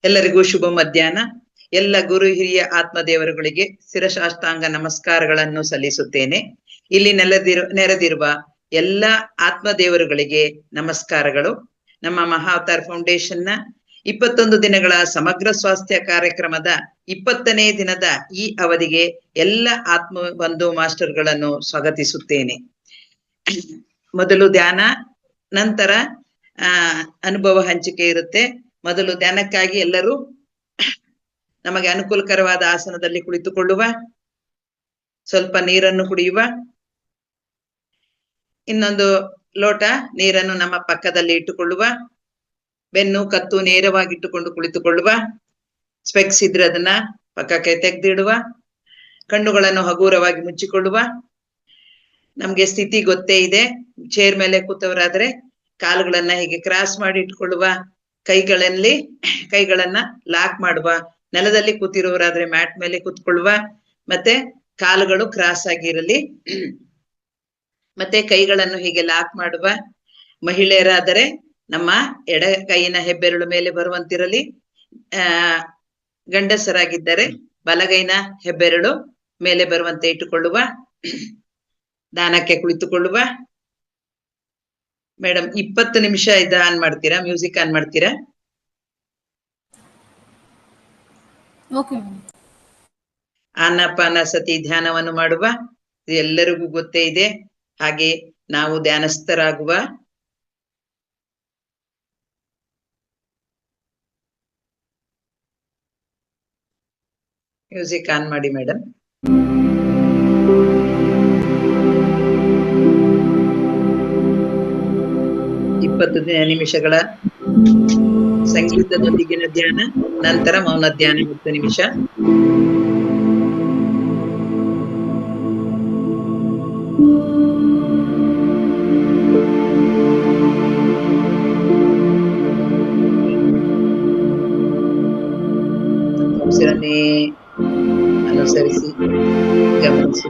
ಎಲ್ಲರಿಗೂ ಶುಭ ಮಧ್ಯಾಹ್ನ. ಎಲ್ಲ ಗುರು ಹಿರಿಯ ಆತ್ಮದೇವರುಗಳಿಗೆ ಶಿರಶಾಷ್ಟಾಂಗ ನಮಸ್ಕಾರಗಳನ್ನು ಸಲ್ಲಿಸುತ್ತೇನೆ. ಇಲ್ಲಿ ನೆರೆದಿರುವ ಎಲ್ಲ ಆತ್ಮದೇವರುಗಳಿಗೆ ನಮಸ್ಕಾರಗಳು. ನಮ್ಮ ಮಹಾವತಾರ್ ಫೌಂಡೇಶನ್ನ 21 ದಿನಗಳ ಸಮಗ್ರ ಸ್ವಾಸ್ಥ್ಯ ಕಾರ್ಯಕ್ರಮದ 20ನೇ ದಿನದ ಈ ಅವಧಿಗೆ ಎಲ್ಲ ಆತ್ಮ ಬಂಧು ಮಾಸ್ಟರ್ಗಳನ್ನು ಸ್ವಾಗತಿಸುತ್ತೇನೆ. ಮೊದಲು ಧ್ಯಾನ, ನಂತರ ಅನುಭವ ಹಂಚಿಕೆ ಇರುತ್ತೆ. ಮೊದಲು ಧ್ಯಾನಕ್ಕಾಗಿ ಎಲ್ಲರೂ ನಮಗೆ ಅನುಕೂಲಕರವಾದ ಆಸನದಲ್ಲಿ ಕುಳಿತುಕೊಳ್ಳುವ, ಸ್ವಲ್ಪ ನೀರನ್ನು ಕುಡಿಯುವ, ಇನ್ನೊಂದು ಲೋಟ ನೀರನ್ನು ನಮ್ಮ ಪಕ್ಕದಲ್ಲಿ ಇಟ್ಟುಕೊಳ್ಳುವ, ಬೆನ್ನು ಕತ್ತು ನೇರವಾಗಿಟ್ಟುಕೊಂಡು ಕುಳಿತುಕೊಳ್ಳುವ, ಸ್ಪೆಕ್ಸ್ ಇದ್ರೆ ಅದನ್ನ ಪಕ್ಕಕ್ಕೆ ತೆಗೆದಿಡುವ, ಕಣ್ಣುಗಳನ್ನು ಹಗುರವಾಗಿ ಮುಚ್ಚಿಕೊಳ್ಳುವ. ನಮ್ಗೆ ಸ್ಥಿತಿ ಗೊತ್ತೇ ಇದೆ. ಚೇರ್ ಮೇಲೆ ಕೂತವರಾದ್ರೆ ಕಾಲುಗಳನ್ನ ಹೀಗೆ ಕ್ರಾಸ್ ಮಾಡಿ ಇಟ್ಕೊಳ್ಳುವ, ಕೈಗಳನ್ನ ಲಾಕ್ ಮಾಡುವ. ನೆಲದಲ್ಲಿ ಕೂತಿರುವವರಾದ್ರೆ ಮ್ಯಾಟ್ ಮೇಲೆ ಕೂತ್ಕೊಳ್ಳುವ, ಮತ್ತೆ ಕಾಲುಗಳು ಕ್ರಾಸ್ ಆಗಿರಲಿ, ಮತ್ತೆ ಕೈಗಳನ್ನು ಹೀಗೆ ಲಾಕ್ ಮಾಡುವ. ಮಹಿಳೆಯರಾದರೆ ನಮ್ಮ ಎಡ ಕೈಯಿನ ಹೆಬ್ಬೆರಳು ಮೇಲೆ ಬರುವಂತಿರಲಿ. ಗಂಡಸರಾಗಿದ್ದರೆ ಬಲಗೈನ ಹೆಬ್ಬೆರಳು ಮೇಲೆ ಬರುವಂತೆ ಇಟ್ಟುಕೊಳ್ಳುವ. ದಾನಕ್ಕೆ ಕುಳಿತುಕೊಳ್ಳುವ. ಮೇಡಮ್ 20 ನಿಮಿಷ ಆನ್ ಮಾಡ್ತೀರಾ? ಮ್ಯೂಸಿಕ್ ಆನ್ ಮಾಡ್ತೀರಾ? ಆನಾಪಾನಸತಿ ಧ್ಯಾನವನ್ನು ಮಾಡುವ. ಇದು ಎಲ್ಲರಿಗೂ ಗೊತ್ತೇ ಇದೆ. ಹಾಗೆ ನಾವು ಧ್ಯಾನಸ್ಥರಾಗುವ. ಮ್ಯೂಸಿಕ್ ಆನ್ ಮಾಡಿ ಮೇಡಮ್. 20 ನಿಮಿಷಗಳ ಸಂಗೀತದೊಂದಿಗಿನ ಧ್ಯಾನ, ನಂತರ ಮೌನ ಧ್ಯಾನ 10 ನಿಮಿಷ. ಉಸಿರನ್ನೇ ಅನುಸರಿಸಿ ಗಮನಿಸಿ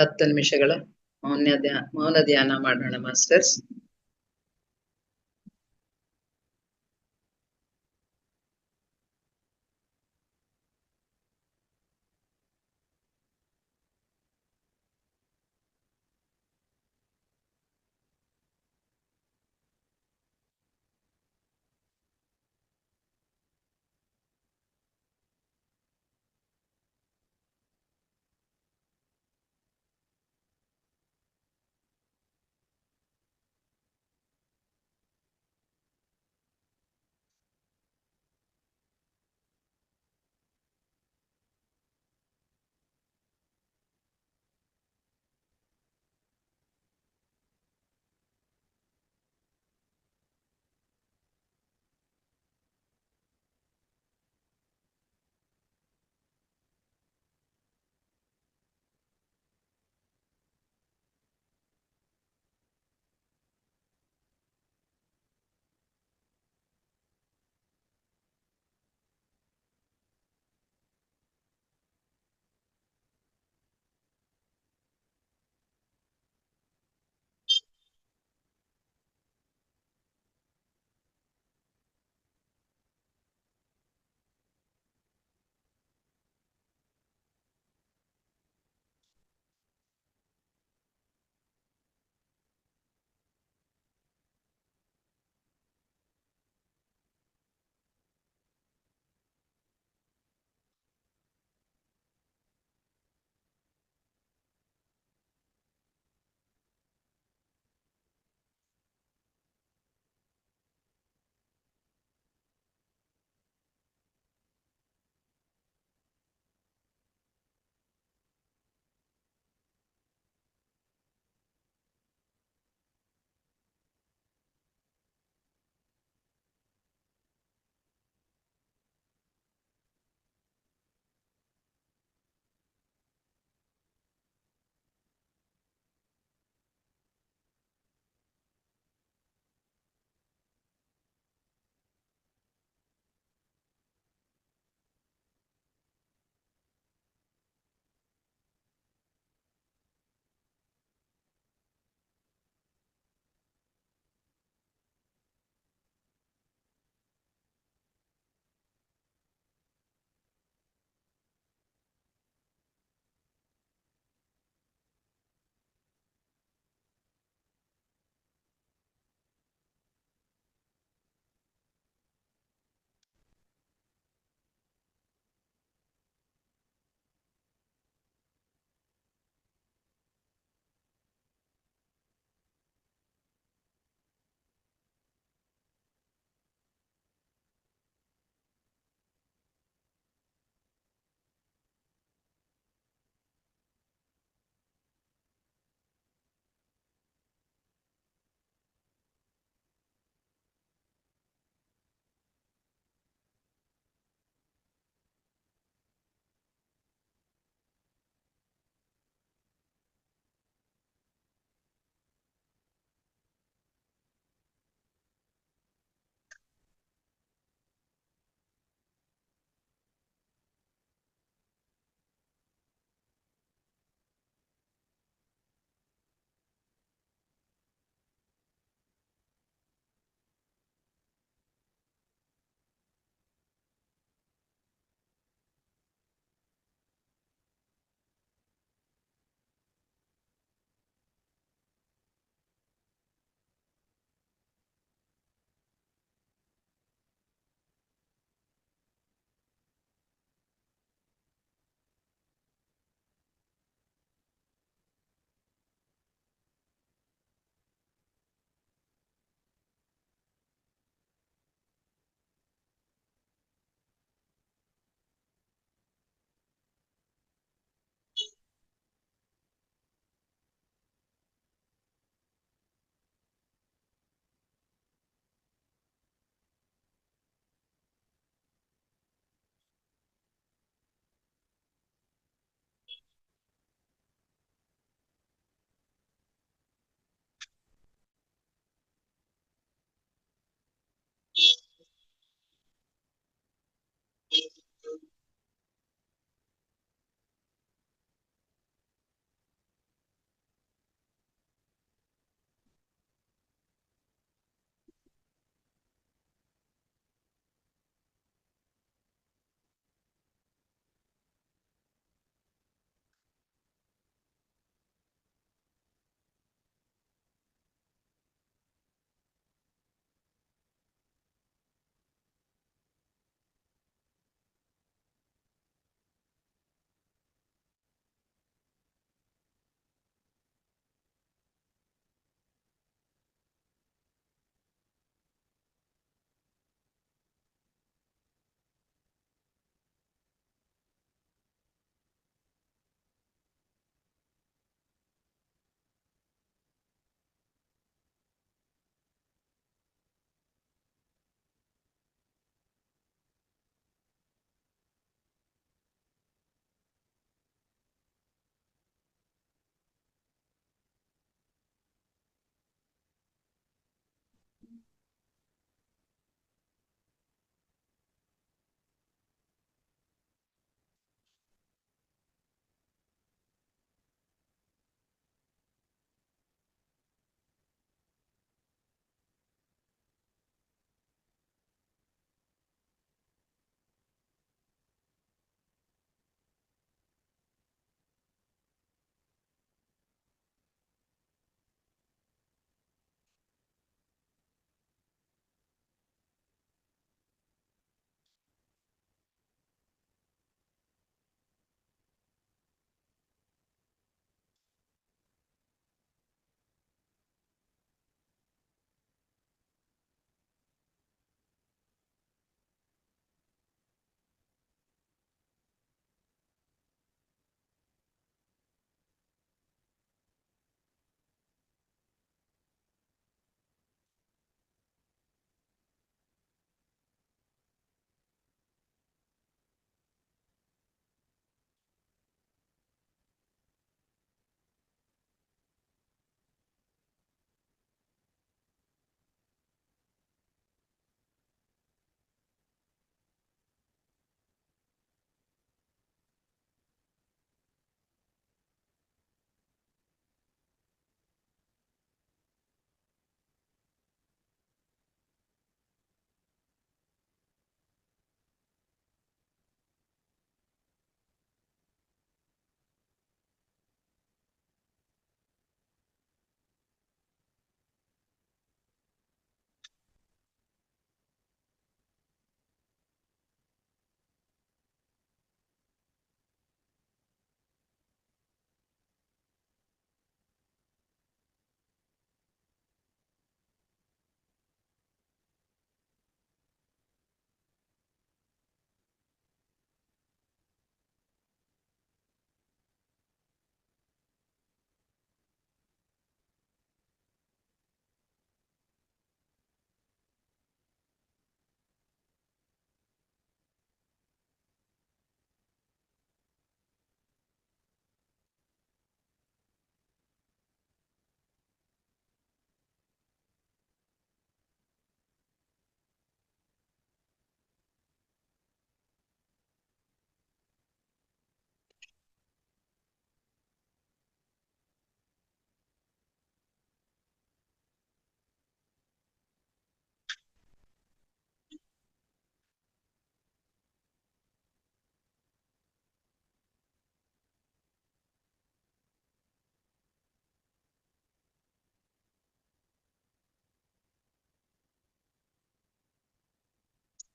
10 ನಿಮಿಷಗಳ ಮೌನ ಧ್ಯಾನ ಮಾಡೋಣ ಮಾಸ್ಟರ್ಸ್.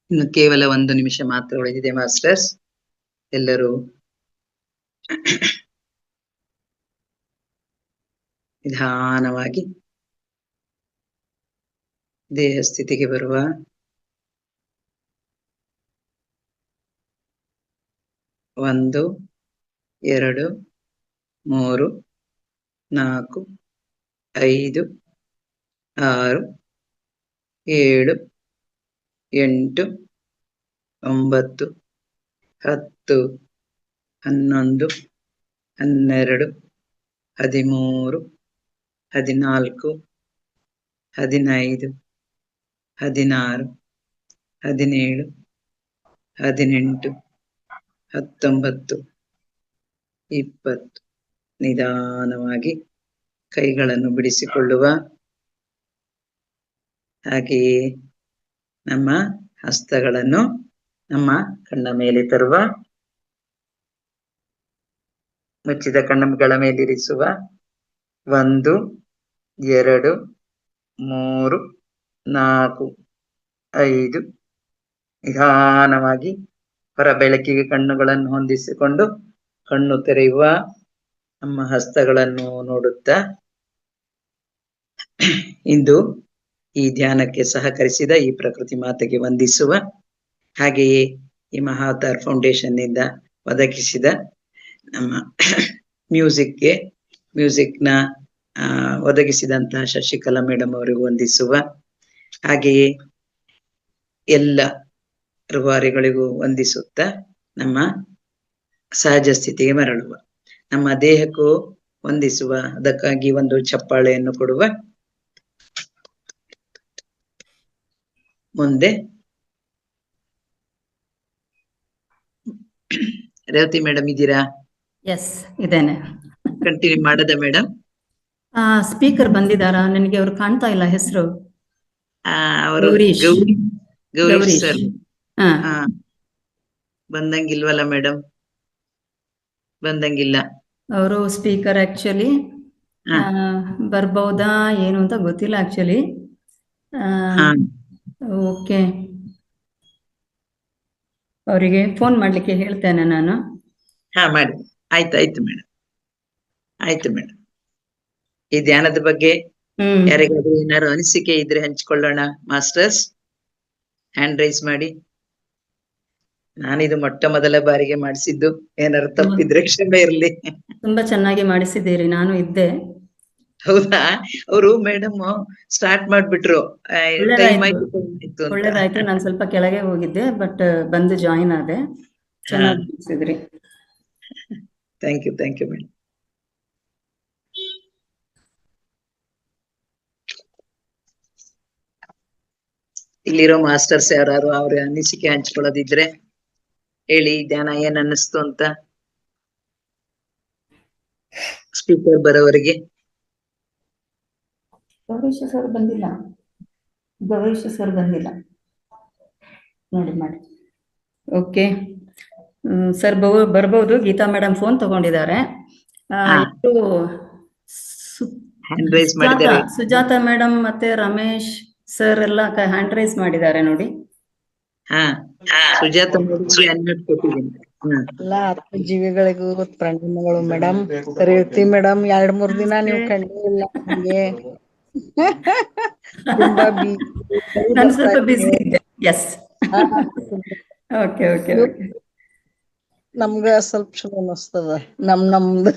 ಇನ್ನು ಕೇವಲ 1 ನಿಮಿಷ ಮಾತ್ರ ಉಳಿದಿದೆ ಮಾಸ್ಟರ್ಸ್. ಎಲ್ಲರೂ ನಿಧಾನವಾಗಿ ದೇಹ ಸ್ಥಿತಿಗೆ ಬರುವ. ಒಂದು, 2, 3, 4, 5, 6, 7, 8, 9, 10, 11, 12, 13, 14, 15, 16, 17, 18, 19, 20. ನಿಧಾನವಾಗಿ ಕೈಗಳನ್ನು ಬಿಡಿಸಿಕೊಳ್ಳುವ. ಹಾಗೆಯೇ ನಮ್ಮ ಹಸ್ತಗಳನ್ನು ನಮ್ಮ ಕಣ್ಣ ಮೇಲೆ ತರುವ. ಮುಚ್ಚಿದ ಕಣ್ಣುಗಳ ಮೇಲಿರಿಸುವ. 1, 2, 3, 4, 5. ನಿಧಾನವಾಗಿ ಹೊರ ಬೆಳಕಿಗೆ ಕಣ್ಣುಗಳನ್ನು ಹೊಂದಿಸಿಕೊಂಡು ಕಣ್ಣು ತೆರೆಯುವ. ನಮ್ಮ ಹಸ್ತಗಳನ್ನು ನೋಡುತ್ತಾ ಇಂದು ಈ ಧ್ಯಾನಕ್ಕೆ ಸಹಕರಿಸಿದ ಈ ಪ್ರಕೃತಿ ಮಾತೆಗೆ ವಂದಿಸುವ. ಹಾಗೆಯೇ ಈ ಮಹಾವತಾರ್ ಫೌಂಡೇಶನ್ ನಿಂದ ಒದಗಿಸಿದ ನಮ್ಮ ಮ್ಯೂಸಿಕ್ನ ಒದಗಿಸಿದಂತಹ ಶಶಿಕಲಾ ಮೇಡಮ್ ಅವರಿಗೂ ವಂದಿಸುವ. ಹಾಗೆಯೇ ಎಲ್ಲ ರೂವಾರಿಗಳಿಗೂ ವಂದಿಸುತ್ತಾ ನಮ್ಮ ಸಹಜ ಸ್ಥಿತಿಗೆ ಮರಳುವ. ನಮ್ಮ ದೇಹಕ್ಕೂ ವಂದಿಸುವ. ಅದಕ್ಕಾಗಿ ಒಂದು ಚಪ್ಪಾಳೆಯನ್ನು ಕೊಡುವ. ಮುಂದೆ ರೇವತಿ ಮೇಡಮ್ ಇದ್ದೀರಾ? ಎಸ್, ಇದ್ದೇನೆ. ಕಂಟಿನ್ಯೂ ಮಾಡದ ಮೇಡಮ್? ಸ್ಪೀಕರ್ ಬಂದಿದ್ದಾರಾ? ನನಗೆ ಅವ್ರು ಕಾಣ್ತಾ ಇಲ್ಲ ಹೆಸರು. ಅವರು ಗೌರೀಶ್ ಸರ್. ಬಂದಂಗಿಲ್ವಲ್ಲ ಮೇಡಮ್? ಬಂದಂಗಿಲ್ಲ ಅವರು ಸ್ಪೀಕರ್. ಆಕ್ಚುಲಿ ಬರ್ಬಹುದಾ ಏನು ಅಂತ ಗೊತ್ತಿಲ್ಲ ಆಕ್ಚುಲಿ. ಓಕೆ, ಅವರಿಗೆ ಫೋನ್ ಮಾಡ್ಲಿಕ್ಕೆ ಹೇಳ್ತೇನೆ ನಾನು. ಮಾಡಿ. ಆಯ್ತು ಮೇಡಮ್, ಆಯ್ತು ಮೇಡಮ್. ಈ ಧ್ಯಾನದ ಬಗ್ಗೆ ಯಾರಿಗಾದ್ರೂ ಏನಾದ್ರು ಅನಿಸಿಕೆ ಇದ್ರೆ ಹಂಚ್ಕೊಳ್ಳೋಣ ಮಾಸ್ಟರ್ಸ್. ಹ್ಯಾಂಡ್ ರೈಸ್ ಮಾಡಿ. ನಾನಿದು ಮೊಟ್ಟ ಮೊದಲ ಬಾರಿಗೆ ಮಾಡಿಸಿದ್ದು. ಏನಾದ್ರು ತಪ್ಪಿದ್ರೆ ಕ್ಷಮೆ ಇರ್ಲಿ. ತುಂಬಾ ಚೆನ್ನಾಗಿ ಮಾಡಿಸಿದ್ದೀರಿ. ನಾನು ಇದ್ದೆ. ಹೌದಾ? ಅವರು ಮೇಡಮ್ ಸ್ಟಾರ್ಟ್ ಮಾಡ್ಬಿಟ್ರು. ಒಳ್ಳೇದಾಯ್ತು. ನಾನು ಸ್ವಲ್ಪ ಕೆಳಗೆ ಹೋಗಿದ್ದೆ, ಬಟ್ ಬಂದು ಜಾಯಿನ್ ಆದೆ. ಚೆನ್ನಾಗಿ ಮಾಡಿಸಿದ್ರಿ. Thank you madam. ಇಲ್ಲಿರೋ ಮಾಸ್ಟರ್ಸ್ ಯಾರು ಅವ್ರ ಅನಿಸಿಕೆ ಹಂಚ್ಕೊಳ್ಳೋದಿದ್ರೆ ಹೇಳಿ. ಧ್ಯಾನ ಏನ್ ಅನ್ನಿಸ್ತು ಅಂತ ಸ್ಪೀಕರ್ ಬರೋವರೆಗೆ. ಗೌರೀಶ್ ಸರ್ ಬಂದಿಲ್ಲ ಮಾಡಿ. ಓಕೆ ಸರ್, ಬರ್ಬೋದು. ಗೀತಾ ಮೇಡಮ್ ಫೋನ್ ತಗೊಂಡಿದ್ದಾರೆ. ಸುಜಾತ ಮೇಡಮ್ ಮತ್ತೆ ರಮೇಶ್ ಸರ್ ಎಲ್ಲ ಹ್ಯಾಂಡ್ ರೈಸ್ ಮಾಡಿದ್ದಾರೆ ನೋಡಿ. ಸುಜಾತ ಎಲ್ಲ ಜೀವಿಗಳಿಗೂ ಪ್ರಣಾಮಗಳು ಮೇಡಮ್. ರೇವತಿ ಮೇಡಮ್ 2-3 ದಿನ ನೀವು ಕಂಡೇ ಇಲ್ಲ ನಮ್ಗೆ. ತುಂಬಾ ನಾನು ಸ್ವಲ್ಪ ಬಿಸಿ ಇದ್ದೆ. Yes, okay. ನಮ್ಗ ಸ್ವಲ್ಪ ಚಲೋ ಅನಿಸ್ತದ. ನಮ್ದು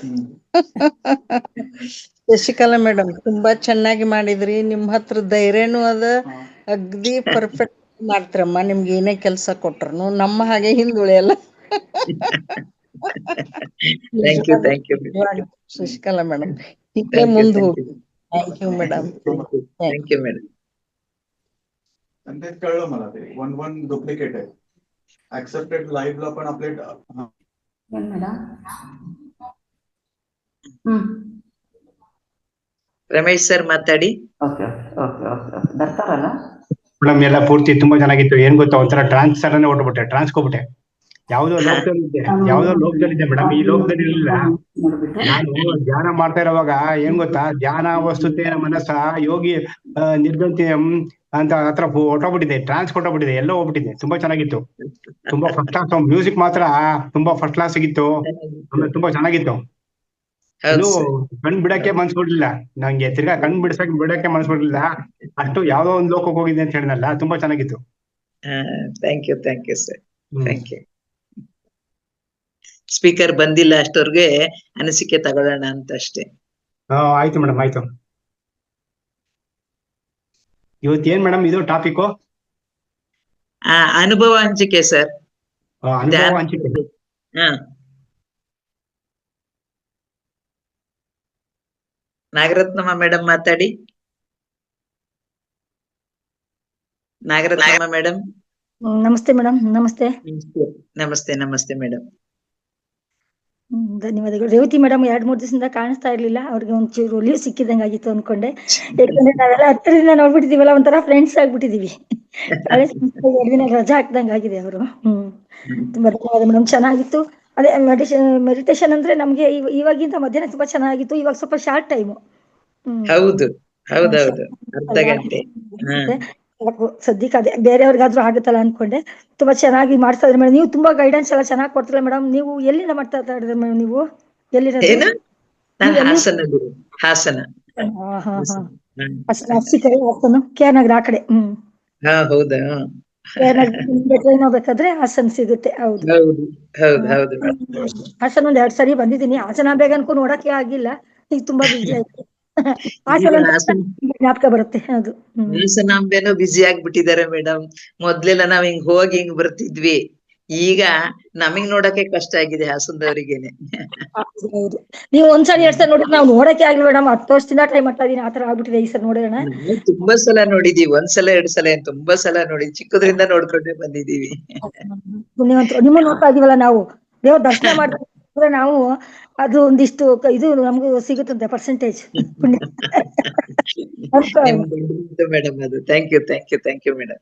ಶಶಿಕಲಾ ಮೇಡಮ್ ತುಂಬಾ ಚೆನ್ನಾಗಿ ಮಾಡಿದ್ರಿ. ನಿಮ್ ಹತ್ರ ಧೈರ್ಯನೂ ಅದ. ಅಗ್ದಿ ಪರ್ಫೆಕ್ಟ್ ಮಾಡ್ತಾರಮ್ಮ. ನಿಮ್ಗೆ ಏನೇ ಕೆಲ್ಸ ಕೊಟ್ರು ನಮ್ಮ ಹಾಗೆ ಹಿಂದುಳಿಯಲ್ಲ. Thank you Shashikala madam. ಹೀಗೆ ಮುಂದೆ ಹೋಗಿ. Thank you madam. आणि ते कळलं मला. ते 1 डुप्लिकेट आहे. ऍक्सेप्टेड लाईव्हला पण आपले ರಮೇಶ್ ಸರ್ ಮಾತಾಡಿ. ಬರ್ತಾರಲ್ಲ ಮೇಡಮ್? ಎಲ್ಲ ಪೂರ್ತಿ ತುಂಬಾ ಚೆನ್ನಾಗಿತ್ತು. ಏನ್ ಗೊತ್ತಾ, ಒಂಥರ ಟ್ರಾನ್ಸ್ಫರ್ ಹೊಟ್ಬಿಟ್ಟೆ, ಟ್ರಾನ್ಸ್ಕೋಬಿಟ್ಟೆ. ಯಾವ್ದೋ ಲೋಕದಲ್ಲಿದ್ದೆ ಮೇಡಮ್. ಈ ಲೋಕದಲ್ಲಿ ಇಲ್ಲ. ನಾನು ಧ್ಯಾನ ಮಾಡ್ತಾ ಇರೋವಾಗ ಏನ್ ಗೊತ್ತಾ, ಧ್ಯಾನ ವಸ್ತುತೆ ಮನಸ್ಸ ಯೋಗಿ ನಿರ್ಗಂತಿಯಂ ಅಂತ ಹತ್ರ ಹೊಟ್ಟೋಗ್ಬಿಟ್ಟಿದೆ, ಟ್ರಾನ್ಸ್ ಕೊಟ್ಟೋಗ್ಬಿಟ್ಟಿದೆ, ಎಲ್ಲೋ ಹೋಗ್ಬಿಟ್ಟಿದೆ. ತುಂಬಾ ಚೆನ್ನಾಗಿತ್ತು, ತುಂಬಾ ಫಸ್ಟ್ ಕ್ಲಾಸ್. ಮ್ಯೂಸಿಕ್ ಮಾತ್ರ ತುಂಬಾ ಫಸ್ಟ್ ಕ್ಲಾಸ್ ಆಗಿತ್ತು, ಆಮೇಲೆ ತುಂಬಾ ಚೆನ್ನಾಗಿತ್ತು. ಹೌದು ಇದು ಸರ್. ಕಣ್ ಬಿಡಕ್ಕೆ ಮನ್ಸ್ ಬಿಡ್ಲಿಲ್ಲ ನಂಗೆ, ತಿರ್ಗಾ ಕಣ್ ಬಿಡಕ್ಕೆ ಮನ್ಸ್ ಬಿಡ್ಲಿಲ್ಲ. ಅಷ್ಟು ಯಾವ್ದೋ ಒಂದ್ ಲೋಕಕ್ಕೆ ಹೋಗಿದ್ದೆ ಅಂತ ಹೇಳಿದ್ನಲ್ಲ, ತುಂಬಾ ಚೆನ್ನಾಗಿತ್ತು. Thank you sir, hmm. Thank you. Speaker ಬಂದಿಲ್ಲ ಅಷ್ಟೊರ್ಗೆ ಅನಿಸಿಕೆ ತಗೊಳ್ಳೋಣ ಅಂತ ಅಷ್ಟೇ. ಆಯ್ತು ಮೇಡಮ್, ಆಯ್ತು. ಇವತ್ತು ಏನ್ ಮೇಡಮ್ ಇದು ಟಾಪಿಕ್? ಅನುಭವ ಹಂಚಿಕೆ ಸರ್. ಅನುಭವ ಹಂಚಿಕೆ. ಹಾ, ನಾಗರತ್ನಮ್ಮ ಮೇಡಮ್ ಮಾತಾಡಿ. ನಾಗರತ್ನಮ್ಮ ಮೇಡಮ್. ನಮಸ್ತೆ ಮೇಡಮ್. ನಮಸ್ತೆ. ನಮಸ್ತೆ ಮೇಡಮ್. ಧನ್ಯವಾದಗಳು. ರೇವತಿ ಮೇಡಮ್ 2-3 ದಿವಸದಿಂದ ಕಾಣಿಸ್ತಾ ಇರ್ಲಿಲ್ಲ, ಅವ್ರಿಗೆ ಒಂಚೂರು ಲೀವ್ ಸಿಕ್ಕಿದಂಗ ಆಗಿತ್ತು ಅನ್ಕೊಂಡೆ. ಯಾಕಂದ್ರೆ ನಾವೆಲ್ಲ ಹತ್ತಿರದಿಂದ ನೋಡ್ಬಿಟ್ಟಿದೀವಲ್ಲ, ಒಂಥರ ಫ್ರೆಂಡ್ಸ್ ಆಗ್ಬಿಟ್ಟಿದೀವಿ. 2 ದಿನ ರಜಾ ಹಾಕ್ದಂಗ ಆಗಿದೆ ಅವರು. ತುಂಬಾ ಧನ್ಯವಾದ ಮೇಡಮ್, ಚೆನ್ನಾಗಿತ್ತು. ಅದೇ ಮೆಡಿಟೇಷನ್ ಅಂದ್ರೆ ನಮ್ಗೆ ಇವಾಗಿಂತ ಮಧ್ಯಾಹ್ನ ತುಂಬಾ ಚೆನ್ನಾಗಿತ್ತು. ಇವಾಗ ಸ್ವಲ್ಪ ಶಾರ್ಟ್ ಟೈಮು. ಹೌದೌದು, ಅರ್ಧ ಗಂಟೆ. ಸದ್ಯಕ್ಕೆ ಅದೇ ಬೇರೆಯವ್ರಿಗಾದ್ರೂ ಆಗುತ್ತಲ್ಲ ಅನ್ಕೊಂಡೆ. ತುಂಬಾ ಚೆನ್ನಾಗಿ ಮಾಡ್ತಾ ಇದ್ರಿ ಮೇಡಮ್. ನೀವು ತುಂಬಾ ಗೈಡೆನ್ಸ್ ಎಲ್ಲ ಚೆನ್ನಾಗಿ ಕೊಡ್ತಿಲ್ಲ ಮೇಡಮ್. ನೀವು ಎಲ್ಲಿಂದ ಮಾಡ್ತಾ ಇದ್ರಿ ಮೇಡಮ್? ನೀವು ಎಲ್ಲಿರೋದು? ಏನು? ನಾನು ನೀವು ಎಲ್ಲಿ? ಹಾಸನ. ಹಾಸನ ಕೆ.ಆರ್. ನಗರ ಆ ಕಡೆ. ಹೌದಾ? ಕೆ.ಆರ್. ನಗರ ಟ್ರೈನ್ ಹೋಗ್ಬೇಕಾದ್ರೆ ಹಾಸನ ಸಿಗುತ್ತೆ. ಹೌದು. ಹೌದು. ಹಾಸನ 2 ಸರಿ ಬಂದಿದ್ದೀನಿ. ಹಾಸನ ಬೇಗ ಅನ್ಕೊಂಡು ನೋಡಕ್ಕೆ ಆಗಿಲ್ಲ, ಈಗ ತುಂಬಾ ಬಿಸಿ ಆಯ್ತು. ಹಾಸನ ಜ್ಞಾಪಕ ಬರುತ್ತೆ. ಹೌದು. ಹಾಸನಾಂಬೆನೂ ಬಿಸಿ ಆಗ್ಬಿಟ್ಟಿದ್ದಾರೆ ಮೇಡಮ್. ಮೊದ್ಲೆಲ್ಲ ನಾವ್ ಹಿಂಗ್ ಹೋಗಿ ಹಿಂಗ್ ಬರ್ತಿದ್ವಿ, ಈಗ ನಮಗ್ ನೋಡಕ್ಕೆ ಕಷ್ಟ ಆಗಿದೆ ಹಾಸನದವರಿಗೇನೆ. ಹೌದು. ನೀವು 1 ಸಲ 2 ಸಲ ನೋಡಿದ್ರೆ ನಾವು ನೋಡಕ್ಕೆ ಆಗಿಲ್ಲ ಮೇಡಮ್. 10 ವರ್ಷದಿಂದ ಟ್ರೈ ಮಾಡ್ತಾ ಇದೀನಿ, ಆತರ ಆಗ್ಬಿಟ್ಟಿದೆ. ಈ ಸಲ ನೋಡೋಣ. ನಾವು ತುಂಬಾ ಸಲ ನೋಡಿದೀವಿ, 1 ಸಲ 2 ಸಲ ಏನ್ ತುಂಬಾ ಸಲ ನೋಡಿದ್ವಿ, ಚಿಕ್ಕದ್ರಿಂದ ನೋಡ್ಕೊಂಡೇ ಬಂದಿದೀವಿ. ಪುಣ್ಯವಂತರು. ನಿಮ್ಮ ನೋಡ್ತಾ ಇದೀವಲ್ಲ ನಾವು, ದೇವ್ರ ದರ್ಶನ ಮಾಡಿದ್ರೆ ನಾವು ಅದು ಒಂದಿಷ್ಟು ಇದು ನಮಗೂ ಸಿಗುತ್ತಂತೆ ಪರ್ಸೆಂಟೇಜ್ ಪುಣ್ಯ. ಮೇಡಮ್ ಅದು ಥ್ಯಾಂಕ್ ಯು ಮೇಡಮ್.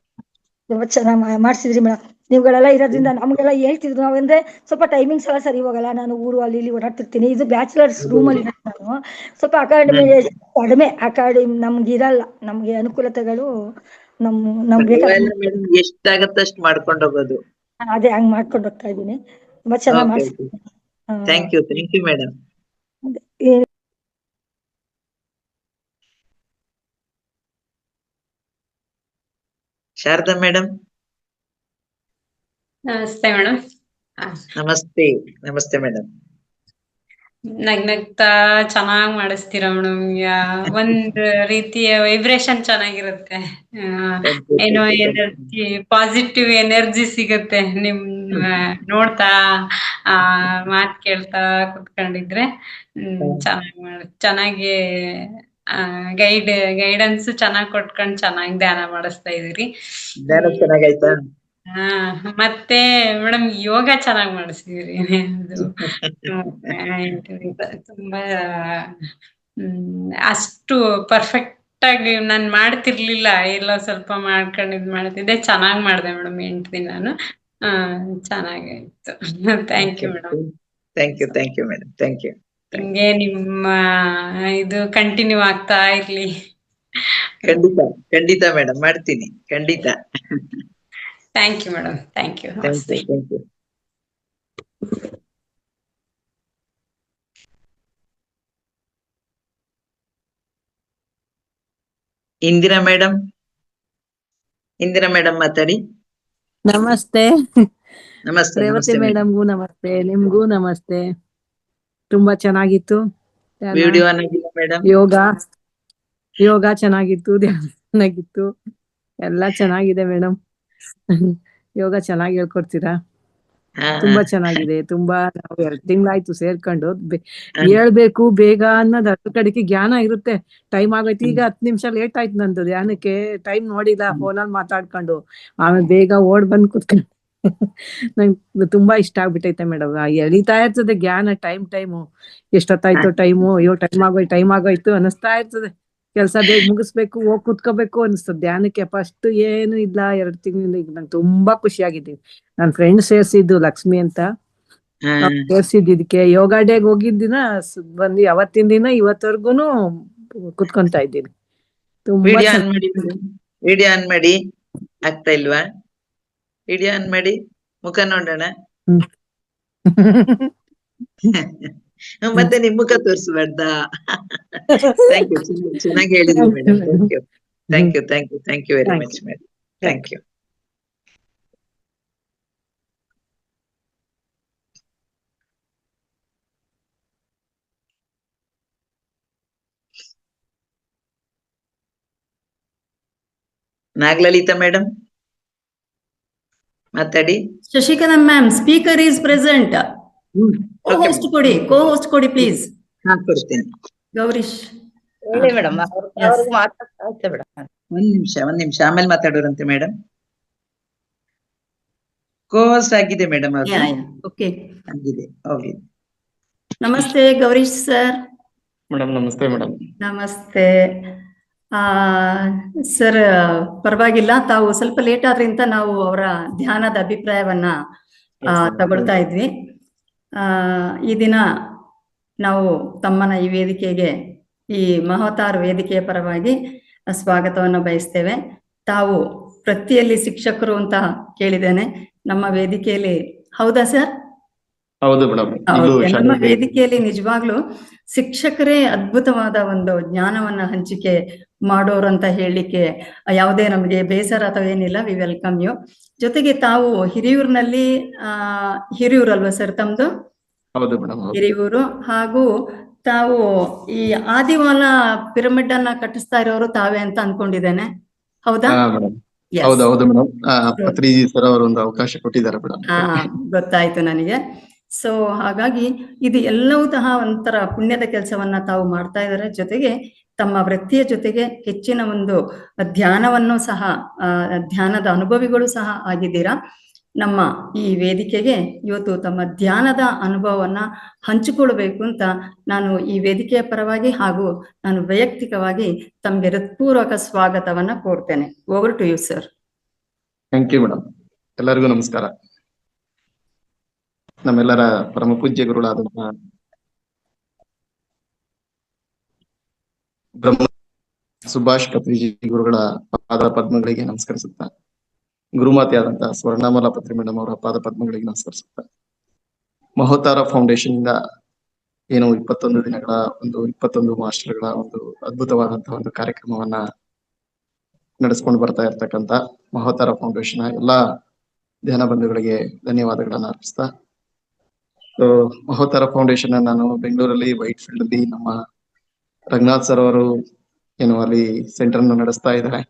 ತುಂಬಾ ಚೆನ್ನಾಗಿ ಮಾಡ್ಸಿದ್ರಿ ಮೇಡಮ್. ನೀವುಗಳೆಲ್ಲ ಇರೋದ್ರಿಂದ ನಮ್ಗೆಲ್ಲ ಹೇಳ್ತಿದ್ರು. ನಾವಂದ್ರೆ ಸ್ವಲ್ಪ ಟೈಮಿಂಗ್ಸ್ ಎಲ್ಲ ಸರಿ ಹೋಗಲ್ಲ, ನಾನು ಊರು ಅಲ್ಲಿ ಇಲ್ಲಿ ಓಡಾಡ್ತಿರ್ತೀನಿ. ಇದು ಬ್ಯಾಚುಲರ್ಸ್ ರೂಮ್ ಅಲ್ಲಿ ಇರೋದು ನಾನು. ಸ್ವಲ್ಪ ಅಕಾಡೆಮಿ ಕಡಿಮೆ, ನಮ್ಗೆ ಇರಲ್ಲ, ನಮ್ಗೆ ಅನುಕೂಲತೆಗಳು ನಮ್ಗೆ ಮೇಡಮ್ ಎಷ್ಟಾಗತ್ತಷ್ಟು ಮಾಡ್ಕೊಂಡು ಹೋಗೋದು. ಅದೇ ಹಂಗ್ ಮಾಡ್ಕೊಂಡು ಹೋಗ್ತಾ ಇದ್ದೀನಿ. ತುಂಬಾ ಚೆನ್ನಾಗಿ ಮಾಡ್ಸಿ. Thank you madam. Sharada madam. ನಮಸ್ತೆ ಮೇಡಮ್. ನಮಸ್ತೆ ಮೇಡಮ್. ನಗ್ನಗ್ತಾ ಚೆನ್ನಾಗ್ ಮಾಡಿಸ್ತೀರಾ ಮೇಡಮ್. ಒಂದ್ ರೀತಿಯ ವೈಬ್ರೇಷನ್ ಚೆನ್ನಾಗಿರುತ್ತೆ. ಏನೋ ಎನರ್ಜಿ, ಪಾಸಿಟಿವ್ ಎನರ್ಜಿ ಸಿಗುತ್ತೆ ನಿಮ್ ನೋಡ್ತಾ ಮಾತ್ ಕೇಳ್ತಾ ಕುತ್ಕೊಂಡಿದ್ರೆ. ಚೆನ್ನಾಗಿ ಗೈಡೆನ್ಸ್ ಚೆನ್ನಾಗಿ ಕೊಟ್ಕೊಂಡ್ ಚೆನ್ನಾಗಿ ಧ್ಯಾನ ಮಾಡಿಸ್ತಾ ಇದೀರಿ. ಚೆನ್ನಾಗಾಯ್ತಾ? ಮತ್ತೆ ಮೇಡಮ್ ಯೋಗ ಚೆನ್ನಾಗಿ ಮಾಡಿಸಿದ್ರಿ. ತುಂಬಾ ಅಷ್ಟು ಪರ್ಫೆಕ್ಟ್ ಆಗಿ ನಾನ್ ಮಾಡ್ತಿರ್ಲಿಲ್ಲ, ಎಲ್ಲ ಸ್ವಲ್ಪ ಮಾಡ್ತಿದ್ದೆ. ಚೆನ್ನಾಗ್ ಮಾಡ್ದೆ ಮೇಡಮ್ 8 ದಿನಾನು. ಚೆನ್ನಾಗಾಯ್ತು. Thank you madam. Thank you madam. Thank you. ಹಿಂಗೆ ನಿಮ್ಮ ಇದು ಕಂಟಿನ್ಯೂ ಆಗ್ತಾ ಇರ್ಲಿ. ಖಂಡಿತ ಮೇಡಮ್, ಮಾಡ್ತೀನಿ ಖಂಡಿತ. Thank you madam. Thank you. Thank you. Indira madam ಮಾತಾಡಿ. ನಮಸ್ತೆ. ರೇವತಿ ಮೇಡಮ್ಗೂ ನಮಸ್ತೆ, ನಿಮ್ಗೂ ನಮಸ್ತೆ. ತುಂಬಾ ಚೆನ್ನಾಗಿತ್ತು ವಿಡಿಯೋ. ಯೋಗ ಚೆನ್ನಾಗಿತ್ತು, ಧ್ಯಾನ ಚೆನ್ನಾಗಿತ್ತು, ಎಲ್ಲ ಚೆನ್ನಾಗಿದೆ ಮೇಡಮ್. ಯೋಗ ಚೆನ್ನಾಗಿ ಹೇಳ್ಕೊಡ್ತೀರಾ, ತುಂಬಾ ಚೆನ್ನಾಗಿದೆ. ತುಂಬಾ ನಾವು 2 ತಿಂಗಳಾಯ್ತು ಸೇರ್ಕೊಂಡು. ಹೇಳ್ಬೇಕು ಬೇಗ ಅನ್ನೋದು ಅದ್ರ ಕಡೆಗೆ ಜ್ಞಾನ ಇರುತ್ತೆ. ಟೈಮ್ ಆಗೈತಿ, ಈಗ 10 ನಿಮಿಷ ಲೇಟ್ ಆಯ್ತು ನಂದು ಧ್ಯಾನಕ್ಕೆ. ಟೈಮ್ ನೋಡಿಲ್ಲ, ಫೋನಲ್ಲಿ ಮಾತಾಡ್ಕೊಂಡು ಆಮೇಲೆ ಬೇಗ ಓಡ್ ಬಂದ್ ಕುತ್ಕೊಂಡು ನಂಗೆ ತುಂಬಾ ಇಷ್ಟ ಆಗ್ಬಿಟ್ಟೈತೆ ಮೇಡಮ್. ಎಳಿತಾ ಇರ್ತದೆ ಜ್ಞಾನ. ಟೈಮು ಎಷ್ಟೊತ್ತಾಯ್ತು ಟೈಮು, ಅಯ್ಯೋ ಟೈಮ್ ಆಗೋಯ್ತು ಅನಿಸ್ತಾ ಇರ್ತದೆ. ಕೆಲ್ಸ ಬೇಗ ಮುಗಿಸ್ಬೇಕು, ಹೋಗ್ ಕುತ್ಕೋಬೇಕು ಅನಿಸ್ತದೆ ಧ್ಯಾನಕ್ಕೆ. ಫಸ್ಟ್ ಏನು ಇಲ್ಲ, 2 ತಿಂಗಳಿಂದ ಈಗ ನಂಗೆ ತುಂಬಾ ಖುಷಿಯಾಗಿದ್ದೀನಿ. ನನ್ ಫ್ರೆಂಡ್ ಸೇರ್ಸಿದ್ದು ಲಕ್ಷ್ಮಿ ಅಂತ, ಸೇರ್ಸಿದ್ದಕ್ಕೆ ಯೋಗ ಡೇಗ್ ಹೋಗಿದ್ದಿನ ಬಂದು ಅವತ್ತಿನ ದಿನ ಇವತ್ತವರ್ಗುನು ಕುತ್ಕೊಂತಾ ಇದ್ದೀನಿ. ತುಂಬಾ ವಿಡಿಯೋ ಆನ್ ಮಾಡಿ. ಆಗ್ತಾ ಇಲ್ವಾ? ವಿಡಿಯೋ ಆನ್ ಮಾಡಿ, ಮುಖ ನೋಡೋಣ. ಮತ್ತೆ ನಿಮ್ ಮುಖ ತೋರಿಸ್ಬಾರ್ದಾ? ಥ್ಯಾಂಕ್ ಯು, ಚೆನ್ನಾಗಿ ಹೇಳಿದ್ರಿ madam. Thank you very much madam. Thank you. Nagalalitha madam ಮಾತಾಡಿ. Shashikala ma'am, speaker is present. Host ಕೊಡಿ ಪ್ಲೀಸ್. ಹಾ, ಕೊಡ್ತೇನೆ. ಗೌರೀಶ್ ಹೇಳಿ ಮೇಡಮ್. ಒಂದ್ ನಿಮಿಷ ಆಮೇಲೆ ಮಾತಾಡೋರಂತೆ ಮೇಡಮ್. ಕೋಸ್ಟ್ ಆಗಿದೆ ಮೇಡಮ್, ಅದು ಓಕೆ ಆಗಿದೆ. ಹೋಗಿ. ನಮಸ್ತೆ ಗೌರೀಶ್ ಸರ್. ಮೇಡಮ್ ನಮಸ್ತೆ ಮೇಡಮ್. ನಮಸ್ತೆ ಸರ್. ಪರವಾಗಿಲ್ಲ, ತಾವು ಸ್ವಲ್ಪ ಲೇಟ್ ಆದ್ರಿಂದ ನಾವು ಅವರ ಧ್ಯಾನದ ಅಭಿಪ್ರಾಯವನ್ನ ತಗೊಳ್ತಾ ಇದ್ವಿ. ಈ ದಿನ ನಾವು ತಮ್ಮನ ಈ ವೇದಿಕೆಗೆ, ಈ ಮಹೋತಾರ್ ವೇದಿಕೆಯ ಪರವಾಗಿ ಸ್ವಾಗತವನ್ನು ಬಯಸ್ತೇವೆ. ತಾವು ವೃತ್ತಿಯಲ್ಲಿ ಶಿಕ್ಷಕರು ಅಂತ ಕೇಳಿದ್ದೇನೆ. ನಮ್ಮ ವೇದಿಕೆಯಲ್ಲಿ ಹೌದಾ ಸರ್? ಹೌದು ಮೇಡಮ್. ನಮ್ಮ ವೇದಿಕೆಯಲ್ಲಿ ನಿಜವಾಗ್ಲೂ ಶಿಕ್ಷಕರೇ ಅದ್ಭುತವಾದ ಒಂದು ಜ್ಞಾನವನ್ನ ಹಂಚಿಕೆ ಮಾಡೋರು ಅಂತ ಹೇಳಲಿಕ್ಕೆ ಯಾವುದೇ ನಮಗೆ ಬೇಸರ ಅಥವಾ ಏನಿಲ್ಲ. We welcome you. ಜೊತೆಗೆ ತಾವು ಹಿರಿಯೂರಿನಲ್ಲಿ ಹಿರಿಯೂರಲ್ವಾ ಸರ್ ತಮ್ದು? ಹೌದು ಮೇಡಮ್. ಹಿರಿಯೂರು. ಹಾಗೂ ತಾವು ಈ ಆದಿವಾಲ ಪಿರಮಿಡ್ ಅನ್ನ ಕಟ್ಟಿಸ್ತಾ ಇರೋರು ತಾವೇ ಅಂತ ಅನ್ಕೊಂಡಿದ್ದೇನೆ. ಹೌದಾ? ಹೌದು ಮೇಡಮ್. ಪತ್ರಿಜಿ ಸರ್ ಅವರು ಒಂದು ಅವಕಾಶ ಕೊಟ್ಟಿದ್ದಾರೆ ಮೇಡಮ್. ಗೊತ್ತಾಯ್ತು ನನಗೆ. ಸೊ ಹಾಗಾಗಿ ಇದು ಎಲ್ಲವೂ ಒಂಥರ ಪುಣ್ಯದ ಕೆಲಸವನ್ನ ತಾವು ಮಾಡ್ತಾ ಇದ್ದಾರೆ. ಜೊತೆಗೆ ತಮ್ಮ ವೃತ್ತಿಯ ಜೊತೆಗೆ ಹೆಚ್ಚಿನ ಒಂದು ಧ್ಯಾನವನ್ನು ಸಹ, ಧ್ಯಾನದ ಅನುಭವಿಗಳು ಸಹ ಆಗಿದ್ದೀರಾ. ನಮ್ಮ ಈ ವೇದಿಕೆಗೆ ಇವತ್ತು ತಮ್ಮ ಧ್ಯಾನದ ಅನುಭವವನ್ನ ಹಂಚಿಕೊಳ್ಬೇಕು ಅಂತ ನಾನು ಈ ವೇದಿಕೆಯ ಪರವಾಗಿ ಹಾಗೂ ನಾನು ವೈಯಕ್ತಿಕವಾಗಿ ತಮಗೆ ಹೃತ್ಪೂರ್ವಕ ಸ್ವಾಗತವನ್ನ ಕೋರ್ತೇನೆ. Over to you sir. Thank you madam. ಎಲ್ಲರಿಗೂ ನಮಸ್ಕಾರ. ನಮ್ಮೆಲ್ಲರ ಪರಮ ಪೂಜ್ಯ ಗುರುಗಳಾದಂತಹ ಬ್ರಹ್ಮ ಸುಭಾಷ್ ಪತ್ರಿಜಿ ಗುರುಗಳ ಪಾದ ಪದ್ಮಗಳಿಗೆ ನಮಸ್ಕರಿಸುತ್ತಾ, ಗುರುಮಾತೆ ಆದಂತಹ ಸ್ವರ್ಣಮಾಲ ಪತ್ರಿ ಮೇಡಮ್ ಅವರ ಪಾದ ಪದ್ಮಗಳಿಗೆ ನಮಸ್ಕರಿಸುತ್ತಾ, ಮಹೋತಾರ ಫೌಂಡೇಶನ್ ಇಂದ ಏನು 21 ದಿನಗಳ 21 ಮಾಸ್ಟರ್ಗಳ ಒಂದು ಅದ್ಭುತವಾದಂತಹ ಒಂದು ಕಾರ್ಯಕ್ರಮವನ್ನ ನಡೆಸ್ಕೊಂಡು ಬರ್ತಾ ಇರ್ತಕ್ಕಂಥ ಮಹೋತಾರ ಫೌಂಡೇಶನ್ ಎಲ್ಲಾ ಧ್ಯಾನ ಬಂಧುಗಳಿಗೆ ಧನ್ಯವಾದಗಳನ್ನ ಅರ್ಪಿಸ್ತಾ, ಮಹೋತಾರ ಫೌಂಡೇಶನ್ ನಾನು ಬೆಂಗಳೂರಲ್ಲಿ ವೈಟ್ ಫೀಲ್ಡ್ ಅಲ್ಲಿ ನಮ್ಮ ರಂಗನಾಥ್ ಸರ್ ಅವರು ಏನು ಅಲ್ಲಿ ಸೆಂಟರ್ ಅನ್ನು ನಡೆಸ್ತಾ ಇದ್ದಾರೆ.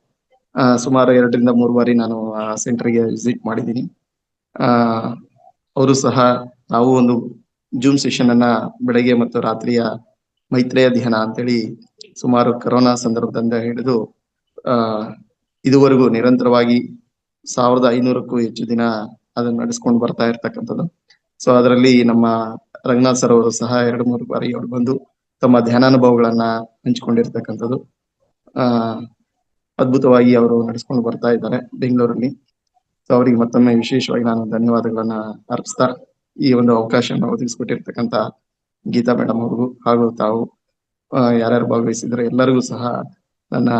ಸುಮಾರು 2 ರಿಂದ 3 ಬಾರಿ ನಾನು ಆ ಸೆಂಟರ್ಗೆ ವಿಸಿಟ್ ಮಾಡಿದ್ದೀನಿ. ಅವರು ಸಹ ನಾವು ಒಂದು ಜೂಮ್ ಸೆಷನ್ ಅನ್ನ ಬೆಳಗ್ಗೆ ಮತ್ತು ರಾತ್ರಿಯ ಮೈತ್ರೇಯ ಧ್ಯಾನ ಅಂತೇಳಿ ಸುಮಾರು ಕರೋನಾ ಸಂದರ್ಭದಿಂದ ಹಿಡಿದು ಇದುವರೆಗೂ ನಿರಂತರವಾಗಿ 1500ಕ್ಕೂ ಹೆಚ್ಚು ದಿನ ಅದನ್ನ ನಡೆಸ್ಕೊಂಡು ಬರ್ತಾ ಇರ್ತಕ್ಕಂಥದ್ದು. ಸೊ ಅದರಲ್ಲಿ ನಮ್ಮ ರಂಗನಾಥ್ ಸರ್ ಅವರು ಸಹ 2-3 ಬಾರಿ ಅವರು ಬಂದು ತಮ್ಮ ಧ್ಯಾನಾನುಭವಗಳನ್ನ ಹಂಚಿಕೊಂಡಿರ್ತಕ್ಕಂಥದ್ದು. ಅದ್ಭುತವಾಗಿ ಅವರು ನಡೆಸ್ಕೊಂಡು ಬರ್ತಾ ಇದ್ದಾರೆ ಬೆಂಗಳೂರಲ್ಲಿ. ಸೊ ಅವರಿಗೆ ಮತ್ತೊಮ್ಮೆ ವಿಶೇಷವಾಗಿ ನಾನು ಧನ್ಯವಾದಗಳನ್ನ ಅರ್ಪಿಸ್ತಾ, ಈ ಒಂದು ಅವಕಾಶವನ್ನು ಒದಗಿಸ್ಕೊಟ್ಟಿರ್ತಕ್ಕಂಥ ಗೀತಾ ಮೇಡಮ್ ಅವ್ರಿಗೂ ಹಾಗೂ ತಾವು ಯಾರ್ಯಾರು ಭಾಗವಹಿಸಿದ್ರೆ ಎಲ್ಲರಿಗೂ ಸಹ ನನ್ನ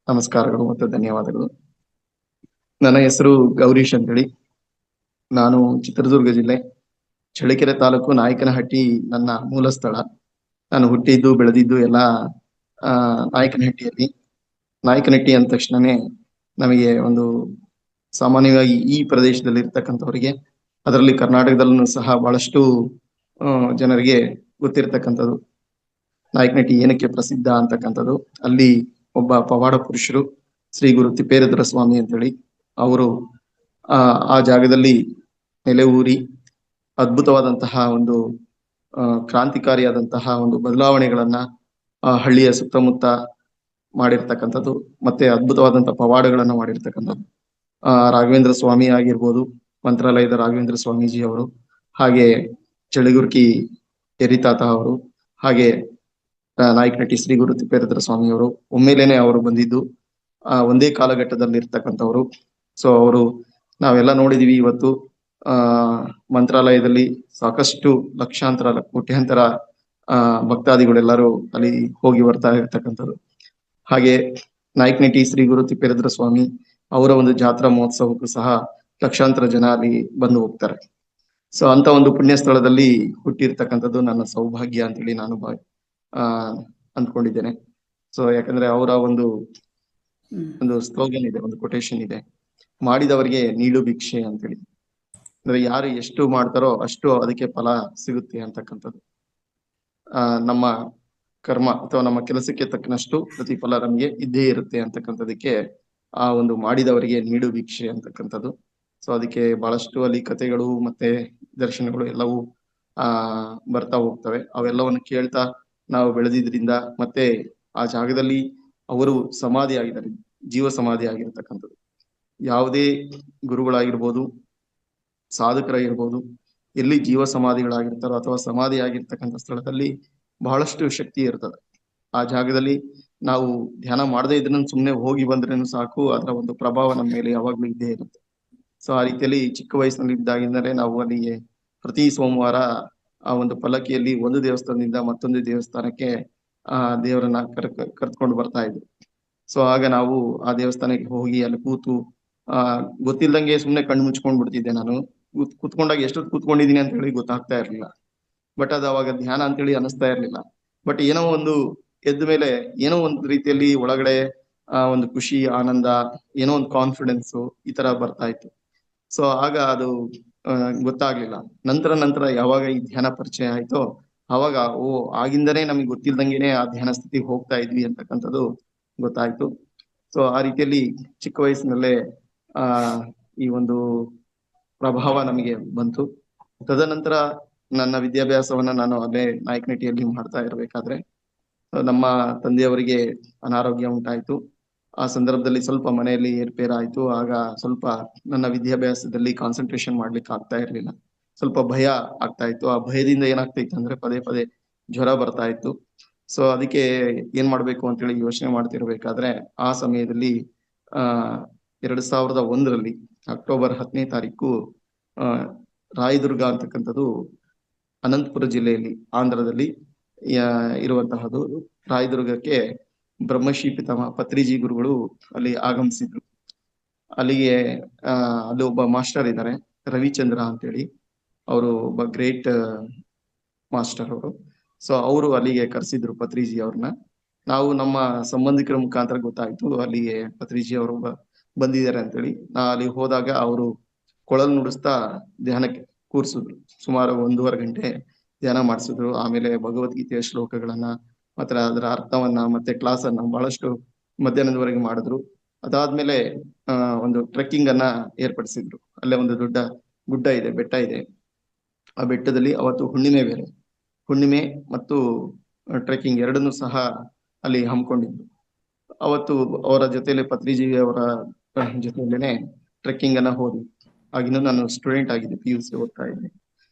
ನಮಸ್ಕಾರಗಳು ಮತ್ತು ಧನ್ಯವಾದಗಳು. ನನ್ನ ಹೆಸರು ಗೌರೀಶ್ ಅಂತೇಳಿ. ನಾನು ಚಿತ್ರದುರ್ಗ ಜಿಲ್ಲೆ ಚಳ್ಳಕೆರೆ ತಾಲೂಕು ನಾಯಕನಹಟ್ಟಿ ನನ್ನ ಮೂಲ ಸ್ಥಳ. ನಾನು ಹುಟ್ಟಿದ್ದು ಬೆಳೆದಿದ್ದು ಎಲ್ಲ ನಾಯಕನಹಟ್ಟಿಯಲ್ಲಿ. ನಾಯಕನಹಟ್ಟಿ ಅಂದ ತಕ್ಷಣನೇ ನಮಗೆ ಒಂದು ಸಾಮಾನ್ಯವಾಗಿ ಈ ಪ್ರದೇಶದಲ್ಲಿ ಇರ್ತಕ್ಕಂಥವರಿಗೆ, ಅದರಲ್ಲಿ ಕರ್ನಾಟಕದಲ್ಲೂ ಸಹ ಬಹಳಷ್ಟು ಜನರಿಗೆ ಗೊತ್ತಿರ್ತಕ್ಕಂಥದ್ದು ನಾಯಕನಹಟ್ಟಿ ಏನಕ್ಕೆ ಪ್ರಸಿದ್ಧ ಅಂತಕ್ಕಂಥದ್ದು. ಅಲ್ಲಿ ಒಬ್ಬ ಪವಾಡ ಪುರುಷರು ಶ್ರೀ ಗುರು ತಿಪ್ಪೇರುದ್ರ ಸ್ವಾಮಿ ಅಂತೇಳಿ ಅವರು ಆ ಜಾಗದಲ್ಲಿ ನೆಲೆ ಊರಿ ಅದ್ಭುತವಾದಂತಹ ಒಂದು ಕ್ರಾಂತಿಕಾರಿಯಾದಂತಹ ಒಂದು ಬದಲಾವಣೆಗಳನ್ನ ಆ ಹಳ್ಳಿಯ ಸುತ್ತಮುತ್ತ ಮಾಡಿರ್ತಕ್ಕಂಥದ್ದು, ಮತ್ತೆ ಅದ್ಭುತವಾದಂತಹ ಪವಾಡಗಳನ್ನ ಮಾಡಿರ್ತಕ್ಕಂಥದ್ದು. ರಾಘವೇಂದ್ರ ಸ್ವಾಮಿ ಆಗಿರ್ಬೋದು, ಮಂತ್ರಾಲಯದ ರಾಘವೇಂದ್ರ ಸ್ವಾಮೀಜಿ ಅವರು, ಹಾಗೆ ಚಳಿಗುರ್ಕಿ ಎರಿತಾತ ಅವರು, ಹಾಗೆ ನಾಯಕನಹಟ್ಟಿ ಶ್ರೀ ಗುರು ತಿಪ್ಪೇರುದ್ರ ಸ್ವಾಮಿಯವರು ಒಮ್ಮೆಲೇನೆ ಅವರು ಬಂದಿದ್ದು ಒಂದೇ ಕಾಲಘಟ್ಟದಲ್ಲಿ ಇರ್ತಕ್ಕಂಥವ್ರು. ಸೊ ಅವರು ನಾವೆಲ್ಲ ನೋಡಿದೀವಿ. ಇವತ್ತು ಮಂತ್ರಾಲಯದಲ್ಲಿ ಸಾಕಷ್ಟು ಲಕ್ಷಾಂತರ ಕೋಟ್ಯಾಂತರ ಭಕ್ತಾದಿಗಳೆಲ್ಲರೂ ಅಲ್ಲಿ ಹೋಗಿ ಬರ್ತಾ ಇರ್ತಕ್ಕಂಥದ್ದು. ಹಾಗೆ ನಾಯಕನಟಿ ಶ್ರೀ ಗುರು ತಿಪ್ಪೇರುದ್ರ ಸ್ವಾಮಿ ಅವರ ಒಂದು ಜಾತ್ರಾ ಮಹೋತ್ಸವಕ್ಕೂ ಸಹ ಲಕ್ಷಾಂತರ ಜನ ಅಲ್ಲಿ ಬಂದು ಹೋಗ್ತಾರೆ. ಸೊ ಅಂತ ಒಂದು ಪುಣ್ಯ ಸ್ಥಳದಲ್ಲಿ ಹುಟ್ಟಿರ್ತಕ್ಕಂಥದ್ದು ನನ್ನ ಸೌಭಾಗ್ಯ ಅಂತೇಳಿ ನಾನು ಅಂದ್ಕೊಂಡಿದ್ದೇನೆ. ಸೊ ಯಾಕಂದ್ರೆ ಅವರ ಒಂದು ಸ್ಲೋಗನ್ ಇದೆ, ಒಂದು ಕೊಟೇಶನ್ ಇದೆ, ಮಾಡಿದವರಿಗೆ ನೀಡು ಭಿಕ್ಷೆ ಅಂತೇಳಿ. ಅಂದ್ರೆ ಯಾರು ಎಷ್ಟು ಮಾಡ್ತಾರೋ ಅಷ್ಟು ಅದಕ್ಕೆ ಫಲ ಸಿಗುತ್ತೆ ಅಂತಕ್ಕಂಥದ್ದು. ನಮ್ಮ ಕರ್ಮ ಅಥವಾ ನಮ್ಮ ಕೆಲಸಕ್ಕೆ ತಕ್ಕನಷ್ಟು ಪ್ರತಿಫಲ ನಮ್ಗೆ ಇದ್ದೇ ಇರುತ್ತೆ ಅಂತಕ್ಕಂಥದಕ್ಕೆ ಆ ಒಂದು ಮಾಡಿದವರಿಗೆ ನೀಡು ಭಿಕ್ಷೆ ಅಂತಕ್ಕಂಥದ್ದು. ಸೊ ಅದಕ್ಕೆ ಬಹಳಷ್ಟು ಅಲ್ಲಿ ಕಥೆಗಳು ಮತ್ತೆ ದರ್ಶನಗಳು ಎಲ್ಲವೂ ಬರ್ತಾ ಹೋಗ್ತವೆ. ಅವೆಲ್ಲವನ್ನು ಕೇಳ್ತಾ ನಾವು ಬೆಳೆದಿದ್ರಿಂದ ಮತ್ತೆ ಆ ಜಾಗದಲ್ಲಿ ಅವರು ಸಮಾಧಿ ಆಗಿದ್ದಾರೆ, ಜೀವ ಸಮಾಧಿ ಆಗಿರ್ತಕ್ಕಂಥದ್ದು. ಯಾವುದೇ ಗುರುಗಳಾಗಿರ್ಬೋದು, ಸಾಧಕರಾಗಿರ್ಬೋದು, ಎಲ್ಲಿ ಜೀವ ಸಮಾಧಿಗಳಾಗಿರ್ತಾರೋ ಅಥವಾ ಸಮಾಧಿ ಆಗಿರ್ತಕ್ಕಂಥ ಸ್ಥಳದಲ್ಲಿ ಬಹಳಷ್ಟು ಶಕ್ತಿ ಇರ್ತದೆ. ಆ ಜಾಗದಲ್ಲಿ ನಾವು ಧ್ಯಾನ ಮಾಡದೇ ಇದ್ರೂ ಸುಮ್ಮನೆ ಹೋಗಿ ಬಂದ್ರೇನು ಸಾಕು, ಅದರ ಒಂದು ಪ್ರಭಾವ ನಮ್ಮ ಮೇಲೆ ಯಾವಾಗ್ಲೂ ಇದ್ದೇ ಇರುತ್ತೆ. ಸೊ ಆ ರೀತಿಯಲ್ಲಿ ಚಿಕ್ಕ ವಯಸ್ಸಿನಲ್ಲಿ ಇದ್ದಾಗಿಂದಲೇ ನಾವು ಅಲ್ಲಿಗೆ ಪ್ರತಿ ಸೋಮವಾರ ಆ ಒಂದು ಪಲ್ಲಕ್ಕಿಯಲ್ಲಿ ಒಂದು ದೇವಸ್ಥಾನದಿಂದ ಮತ್ತೊಂದು ದೇವಸ್ಥಾನಕ್ಕೆ ದೇವರನ್ನ ಕರ್ಕೊಂಡು ಬರ್ತಾ ಇದ್ವಿ. ಸೊ ಆಗ ನಾವು ಆ ದೇವಸ್ಥಾನಕ್ಕೆ ಹೋಗಿ ಅಲ್ಲಿ ಕೂತು ಗೊತ್ತಿಲ್ದಂಗೆ ಸುಮ್ನೆ ಕಣ್ಣು ಮುಚ್ಕೊಂಡ್ ಬಿಡ್ತಿದ್ದೆ. ನಾನು ಕೂತ್ಕೊಂಡಾಗ ಎಷ್ಟೊತ್ತು ಕೂತ್ಕೊಂಡಿದೀನಿ ಅಂತ ಹೇಳಿ ಗೊತ್ತಾಗ್ತಾ ಇರ್ಲಿಲ್ಲ. ಬಟ್ ಅದು ಅವಾಗ ಧ್ಯಾನ ಅಂತೇಳಿ ಅನಿಸ್ತಾ ಇರ್ಲಿಲ್ಲ. ಬಟ್ ಏನೋ ಒಂದು ಎದ್ದ ಮೇಲೆ ಏನೋ ಒಂದು ರೀತಿಯಲ್ಲಿ ಒಳಗಡೆ ಒಂದು ಖುಷಿ, ಆನಂದ, ಏನೋ ಒಂದು ಕಾನ್ಫಿಡೆನ್ಸ್ ಈ ತರ ಬರ್ತಾ ಇತ್ತು. ಸೊ ಆಗ ಅದು ಗೊತ್ತಾಗ್ಲಿಲ್ಲ. ನಂತರ ಯಾವಾಗ ಈ ಧ್ಯಾನ ಪರಿಚಯ ಆಯ್ತೋ ಅವಾಗ ಆಗಿಂದನೇ ನಮಗೆ ಗೊತ್ತಿಲ್ದಂಗೆನೆ ಆ ಧ್ಯಾನ ಸ್ಥಿತಿಗೆ ಹೋಗ್ತಾ ಇದ್ವಿ ಅಂತಕ್ಕಂಥದ್ದು ಗೊತ್ತಾಯ್ತು. ಸೊ ಆ ರೀತಿಯಲ್ಲಿ ಚಿಕ್ಕ ವಯಸ್ಸಿನಲ್ಲೇ ಈ ಒಂದು ಪ್ರಭಾವ ನಮಗೆ ಬಂತು. ತದನಂತರ ನನ್ನ ವಿದ್ಯಾಭ್ಯಾಸವನ್ನ ನಾನು ಅಲ್ಲೇ ನಾಯಕನಟಿಯಲ್ಲಿ ಮಾಡ್ತಾ ಇರ್ಬೇಕಾದ್ರೆ ನಮ್ಮ ತಂದೆಯವರಿಗೆ ಅನಾರೋಗ್ಯ ಉಂಟಾಯ್ತು. ಆ ಸಂದರ್ಭದಲ್ಲಿ ಸ್ವಲ್ಪ ಮನೆಯಲ್ಲಿ ಏರ್ಪೇರಾಯ್ತು. ಆಗ ಸ್ವಲ್ಪ ನನ್ನ ವಿದ್ಯಾಭ್ಯಾಸದಲ್ಲಿ ಕಾನ್ಸಂಟ್ರೇಷನ್ ಮಾಡ್ಲಿಕ್ಕೆ ಆಗ್ತಾ ಇರ್ಲಿಲ್ಲ. ಸ್ವಲ್ಪ ಭಯ ಆಗ್ತಾ ಇತ್ತು. ಆ ಭಯದಿಂದ ಏನಾಗ್ತಾ ಇತ್ತು ಅಂದ್ರೆ ಪದೇ ಜ್ವರ ಬರ್ತಾ ಇತ್ತು. ಸೊ ಅದಕ್ಕೆ ಏನ್ ಮಾಡ್ಬೇಕು ಅಂತೇಳಿ ಯೋಚನೆ ಮಾಡ್ತಿರ್ಬೇಕಾದ್ರೆ ಆ ಸಮಯದಲ್ಲಿ 2001 ಅಕ್ಟೋಬರ್ 10ನೇ ತಾರೀಕು ರಾಯದುರ್ಗ ಅಂತಕ್ಕಂಥದ್ದು ಅನಂತಪುರ ಜಿಲ್ಲೆಯಲ್ಲಿ, ಆಂಧ್ರದಲ್ಲಿ ಇರುವಂತಹದ್ದು. ರಾಯದುರ್ಗಕ್ಕೆ ಬ್ರಹ್ಮಶ್ರೀ ಪಿತಾಮಹ ಪತ್ರಿಜಿ ಗುರುಗಳು ಅಲ್ಲಿ ಆಗಮಿಸಿದ್ರು. ಅಲ್ಲಿಗೆ ಅಲ್ಲಿ ಒಬ್ಬ ಮಾಸ್ಟರ್ ಇದ್ದಾರೆ, ರವಿಚಂದ್ರ ಅಂತೇಳಿ. ಅವರು ಒಬ್ಬ ಗ್ರೇಟ್ ಮಾಸ್ಟರ್ ಅವರು. ಸೊ ಅವರು ಅಲ್ಲಿಗೆ ಕರೆಸಿದ್ರು ಪತ್ರಿಜಿ ಅವ್ರನ್ನ. ನಾವು ನಮ್ಮ ಸಂಬಂಧಿಕರ ಮುಖಾಂತರ ಗೊತ್ತಾಯ್ತು ಅಲ್ಲಿಗೆ ಪತ್ರಿಜಿ ಅವರು ಬಂದಿದ್ದಾರೆ ಅಂತೇಳಿ. ನಾ ಅಲ್ಲಿ ಹೋದಾಗ ಅವರು ಕೊಳಲು ನುಡಿಸ್ತಾ ಧ್ಯಾನಕ್ಕೆ ಕೂರಿಸಿದ್ರು. ಸುಮಾರು 1.5 ಗಂಟೆ ಧ್ಯಾನ ಮಾಡಿಸಿದ್ರು. ಆಮೇಲೆ ಭಗವದ್ಗೀತೆಯ ಶ್ಲೋಕಗಳನ್ನ ಮತ್ತೆ ಅದರ ಅರ್ಥವನ್ನ ಮತ್ತೆ ಕ್ಲಾಸ್ ಅನ್ನ ಬಹಳಷ್ಟು ಮಧ್ಯಾಹ್ನದವರೆಗೆ ಮಾಡಿದ್ರು. ಅದಾದ್ಮೇಲೆ ಒಂದು ಟ್ರೆಕ್ಕಿಂಗ್ ಅನ್ನ ಏರ್ಪಡಿಸಿದ್ರು. ಅಲ್ಲೇ ಒಂದು ದೊಡ್ಡ ಗುಡ್ಡ ಇದೆ, ಬೆಟ್ಟ ಇದೆ. ಆ ಬೆಟ್ಟದಲ್ಲಿ ಅವತ್ತು ಹುಣ್ಣಿಮೆ ಬೇರೆ, ಹುಣ್ಣಿಮೆ ಮತ್ತು ಟ್ರೆಕ್ಕಿಂಗ್ ಎರಡನ್ನೂ ಸಹ ಅಲ್ಲಿ ಹಮ್ಮಿಕೊಂಡಿದ್ರು. ಅವತ್ತು ಅವರ ಜೊತೆಲಿ ಪತ್ರಿಜಿ ಅವರ ಜೊತೆಯಲ್ಲೇನೆ ಟ್ರೆಕ್ಕಿಂಗ್ ಅನ್ನ ಹೋದ್ವಿ. ಆಗಿನ್ನೂ ನಾನು ಸ್ಟೂಡೆಂಟ್ ಆಗಿದ್ದೆ, PUC ಓದ್ತಾ ಇದ್ದೆ.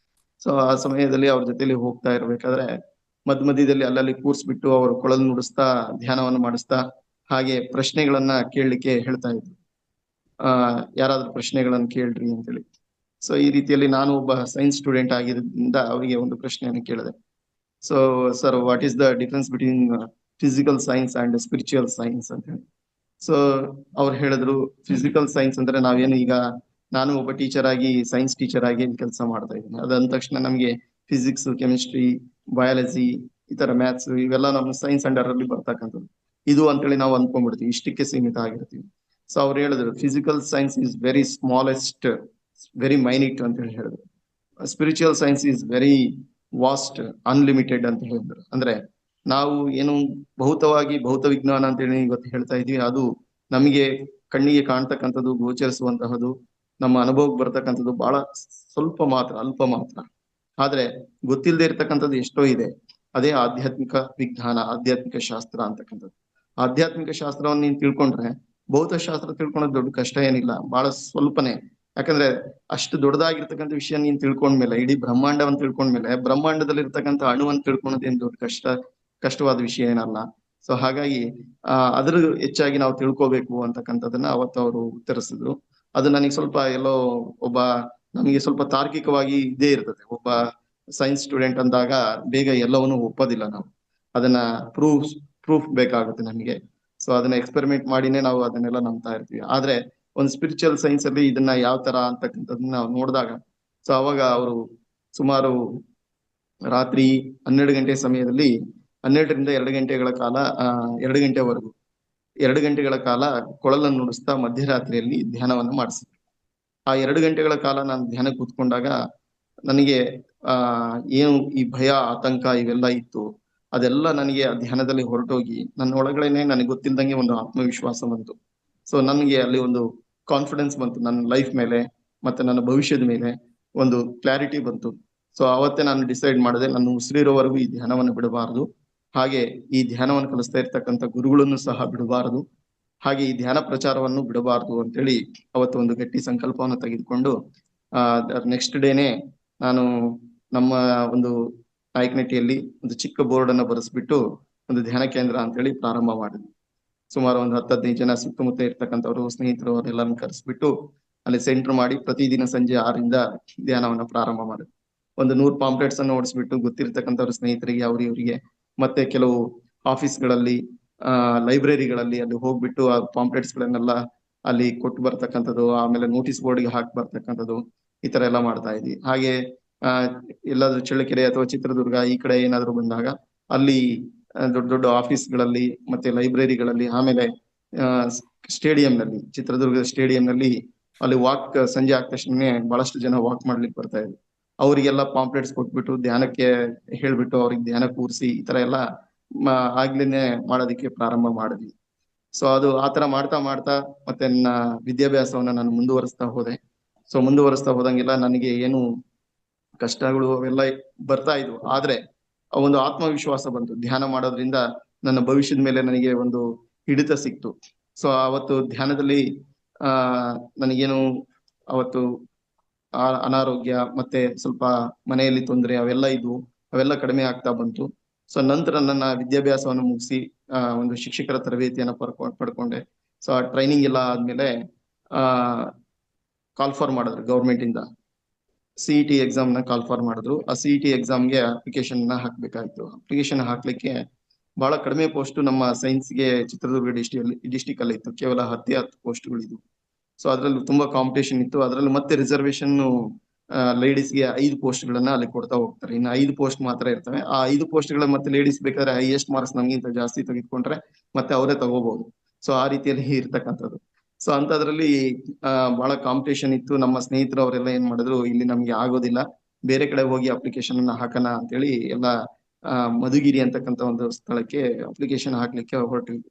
ಸೊ ಆ ಸಮಯದಲ್ಲಿ ಅವ್ರ ಜೊತೆಲಿ ಹೋಗ್ತಾ ಇರ್ಬೇಕಾದ್ರೆ ಮಧ್ಯದಲ್ಲಿ ಅಲ್ಲಲ್ಲಿ ಕೂರ್ಸ್ಬಿಟ್ಟು ಅವರು ಕೊಳಲು ನುಡಿಸ್ತಾ ಧ್ಯಾನವನ್ನು ಮಾಡಿಸ್ತಾ ಹಾಗೆ ಪ್ರಶ್ನೆಗಳನ್ನ ಕೇಳಲಿಕ್ಕೆ ಹೇಳ್ತಾ ಇದ್ರು. ಯಾರಾದ್ರೂ ಪ್ರಶ್ನೆಗಳನ್ನ ಕೇಳ್ರಿ ಅಂತೇಳಿ. ಸೊ ಈ ರೀತಿಯಲ್ಲಿ ನಾನು ಒಬ್ಬ ಸೈನ್ಸ್ ಸ್ಟೂಡೆಂಟ್ ಆಗಿರೋದ್ರಿಂದ ಅವರಿಗೆ ಒಂದು ಪ್ರಶ್ನೆಯನ್ನು ಕೇಳಿದೆ. So sir, what is the difference between physical science and spiritual science ಅಂತ ಹೇಳಿ. ಸೊ ಅವ್ರು ಹೇಳಿದ್ರು, ಫಿಸಿಕಲ್ ಸೈನ್ಸ್ ಅಂದ್ರೆ ನಾವೇನು ಈಗ ನಾನು ಒಬ್ಬ ಟೀಚರ್ ಆಗಿ ಸೈನ್ಸ್ ಟೀಚರ್ ಆಗಿ ಕೆಲಸ ಮಾಡ್ತಾ ಇದ್ದೀನಿ. ಅದಂದ ತಕ್ಷಣ ನಮ್ಗೆ ಫಿಸಿಕ್ಸ್, ಕೆಮಿಸ್ಟ್ರಿ, ಬಯಾಲಜಿ, ಈ ತರ ಮ್ಯಾಥ್ಸ್ ಇವೆಲ್ಲ ನಮ್ಮ ಸೈನ್ಸ್ ಅಂಡರ್ ಅಲ್ಲಿ ಬರ್ತಕ್ಕಂಥದ್ದು. ಇದು ಅಂತೇಳಿ ನಾವು ಅಂದ್ಕೊಂಡ್ಬಿಡ್ತೀವಿ, ಇಷ್ಟಕ್ಕೆ ಸೀಮಿತ ಆಗಿರ್ತೀವಿ. ಸೊ ಅವ್ರು ಹೇಳಿದ್ರು physical science is very smallest, very minute ಅಂತ ಹೇಳಿ ಹೇಳಿದ್ರು. Spiritual science is very vast, unlimited ಅಂತ ಹೇಳಿದ್ರು. ಅಂದ್ರೆ ನಾವು ಏನು ಭೌತ ವಿಜ್ಞಾನ ಅಂತ ಹೇಳಿ ಇವತ್ತು ಹೇಳ್ತಾ ಇದೀವಿ, ಅದು ನಮಗೆ ಕಣ್ಣಿಗೆ ಕಾಣ್ತಕ್ಕಂಥದ್ದು, ಗೋಚರಿಸುವಂತಹದ್ದು, ನಮ್ಮ ಅನುಭವಕ್ಕೆ ಬರ್ತಕ್ಕಂಥದ್ದು ಬಹಳ ಸ್ವಲ್ಪ ಮಾತ್ರ, ಅಲ್ಪ ಮಾತ್ರ. ಆದ್ರೆ ಗೊತ್ತಿಲ್ಲದೆ ಇರ್ತಕ್ಕಂಥದ್ದು ಎಷ್ಟೋ ಇದೆ. ಅದೇ ಆಧ್ಯಾತ್ಮಿಕ ವಿಜ್ಞಾನ, ಆಧ್ಯಾತ್ಮಿಕ ಶಾಸ್ತ್ರ ಅಂತಕ್ಕಂಥದ್ದು. ಆಧ್ಯಾತ್ಮಿಕ ಶಾಸ್ತ್ರವನ್ನು ನೀನ್ ತಿಳ್ಕೊಂಡ್ರೆ ಭೌತಶಾಸ್ತ್ರ ತಿಳ್ಕೊಳೋದು ದೊಡ್ಡ ಕಷ್ಟ ಏನಿಲ್ಲ, ಬಹಳ ಸ್ವಲ್ಪನೇ. ಯಾಕಂದ್ರೆ ಅಷ್ಟು ದೊಡ್ಡದಾಗಿರ್ತಕ್ಕಂಥ ವಿಷಯ ನೀನ್ ತಿಳ್ಕೊಂಡ್ಮೇಲೆ, ಇಡೀ ಬ್ರಹ್ಮಾಂಡವನ್ನು ತಿಳ್ಕೊಂಡ್ಮೇಲೆ, ಬ್ರಹ್ಮಾಂಡದಲ್ಲಿ ಇರ್ತಕ್ಕಂಥ ಅಣುವನ್ನು ತಿಳ್ಕೊಳೋದೇನ್ ದೊಡ್ಡ ಕಷ್ಟವಾದ ವಿಷಯ ಏನಲ್ಲ. ಸೊ ಹಾಗಾಗಿ ಅದ್ರ ಹೆಚ್ಚಾಗಿ ನಾವು ತಿಳ್ಕೋಬೇಕು ಅಂತಕ್ಕಂಥದ್ದನ್ನ ಅವತ್ತು ಅವರು ಉತ್ತರಿಸಿದ್ರು. ಅದು ನನಗೆ ಸ್ವಲ್ಪ ಎಲ್ಲೋ ನಮಗೆ ಸ್ವಲ್ಪ ತಾರ್ಕಿಕವಾಗಿ ಇದೇ ಇರ್ತದೆ. ಒಬ್ಬ ಸೈನ್ಸ್ ಸ್ಟೂಡೆಂಟ್ ಅಂದಾಗ ಬೇಗ ಎಲ್ಲವನ್ನೂ ಒಪ್ಪೋದಿಲ್ಲ ನಾವು, ಅದನ್ನ ಪ್ರೂಫ್ ಬೇಕಾಗುತ್ತೆ ನಮಗೆ. ಸೊ ಅದನ್ನ ಎಕ್ಸ್ಪೆರಿಮೆಂಟ್ ಮಾಡಿನೇ ನಾವು ಅದನ್ನೆಲ್ಲ ನಂಬ್ತಾ ಇರ್ತೀವಿ. ಆದ್ರೆ ಒಂದು ಸ್ಪಿರಿಚುವಲ್ ಸೈನ್ಸ್ ಅಲ್ಲಿ ಇದನ್ನ ಯಾವ ತರ ಅಂತಕ್ಕಂಥದ್ದನ್ನ ನಾವು ನೋಡಿದಾಗ, ಸೊ ಅವಾಗ ಅವರು ಸುಮಾರು ರಾತ್ರಿ 12 ಗಂಟೆ ಸಮಯದಲ್ಲಿ 12ರಿಂದ 2 ಗಂಟೆಗಳ ಕಾಲ 2 ಗಂಟೆವರೆಗೂ 2 ಗಂಟೆಗಳ ಕಾಲ ಕೊಳಲನ್ನು ನುಡಿಸ್ತಾ ಮಧ್ಯರಾತ್ರಿಯಲ್ಲಿ ಧ್ಯಾನವನ್ನು ಮಾಡಿಸಿದ್ರು. ಆ 2 ಗಂಟೆಗಳ ಕಾಲ ನಾನು ಧ್ಯಾನ ಕೂತ್ಕೊಂಡಾಗ ನನಗೆ ಏನು ಈ ಭಯ, ಆತಂಕ ಇವೆಲ್ಲ ಇತ್ತು, ಅದೆಲ್ಲ ನನಗೆ ಆ ಧ್ಯಾನದಲ್ಲಿ ಹೊರಟೋಗಿ ನನ್ನ ಒಳಗಡೆನೆ ನನಗೆ ಗೊತ್ತಿಲ್ದಂಗೆ ಒಂದು ಆತ್ಮವಿಶ್ವಾಸ ಬಂತು. ಸೊ ನನಗೆ ಅಲ್ಲಿ ಒಂದು ಕಾನ್ಫಿಡೆನ್ಸ್ ಬಂತು ನನ್ನ ಲೈಫ್ ಮೇಲೆ, ಮತ್ತೆ ನನ್ನ ಭವಿಷ್ಯದ ಮೇಲೆ ಒಂದು ಕ್ಲಾರಿಟಿ ಬಂತು. ಸೊ ಅವತ್ತೇ ನಾನು ಡಿಸೈಡ್ ಮಾಡಿದೆ, ನನ್ನ ಉಸಿರಿರೋವರೆಗೂ ಈ ಧ್ಯಾನವನ್ನು ಬಿಡಬಾರದು, ಹಾಗೆ ಈ ಧ್ಯಾನವನ್ನು ಕಲಿಸ್ತಾ ಇರ್ತಕ್ಕಂಥ ಗುರುಗಳನ್ನು ಸಹ ಬಿಡಬಾರದು, ಹಾಗೆ ಈ ಧ್ಯಾನ ಪ್ರಚಾರವನ್ನು ಬಿಡಬಾರದು ಅಂತೇಳಿ ಅವತ್ತು ಒಂದು ಗಟ್ಟಿ ಸಂಕಲ್ಪವನ್ನು ತೆಗೆದುಕೊಂಡು ನೆಕ್ಸ್ಟ್ ಡೇನೆ ನಾನು ನಮ್ಮ ಒಂದು ನಾಯಕನಹಟ್ಟಿಯಲ್ಲಿ ಒಂದು ಚಿಕ್ಕ ಬೋರ್ಡ್ ಅನ್ನು ಬರೆಸ್ಬಿಟ್ಟು ಒಂದು ಧ್ಯಾನ ಕೇಂದ್ರ ಅಂತೇಳಿ ಪ್ರಾರಂಭ ಮಾಡಿದ್ವಿ. ಸುಮಾರು ಒಂದು 10-15 ಜನ ಸುತ್ತಮುತ್ತ ಇರ್ತಕ್ಕಂಥವ್ರು, ಸ್ನೇಹಿತರು ಅವರೆಲ್ಲರನ್ನು ಕರೆಸ್ಬಿಟ್ಟು ಅಲ್ಲಿ ಸೆಂಟರ್ ಮಾಡಿ ಪ್ರತಿದಿನ ಸಂಜೆ 6ರಿಂದ ಧ್ಯಾನವನ್ನ ಪ್ರಾರಂಭ ಮಾಡಿದ್ವಿ. ಒಂದು 100 ಪಾಂಪ್ಲೆಟ್ಸ್ ಅನ್ನು ಓಡಿಸ್ಬಿಟ್ಟು ಗೊತ್ತಿರ್ತಕ್ಕಂಥವ್ರ ಸ್ನೇಹಿತರಿಗೆ, ಇವರಿಗೆ, ಮತ್ತೆ ಕೆಲವು ಆಫೀಸ್ಗಳಲ್ಲಿ, ಲೈಬ್ರರಿಗಳಲ್ಲಿ ಅಲ್ಲಿ ಹೋಗ್ಬಿಟ್ಟು ಆ ಪಾಂಪ್ಲೆಟ್ಸ್ ಗಳನ್ನೆಲ್ಲ ಅಲ್ಲಿ ಕೊಟ್ಟು ಬರ್ತಕ್ಕಂಥದ್ದು, ಆಮೇಲೆ ನೋಟಿಸ್ ಬೋರ್ಡ್ಗೆ ಹಾಕಿ ಬರ್ತಕ್ಕಂಥದ್ದು, ಈ ತರ ಎಲ್ಲ ಮಾಡ್ತಾ ಇದ್ವಿ. ಹಾಗೆ ಎಲ್ಲಾದ್ರೂ ಚಳ್ಳಕೆರೆ ಅಥವಾ ಚಿತ್ರದುರ್ಗ ಈ ಕಡೆ ಏನಾದ್ರು ಬಂದಾಗ ಅಲ್ಲಿ ದೊಡ್ಡ ದೊಡ್ಡ ಆಫೀಸ್ಗಳಲ್ಲಿ ಮತ್ತೆ ಲೈಬ್ರರಿಗಳಲ್ಲಿ, ಆಮೇಲೆ ಸ್ಟೇಡಿಯಂನಲ್ಲಿ, ಚಿತ್ರದುರ್ಗದ ಸ್ಟೇಡಿಯಂನಲ್ಲಿ ಅಲ್ಲಿ ವಾಕ್ ಸಂಜೆ ಆದ ತಕ್ಷಣ ಬಹಳಷ್ಟು ಜನ ವಾಕ್ ಮಾಡ್ಲಿಕ್ಕೆ ಬರ್ತಾ ಇದ್ರು. ಅವರಿಗೆಲ್ಲ ಪಾಂಪ್ಲೆಟ್ಸ್ ಕೊಟ್ಬಿಟ್ಟು ಧ್ಯಾನಕ್ಕೆ ಹೇಳ್ಬಿಟ್ಟು ಅವ್ರಿಗೆ ಧ್ಯಾನ ಕೂರಿಸಿ ಈ ತರ ಎಲ್ಲ ಆಗ್ಲೇನೆ ಮಾಡೋದಕ್ಕೆ ಪ್ರಾರಂಭ ಮಾಡಿದ್ವಿ. ಸೊ ಅದು ಆತರ ಮಾಡ್ತಾ ಮಾಡ್ತಾ ಮತ್ತೆ ನನ್ನ ವಿದ್ಯಾಭ್ಯಾಸವನ್ನ ನಾನು ಮುಂದುವರಿಸ್ತಾ ಹೋದೆ. ಸೊ ಮುಂದುವರಿಸ್ತಾ ಹೋದಂಗೆಲ್ಲ ನನಗೆ ಏನು ಕಷ್ಟಗಳು ಅವೆಲ್ಲ ಬರ್ತಾ ಇದ್ವು, ಆದ್ರೆ ಒಂದು ಆತ್ಮವಿಶ್ವಾಸ ಬಂತು. ಧ್ಯಾನ ಮಾಡೋದ್ರಿಂದ ನನ್ನ ಭವಿಷ್ಯದ ಮೇಲೆ ನನಗೆ ಒಂದು ಹಿಡಿತ ಸಿಕ್ತು. ಸೊ ಅವತ್ತು ಧ್ಯಾನದಲ್ಲಿ ನನಗೇನು ಅವತ್ತು ಅನಾರೋಗ್ಯ ಮತ್ತೆ ಸ್ವಲ್ಪ ಮನೆಯಲ್ಲಿ ತೊಂದರೆ ಅವೆಲ್ಲ ಇದ್ವು, ಅವೆಲ್ಲ ಕಡಿಮೆ ಆಗ್ತಾ ಬಂತು. ಸೊ ನಂತರ ನನ್ನ ವಿದ್ಯಾಭ್ಯಾಸವನ್ನು ಮುಗಿಸಿ ಒಂದು ಶಿಕ್ಷಕರ ತರಬೇತಿಯನ್ನ ಪಡ್ಕೊಂಡೆ. ಸೊ ಆ ಟ್ರೈನಿಂಗ್ ಎಲ್ಲ ಆದ್ಮೇಲೆ ಕಾಲ್ಫಾರ್ ಮಾಡಿದ್ರು ಗೌರ್ಮೆಂಟ್ ಇಂದ, CET ಎಕ್ಸಾಮ್ ನ ಕಾಲ್ಫಾರ್ ಮಾಡಿದ್ರು. ಆ CET ಎಕ್ಸಾಮ್ಗೆ ಅಪ್ಲಿಕೇಶನ್ ನ ಹಾಕ್ಬೇಕಾಯ್ತು. ಅಪ್ಲಿಕೇಶನ್ ಹಾಕ್ಲಿಕ್ಕೆ ಬಹಳ ಕಡಿಮೆ ಪೋಸ್ಟ್ ನಮ್ಮ ಸೈನ್ಸ್ಗೆ ಚಿತ್ರದುರ್ಗ ಡಿಸ್ಟಿಕ್ ಅಲ್ಲಿ ಇತ್ತು, ಕೇವಲ 10 ಪೋಸ್ಟ್ಗಳಿದ್ವು. ಸೊ ಅದ್ರಲ್ಲಿ ತುಂಬಾ ಕಾಂಪಿಟೇಷನ್ ಇತ್ತು. ಅದ್ರಲ್ಲಿ ಮತ್ತೆ ರಿಸರ್ವೇಶನ್ ಲೇಡೀಸ್ಗೆ 5 ಪೋಸ್ಟ್ಗಳನ್ನ ಅಲ್ಲಿ ಕೊಡ್ತಾ ಹೋಗ್ತಾರೆ. ಇನ್ನು 5 ಪೋಸ್ಟ್ ಮಾತ್ರ ಇರ್ತವೆ. ಆ 5 ಪೋಸ್ಟ್ಗಳ ಮತ್ತೆ ಲೇಡೀಸ್ ಬೇಕಾದ್ರೆ ಹೈಯೆಸ್ಟ್ ಮಾರ್ಕ್ಸ್ ನಮ್ಗಿಂತ ಜಾಸ್ತಿ ತೆಗೆದುಕೊಂಡ್ರೆ ಮತ್ತೆ ಅವರೇ ತಗೋಬಹುದು. ಸೊ ಆ ರೀತಿಯಲ್ಲಿ ಇರ್ತಕ್ಕಂಥದ್ದು. ಸೊ ಅಂತದ್ರಲ್ಲಿ ಬಹಳ ಕಾಂಪಿಟೇಷನ್ ಇತ್ತು. ನಮ್ಮ ಸ್ನೇಹಿತರು ಅವರೆಲ್ಲ ಏನ್ ಮಾಡಿದ್ರು, ಇಲ್ಲಿ ನಮ್ಗೆ ಆಗೋದಿಲ್ಲ, ಬೇರೆ ಕಡೆ ಹೋಗಿ ಅಪ್ಲಿಕೇಶನ್ ಅನ್ನ ಹಾಕೋಣ ಅಂತೇಳಿ ಎಲ್ಲ ಮಧುಗಿರಿ ಅಂತಕ್ಕಂಥ ಒಂದು ಸ್ಥಳಕ್ಕೆ ಅಪ್ಲಿಕೇಶನ್ ಹಾಕ್ಲಿಕ್ಕೆ ಹೊರಟಿದ್ವಿ.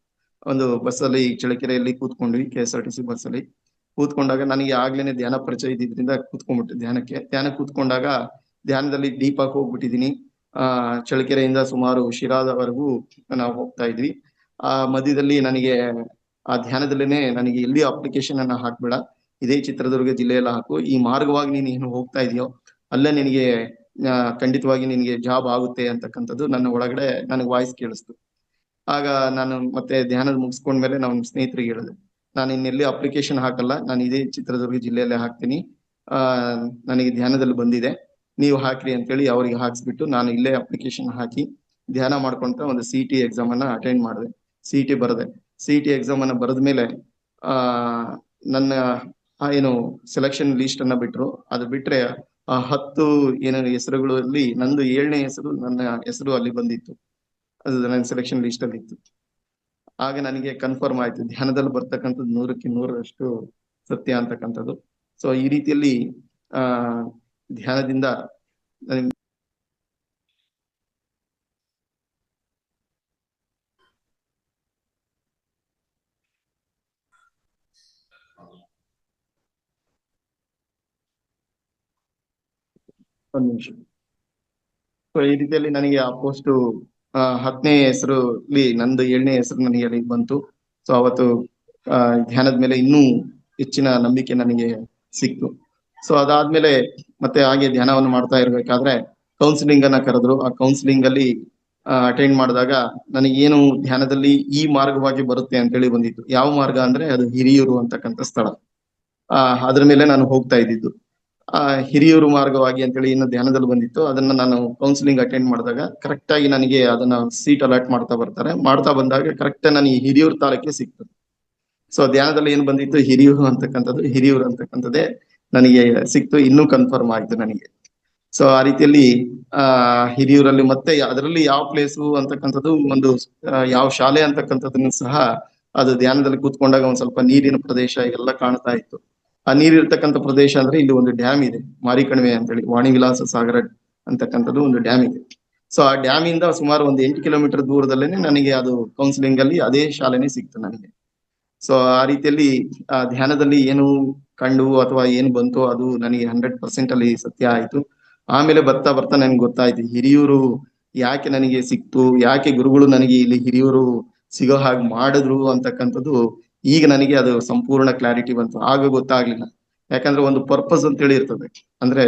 ಒಂದು ಬಸ್ಸಲ್ಲಿ ಚಳ್ಳಕೆರೆಯಲ್ಲಿ ಕೂತ್ಕೊಂಡ್ವಿ, KSRTC ಬಸ್ಸಲ್ಲಿ ಕೂತ್ಕೊಂಡಾಗ ನನಗೆ ಆಗ್ಲೇನೆ ಧ್ಯಾನ ಪರಿಚಯ ಇದ್ದಿದ್ರಿಂದ ಕೂತ್ಕೊಂಡ್ಬಿಟ್ಟೆ ಧ್ಯಾನ ಕೂತ್ಕೊಂಡಾಗ ಧ್ಯಾನದಲ್ಲಿ ಡೀಪ್ ಆಗಿ ಹೋಗ್ಬಿಟ್ಟಿದೀನಿ. ಚಳ್ಳಕೆರೆಯಿಂದ ಸುಮಾರು ಶಿರಾದವರೆಗೂ ನಾವು ಹೋಗ್ತಾ ಇದ್ವಿ. ಆ ಮಧ್ಯದಲ್ಲಿ ನನಗೆ ಆ ಧ್ಯಾನದಲ್ಲೇನೆ ನನಗೆ ಎಲ್ಲಿ ಅಪ್ಲಿಕೇಶನ್ ಅನ್ನ ಹಾಕ್ಬೇಡ, ಇದೇ ಚಿತ್ರದುರ್ಗ ಜಿಲ್ಲೆಯಲ್ಲ ಹಾಕು, ಈ ಮಾರ್ಗವಾಗಿ ನೀನು ಏನು ಹೋಗ್ತಾ ಇದೆಯೋ ಅಲ್ಲೇ ನಿನಗೆ ಖಂಡಿತವಾಗಿ ನಿನಗೆ ಜಾಬ್ ಆಗುತ್ತೆ ಅಂತಕ್ಕಂಥದ್ದು ನನ್ನ ಒಳಗಡೆ ನನಗೆ ವಾಯ್ಸ್ ಕೇಳಿಸ್ತು. ಆಗ ನಾನು ಮತ್ತೆ ಧ್ಯಾನದ ಮುಗಿಸ್ಕೊಂಡ್ಮೇಲೆ ನಮ್ಮ ಸ್ನೇಹಿತರಿಗೆ ಹೇಳಿದೆ, ನಾನು ಇನ್ನೆಲ್ಲಿ ಅಪ್ಲಿಕೇಶನ್ ಹಾಕಲ್ಲ, ನಾನು ಇದೇ ಚಿತ್ರದುರ್ಗ ಜಿಲ್ಲೆಯಲ್ಲೇ ಹಾಕ್ತೀನಿ, ನನಗೆ ಧ್ಯಾನದಲ್ಲಿ ಬಂದಿದೆ, ನೀವು ಹಾಕ್ರಿ ಅಂತೇಳಿ ಅವ್ರಿಗೆ ಹಾಕ್ಸ್ಬಿಟ್ಟು ನಾನು ಇಲ್ಲೇ ಅಪ್ಲಿಕೇಶನ್ ಹಾಕಿ ಧ್ಯಾನ ಮಾಡ್ಕೊಂತ ಒಂದು CET ಎಕ್ಸಾಮ್ ಅನ್ನ ಅಟೆಂಡ್ ಮಾಡಿದೆ. CET ಬರದೆ. CET ಎಕ್ಸಾಮ್ ಅನ್ನ ಬರೆದ್ಮೇಲೆ ನನ್ನ ಏನು ಸೆಲೆಕ್ಷನ್ ಲಿಸ್ಟ್ ಅನ್ನ ಬಿಟ್ರು. ಅದು ಬಿಟ್ರೆ ಆ 10 ಏನೇನು ಹೆಸರುಗಳಲ್ಲಿ ನಂದು 7ನೇ ಹೆಸರು, ನನ್ನ ಹೆಸರು ಅಲ್ಲಿ ಬಂದಿತ್ತು. ಅದು ನನ್ನ ಸೆಲೆಕ್ಷನ್ ಲಿಸ್ಟ್ ಅಲ್ಲಿ ಇತ್ತು. ಆಗ ನನಗೆ ಕನ್ಫರ್ಮ್ ಆಯ್ತು, ಧ್ಯಾನದಲ್ಲಿ ಬರ್ತಕ್ಕಂಥದ್ದು 100ಕ್ಕೆ 100ರಷ್ಟು ಸತ್ಯ ಅಂತಕ್ಕಂಥದ್ದು. ಸೊ ಈ ರೀತಿಯಲ್ಲಿ ಧ್ಯಾನದಿಂದ ಒಂದು ನಿಮಿಷ. ಸೊ ಈ ರೀತಿಯಲ್ಲಿ ನನಗೆ ಆ ಪೋಸ್ಟ್ 10ನೇ ಹೆಸರಲ್ಲಿ ನಂದು 7ನೇ ಹೆಸರು ನನಗೆ ಅಲ್ಲಿ ಬಂತು. ಸೊ ಅವತ್ತು ಧ್ಯಾನದ ಮೇಲೆ ಇನ್ನೂ ಹೆಚ್ಚಿನ ನಂಬಿಕೆ ನನಗೆ ಸಿಕ್ತು. ಸೊ ಅದಾದ್ಮೇಲೆ ಮತ್ತೆ ಹಾಗೆ ಧ್ಯಾನವನ್ನು ಮಾಡ್ತಾ ಇರ್ಬೇಕಾದ್ರೆ ಕೌನ್ಸಿಲಿಂಗ್ ಅನ್ನ ಕರೆದ್ರು. ಆ ಕೌನ್ಸಿಲಿಂಗ್ ಅಲ್ಲಿ ಅಟೆಂಡ್ ಮಾಡಿದಾಗ ನನಗೇನು ಧ್ಯಾನದಲ್ಲಿ ಈ ಮಾರ್ಗವಾಗಿ ಬರುತ್ತೆ ಅಂತೇಳಿ ಬಂದಿತ್ತು. ಯಾವ ಮಾರ್ಗ ಅಂದ್ರೆ ಅದು ಹಿರಿಯೂರು ಅಂತಕ್ಕಂಥ ಸ್ಥಳ. ಅದ್ರ ಮೇಲೆ ನಾನು ಹೋಗ್ತಾ ಇದ್ದಿದ್ದು. ಹಿರಿಯೂರು ಮಾರ್ಗವಾಗಿ ಅಂತೇಳಿ ಇನ್ನು ಧ್ಯಾನದಲ್ಲಿ ಬಂದಿತ್ತು. ಅದನ್ನ ನಾನು ಕೌನ್ಸಿಲಿಂಗ್ ಅಟೆಂಡ್ ಮಾಡಿದಾಗ ಕರೆಕ್ಟ್ ಆಗಿ ನನಗೆ ಅದನ್ನ ಸೀಟ್ ಅಲಾಟ್ ಮಾಡ್ತಾ ಬಂದಾಗ ಕರೆಕ್ಟ್ ನನಗೆ ಹಿರಿಯೂರು ತಾಲೂಕಿಗೆ ಸಿಕ್ತು. ಸೊ ಧ್ಯಾನದಲ್ಲಿ ಏನ್ ಬಂದಿತ್ತು ಹಿರಿಯೂರು ಅಂತಕ್ಕಂಥದ್ದೇ ನನಗೆ ಸಿಕ್ತು, ಇನ್ನೂ ಕನ್ಫರ್ಮ್ ಆಯ್ತು ನನಗೆ. ಸೊ ಆ ರೀತಿಯಲ್ಲಿ ಹಿರಿಯೂರಲ್ಲಿ ಮತ್ತೆ ಅದರಲ್ಲಿ ಯಾವ ಪ್ಲೇಸು ಅಂತಕ್ಕಂಥದ್ದು ಒಂದು ಯಾವ ಶಾಲೆ ಅಂತಕ್ಕಂಥದ್ದನ್ನು ಸಹ ಅದು ಧ್ಯಾನದಲ್ಲಿ ಕೂತ್ಕೊಂಡಾಗ ಒಂದ್ ಸ್ವಲ್ಪ ನೀರಿನ ಪ್ರದೇಶ ಎಲ್ಲ ಕಾಣ್ತಾ ಇತ್ತು. ಆ ನೀರಿರ್ತಕ್ಕಂಥ ಪ್ರದೇಶ ಅಂದ್ರೆ ಇಲ್ಲಿ ಒಂದು ಡ್ಯಾಮ್ ಇದೆ, ಮಾರಿಕಣಿವೆ ಅಂತೇಳಿ, ವಾಣಿ ವಿಲಾಸ ಸಾಗರ ಅಂತಕ್ಕಂಥದ್ದು ಒಂದು ಡ್ಯಾಮ್ ಇದೆ. ಸೊ ಆ ಡ್ಯಾಮ್ ಇಂದ ಸುಮಾರು ಒಂದು 8 ಕಿಲೋಮೀಟರ್ ದೂರದಲ್ಲೇನೆ ನನಗೆ ಅದು ಕೌನ್ಸಿಲಿಂಗ್ ಅಲ್ಲಿ ಅದೇ ಶಾಲೆನೇ ಸಿಕ್ತು ನನಗೆ. ಸೊ ಆ ರೀತಿಯಲ್ಲಿ ಆ ಧ್ಯಾನದಲ್ಲಿ ಏನು ಕಂಡು ಅಥವಾ ಏನು ಬಂತು ಅದು ನನಗೆ 100% ಅಲ್ಲಿ ಸತ್ಯ ಆಯ್ತು. ಆಮೇಲೆ ಬರ್ತಾ ಬರ್ತಾ ನನ್ಗೆ ಗೊತ್ತಾಯ್ತು ಹಿರಿಯೂರು ಯಾಕೆ ನನಗೆ ಸಿಕ್ತು, ಯಾಕೆ ಗುರುಗಳು ನನಗೆ ಇಲ್ಲಿ ಹಿರಿಯೂರು ಸಿಗೋ ಹಾಗೆ ಮಾಡಿದ್ರು ಅಂತಕ್ಕಂಥದ್ದು ಈಗ ನನಗೆ ಅದು ಸಂಪೂರ್ಣ ಕ್ಲಾರಿಟಿ ಬಂತು. ಆಗ ಗೊತ್ತಾಗ್ಲಿಲ್ಲ, ಯಾಕಂದ್ರೆ ಒಂದು ಪರ್ಪಸ್ ಅಂತೇಳಿ ಇರ್ತದೆ, ಅಂದ್ರೆ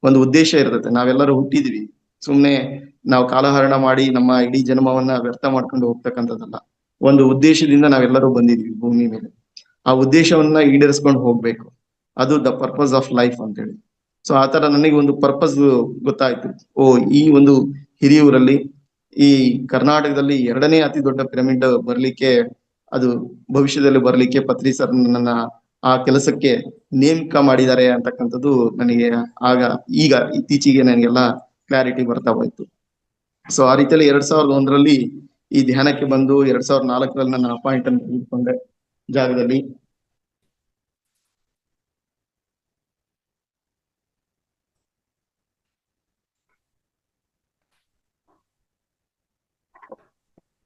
ಒಂದು ಉದ್ದೇಶ ಇರ್ತದೆ. ನಾವೆಲ್ಲರೂ ಹುಟ್ಟಿದ್ವಿ ಸುಮ್ನೆ ನಾವು ಕಾಲಹರಣ ಮಾಡಿ ನಮ್ಮ ಇಡೀ ಜನ್ಮವನ್ನ ವ್ಯರ್ಥ ಮಾಡ್ಕೊಂಡು ಹೋಗ್ತಕ್ಕಂಥದ್ದಲ್ಲ. ಒಂದು ಉದ್ದೇಶದಿಂದ ನಾವೆಲ್ಲರೂ ಬಂದಿದ್ವಿ ಭೂಮಿ ಮೇಲೆ. ಆ ಉದ್ದೇಶವನ್ನ ಈಡೇರಿಸ್ಕೊಂಡು ಹೋಗ್ಬೇಕು, ಅದು ದ ಪರ್ಪಸ್ ಆಫ್ ಲೈಫ್ ಅಂತೇಳಿ. ಸೊ ಆತರ ನನಗೆ ಒಂದು ಪರ್ಪಸ್ ಗೊತ್ತಾಯ್ತು. ಈ ಒಂದು ಹಿರಿಯೂರಲ್ಲಿ ಈ ಕರ್ನಾಟಕದಲ್ಲಿ 2ನೇ ಅತಿ ದೊಡ್ಡ ಪಿರಮಿಡ್ ಬರ್ಲಿಕ್ಕೆ, ಅದು ಭವಿಷ್ಯದಲ್ಲಿ ಬರ್ಲಿಕ್ಕೆ ಪತ್ರಿ ಸರ್ ನನ್ನ ಆ ಕೆಲಸಕ್ಕೆ ನೇಮಕ ಮಾಡಿದ್ದಾರೆ ಅಂತಕ್ಕಂಥದ್ದು ನನಗೆ ಈಗ ಇತ್ತೀಚೆಗೆ ನನಗೆಲ್ಲ ಕ್ಲಾರಿಟಿ ಬರ್ತಾ ಹೋಯ್ತು. ಸೊ ಆ ರೀತಿಯಲ್ಲಿ 2001ರಲ್ಲಿ ಈ ಧ್ಯಾನಕ್ಕೆ ಬಂದು 2004ರಲ್ಲಿ ನನ್ನ ಅಪಾಯಿಂಟ್ಮೆಂಟ್ ತೆಗೆದುಕೊಂಡೆ ಜಾಗದಲ್ಲಿ.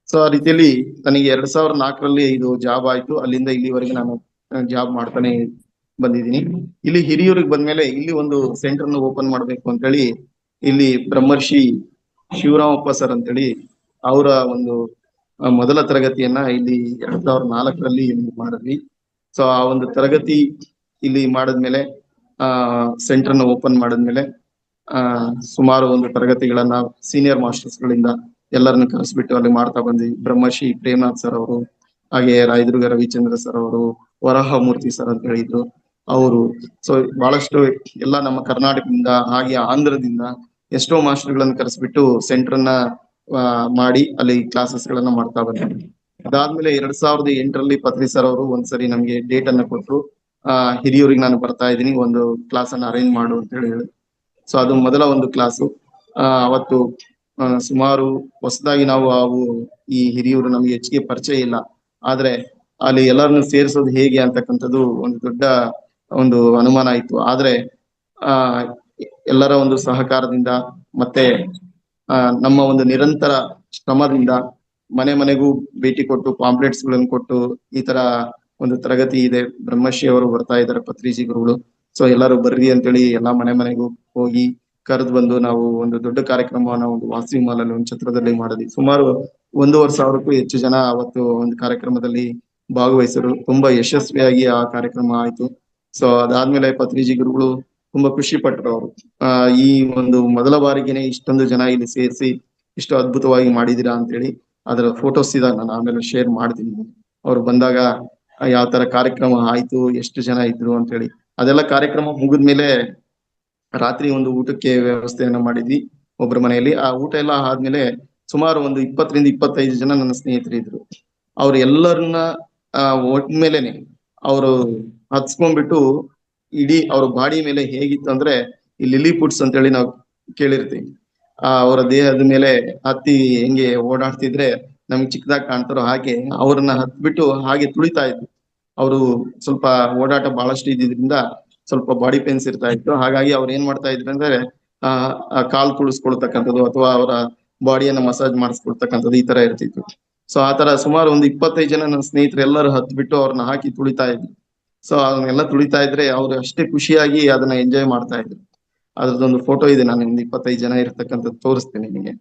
ಸೊ ಆ ರೀತಿಯಲ್ಲಿ ನನಗೆ 2004ರಲ್ಲಿ ಇದು ಜಾಬ್ ಆಯ್ತು. ಅಲ್ಲಿಂದ ಇಲ್ಲಿವರೆಗೆ ನಾನು ಜಾಬ್ ಮಾಡ್ತಾನೆ ಬಂದಿದ್ದೀನಿ. ಇಲ್ಲಿ ಹಿರಿಯೂರಿಗೆ ಬಂದ್ಮೇಲೆ ಇಲ್ಲಿ ಒಂದು ಸೆಂಟರ್ ಓಪನ್ ಮಾಡ್ಬೇಕು ಅಂತೇಳಿ ಇಲ್ಲಿ ಬ್ರಹ್ಮರ್ಷಿ ಶಿವರಾಮಪ್ಪ ಸರ್ ಅಂತೇಳಿ ಅವರ ಒಂದು ಮೊದಲ ತರಗತಿಯನ್ನ ಇಲ್ಲಿ 2004ರಲ್ಲಿ ಮಾಡಿದ್ವಿ. ಸೊ ಆ ಒಂದು ತರಗತಿ ಇಲ್ಲಿ ಮಾಡಿದ್ಮೇಲೆ ಸೆಂಟರ್ನ ಓಪನ್ ಮಾಡಿದ್ಮೇಲೆ ಸುಮಾರು ಒಂದು ತರಗತಿಗಳನ್ನ ಸೀನಿಯರ್ ಮಾಸ್ಟರ್ಸ್ ಗಳಿಂದ ಎಲ್ಲರನ್ನು ಕರೆಸ್ಬಿಟ್ಟು ಅಲ್ಲಿ ಮಾಡ್ತಾ ಬಂದ್ವಿ. ಬ್ರಹ್ಮಶ್ರೀ ಪ್ರೇಮನಾಥ್ ಸರ್ ಅವರು, ಹಾಗೆ ರಾಯದುರ್ಗ ರವಿಚಂದ್ರ ಸರ್ ಅವರು, ವರಹಮೂರ್ತಿ ಸರ್ ಅಂತ ಹೇಳಿದ್ರು ಅವರು. ಸೊ ಬಹಳಷ್ಟು ಎಲ್ಲ ನಮ್ಮ ಕರ್ನಾಟಕದಿಂದ ಹಾಗೆ ಆಂಧ್ರದಿಂದ ಎಷ್ಟೋ ಮಾಸ್ಟರ್ಗಳನ್ನು ಕರೆಸ್ಬಿಟ್ಟು ಸೆಂಟರ್ನ ಮಾಡಿ ಅಲ್ಲಿ ಕ್ಲಾಸಸ್ ಗಳನ್ನ ಮಾಡ್ತಾ ಬಂದ್ವಿ. ಅದಾದ್ಮೇಲೆ 2008ರಲ್ಲಿ ಪತ್ರಿ ಸರ್ ಅವರು ಒಂದ್ಸರಿ ನಮ್ಗೆ ಡೇಟ್ ಅನ್ನ ಕೊಟ್ರು, ಹಿರಿಯೂರಿಗೆ ನಾನು ಬರ್ತಾ ಇದ್ದೀನಿ, ಒಂದು ಕ್ಲಾಸ್ ಅನ್ನ ಅರೇಂಜ್ ಮಾಡು ಅಂತ ಹೇಳಿ. ಸೊ ಅದು ಮೊದಲ ಒಂದು ಕ್ಲಾಸು. ಅವತ್ತು ಸುಮಾರು ಹೊಸದಾಗಿ ನಾವು ಈ ಹಿರಿಯೂರು ನಮ್ಗೆ ಹೆಚ್ಚಿಗೆ ಪರಿಚಯ ಇಲ್ಲ, ಆದ್ರೆ ಅಲ್ಲಿ ಎಲ್ಲರನ್ನು ಸೇರಿಸೋದು ಹೇಗೆ ಅಂತಕ್ಕಂಥದ್ದು ಒಂದು ದೊಡ್ಡ ಒಂದು ಅನುಮಾನ ಇತ್ತು. ಆದ್ರೆ ಎಲ್ಲರ ಒಂದು ಸಹಕಾರದಿಂದ ಮತ್ತೆ ನಮ್ಮ ಒಂದು ನಿರಂತರ ಶ್ರಮದಿಂದ ಮನೆ ಮನೆಗೂ ಭೇಟಿ ಕೊಟ್ಟು ಪಾಂಪ್ಲೆಟ್ಸ್ ಗಳನ್ನು ಕೊಟ್ಟು ಈ ತರ ಒಂದು ತರಗತಿ ಇದೆ, ಬ್ರಹ್ಮಶ್ರೀ ಅವರು ಬರ್ತಾ ಇದ್ದಾರೆ ಪತ್ರಿಜಿ ಗುರುಗಳು, ಸೊ ಎಲ್ಲರೂ ಬರ್ರಿ ಅಂತೇಳಿ ಎಲ್ಲಾ ಮನೆ ಮನೆಗೂ ಹೋಗಿ ಕರೆದು ಬಂದು ನಾವು ಒಂದು ದೊಡ್ಡ ಕಾರ್ಯಕ್ರಮವನ್ನ ಒಂದು ವಾಸವಿ ಮಾಲಲ್ಲಿ ಒಂದು ಛತ್ರದಲ್ಲಿ ಮಾಡಿದ್ವಿ. ಸುಮಾರು 1,500ಕ್ಕೂ ಹೆಚ್ಚು ಜನ ಅವತ್ತು ಒಂದು ಕಾರ್ಯಕ್ರಮದಲ್ಲಿ ಭಾಗವಹಿಸರು. ತುಂಬಾ ಯಶಸ್ವಿಯಾಗಿ ಆ ಕಾರ್ಯಕ್ರಮ ಆಯ್ತು. ಸೊ ಅದಾದ್ಮೇಲೆ ಪತ್ರಿಜಿ ಗುರುಗಳು ತುಂಬಾ ಖುಷಿ ಪಟ್ಟರು. ಅವರು ಈ ಒಂದು ಮೊದಲ ಬಾರಿಗೆನೆ ಇಷ್ಟೊಂದು ಜನ ಇಲ್ಲಿ ಸೇರಿಸಿ ಇಷ್ಟು ಅದ್ಭುತವಾಗಿ ಮಾಡಿದೀರಾ ಅಂತೇಳಿ ಅದರ ಫೋಟೋಸ್ ಇದಾಗ ನಾನು ಆಮೇಲೆ ಶೇರ್ ಮಾಡ್ತೀನಿ. ಅವ್ರು ಬಂದಾಗ ಯಾವ ತರ ಕಾರ್ಯಕ್ರಮ ಆಯ್ತು, ಎಷ್ಟು ಜನ ಇದ್ರು ಅಂತೇಳಿ. ಅದೆಲ್ಲ ಕಾರ್ಯಕ್ರಮ ಮುಗಿದ್ಮೇಲೆ ರಾತ್ರಿ ಒಂದು ಊಟಕ್ಕೆ ವ್ಯವಸ್ಥೆಯನ್ನ ಮಾಡಿದ್ವಿ ಒಬ್ಬರ ಮನೆಯಲ್ಲಿ. ಆ ಊಟ ಎಲ್ಲ ಆದ್ಮೇಲೆ ಸುಮಾರು ಒಂದು 20ರಿಂದ 25 ಜನ ನನ್ನ ಸ್ನೇಹಿತರು ಇದ್ರು. ಅವ್ರ ಎಲ್ಲರನ್ನ ಒಟ್ಮೇಲೆನೆ ಅವರು ಹತ್ಸ್ಕೊಂಡ್ಬಿಟ್ಟು ಇಡೀ ಅವ್ರ ಬಾಡಿ ಮೇಲೆ ಹೇಗಿತ್ತು ಅಂದ್ರೆ ಈ ಲಿಲಿ ಪುಟ್ಸ್ ಅಂತೇಳಿ ನಾವು ಕೇಳಿರ್ತೀವಿ, ಅವರ ದೇಹದ ಮೇಲೆ ಹತ್ತಿ ಹೆಂಗೆ ಓಡಾಡ್ತಿದ್ರೆ ನಮ್ಗೆ ಚಿಕ್ಕದಾಗಿ ಕಾಣ್ತಾರೋ ಹಾಗೆ ಅವ್ರನ್ನ ಹತ್ಬಿಟ್ಟು ಹಾಗೆ ತುಳಿತಾ ಇದ್ರು. ಅವರು ಸ್ವಲ್ಪ ಓಡಾಟ ಬಹಳಷ್ಟು ಇದ್ದಿದ್ರಿಂದ ಸ್ವಲ್ಪ ಬಾಡಿ ಪೇನ್ಸ್ ಇರ್ತಾ ಇತ್ತು. ಹಾಗಾಗಿ ಅವ್ರು ಏನ್ ಮಾಡ್ತಾ ಇದ್ರು ಅಂದ್ರೆ ಕಾಲ್ ತುಳಿಸ್ಕೊಳ್ತಕ್ಕಂಥದ್ದು ಅಥವಾ ಅವರ ಬಾಡಿಯನ್ನ ಮಸಾಜ್ ಮಾಡಿಸ್ಕೊಳ್ತಕ್ಕಂಥದ್ದು ಈ ತರ ಇರ್ತಿತ್ತು. ಸೊ ಆ ತರ ಸುಮಾರು ಒಂದು 25 ಜನ ನನ್ನ ಸ್ನೇಹಿತರು ಎಲ್ಲರೂ ಹತ್ಬಿಟ್ಟು ಅವ್ರನ್ನ ಹಾಕಿ ತುಳಿತಾ ಇದ್ರು. ಸೊ ಅದನ್ನೆಲ್ಲ ತುಳಿತಾ ಇದ್ರೆ ಅವ್ರು ಅಷ್ಟೇ ಖುಷಿಯಾಗಿ ಅದನ್ನ ಎಂಜಾಯ್ ಮಾಡ್ತಾ ಇದ್ರು. ಅದ್ರದ್ದೊಂದು ಫೋಟೋ ಇದೆ, ನಾನು ಒಂದು 25 ಜನ ಇರ್ತಕ್ಕಂಥದ್ದು ತೋರಿಸ್ತೇನೆ ನಿಮಗೆ.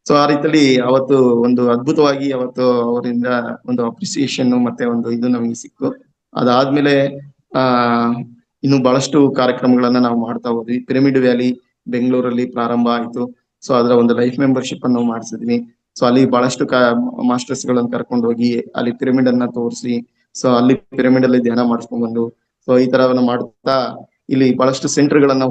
ಸೊ ಆ ರೀತಿಯಲ್ಲಿ ಅವತ್ತು ಒಂದು ಅದ್ಭುತವಾಗಿ ಅವತ್ತು ಅವರಿಂದ ಒಂದು ಅಪ್ರಿಸಿಯೇಷನ್ ಮತ್ತೆ ಒಂದು ಇದು ನಮಗೆ ಸಿಕ್ತು. ಅದಾದ್ಮೇಲೆ ಇನ್ನು ಬಹಳಷ್ಟು ಕಾರ್ಯಕ್ರಮಗಳನ್ನ ನಾವು ಮಾಡ್ತಾ ಹೋದ್ವಿ. ಪಿರಮಿಡ್ ವ್ಯಾಲಿ ಬೆಂಗಳೂರಲ್ಲಿ ಪ್ರಾರಂಭ ಆಯ್ತು. ಸೊ ಅದರ ಒಂದು ಲೈಫ್ ಮೆಂಬರ್ಶಿಪ್ ಅನ್ನು ಮಾಡಿಸಿದ್ವಿ. ಸೊ ಅಲ್ಲಿ ಬಹಳಷ್ಟು ಮಾಸ್ಟರ್ಸ್ ಗಳನ್ನ ಕರ್ಕೊಂಡು ಹೋಗಿ ಅಲ್ಲಿ ಪಿರಮಿಡ್ ಅನ್ನ ತೋರಿಸಿ, ಸೊ ಅಲ್ಲಿ ಪಿರಮಿಡ್ ಅಲ್ಲಿ ಧ್ಯಾನ ಮಾಡಿಸ್ಕೊಂಡ್ ಬಂದು, ಸೊ ಈ ತರವನ್ನ ಮಾಡ್ತಾ ಇಲ್ಲಿ ಬಹಳಷ್ಟು ಸೆಂಟರ್ಗಳನ್ನ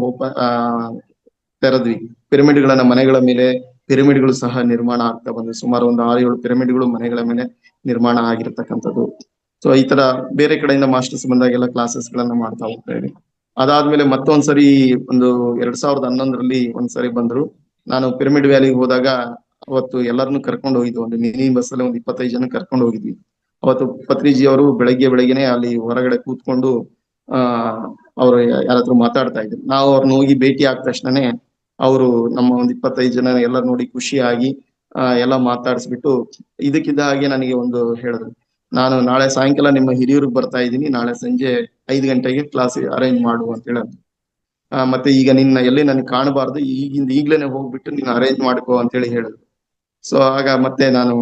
ತೆರೆದ್ವಿ. ಪಿರಮಿಡ್ಗಳನ್ನ ಮನೆಗಳ ಮೇಲೆ ಪಿರಮಿಡ್ಗಳು ಸಹ ನಿರ್ಮಾಣ ಆಗ್ತಾ ಬಂದ್ವಿ. ಸುಮಾರು ಒಂದು 6-7 ಪಿರಮಿಡ್ಗಳು ಮನೆಗಳ ಮೇಲೆ ನಿರ್ಮಾಣ ಆಗಿರ್ತಕ್ಕಂಥದ್ದು. ಸೊ ಈ ತರ ಬೇರೆ ಕಡೆಯಿಂದ ಮಾಸ್ಟರ್ಸ್ ಬಂದಾಗೆಲ್ಲ ಕ್ಲಾಸಸ್ ಗಳನ್ನ ಮಾಡ್ತಾ ಹೋಗ್ತಾ ಇದ್ವಿ. ಅದಾದ್ಮೇಲೆ ಮತ್ತೊಂದ್ಸರಿ ಒಂದು 2011ರಲ್ಲಿ ಒಂದ್ಸರಿ ಬಂದ್ರು. ನಾನು ಪಿರಮಿಡ್ ವ್ಯಾಲಿಗೆ ಹೋದಾಗ ಅವತ್ತು ಎಲ್ಲರನ್ನು ಕರ್ಕೊಂಡು ಹೋಗಿದ್ವಿ. ಒಂದು ಮಿನಿ ಬಸ್ ಅಲ್ಲಿ ಒಂದು 25 ಜನ ಕರ್ಕೊಂಡು ಹೋಗಿದ್ವಿ. ಅವತ್ತು ಪತ್ರಿಜಿ ಅವರು ಬೆಳಗ್ಗೆನೆ ಅಲ್ಲಿ ಹೊರಗಡೆ ಕೂತ್ಕೊಂಡು ಅವರು ಯಾರತ್ರ ಮಾತಾಡ್ತಾ ಇದ್ರು. ನಾವು ಅವ್ರನ್ನ ಹೋಗಿ ಭೇಟಿ ಆದ ತಕ್ಷಣನೇ ಅವರು ನಮ್ಮ ಒಂದು 25 ಜನ ಎಲ್ಲ ನೋಡಿ ಖುಷಿಯಾಗಿ ಎಲ್ಲ ಮಾತಾಡಿಸ್ಬಿಟ್ಟು ಇದಕ್ಕಿದ್ದ ಹಾಗೆ ನನಗೆ ಒಂದು ಹೇಳಿದ್ರು, ನಾನು ನಾಳೆ ಸಾಯಂಕಾಲ ನಿಮ್ಮ ಹಿರಿಯೂರಿಗೆ ಬರ್ತಾ ಇದ್ದೀನಿ, ನಾಳೆ ಸಂಜೆ 5 ಗಂಟೆಗೆ ಕ್ಲಾಸ್ ಅರೇಂಜ್ ಮಾಡು ಅಂತ ಹೇಳಿದ್ರು. ಮತ್ತೆ ಈಗ ನಿನ್ನ ಎಲ್ಲಿ ನನಗೆ ಕಾಣಬಾರ್ದು, ಈಗ್ಲೇನೆ ಹೋಗ್ಬಿಟ್ಟು ನೀನು ಅರೇಂಜ್ ಮಾಡ್ಕೋ ಅಂತ ಹೇಳಿ ಹೇಳಿದ್ರು. ಸೊ ಆಗ ಮತ್ತೆ ನಾನು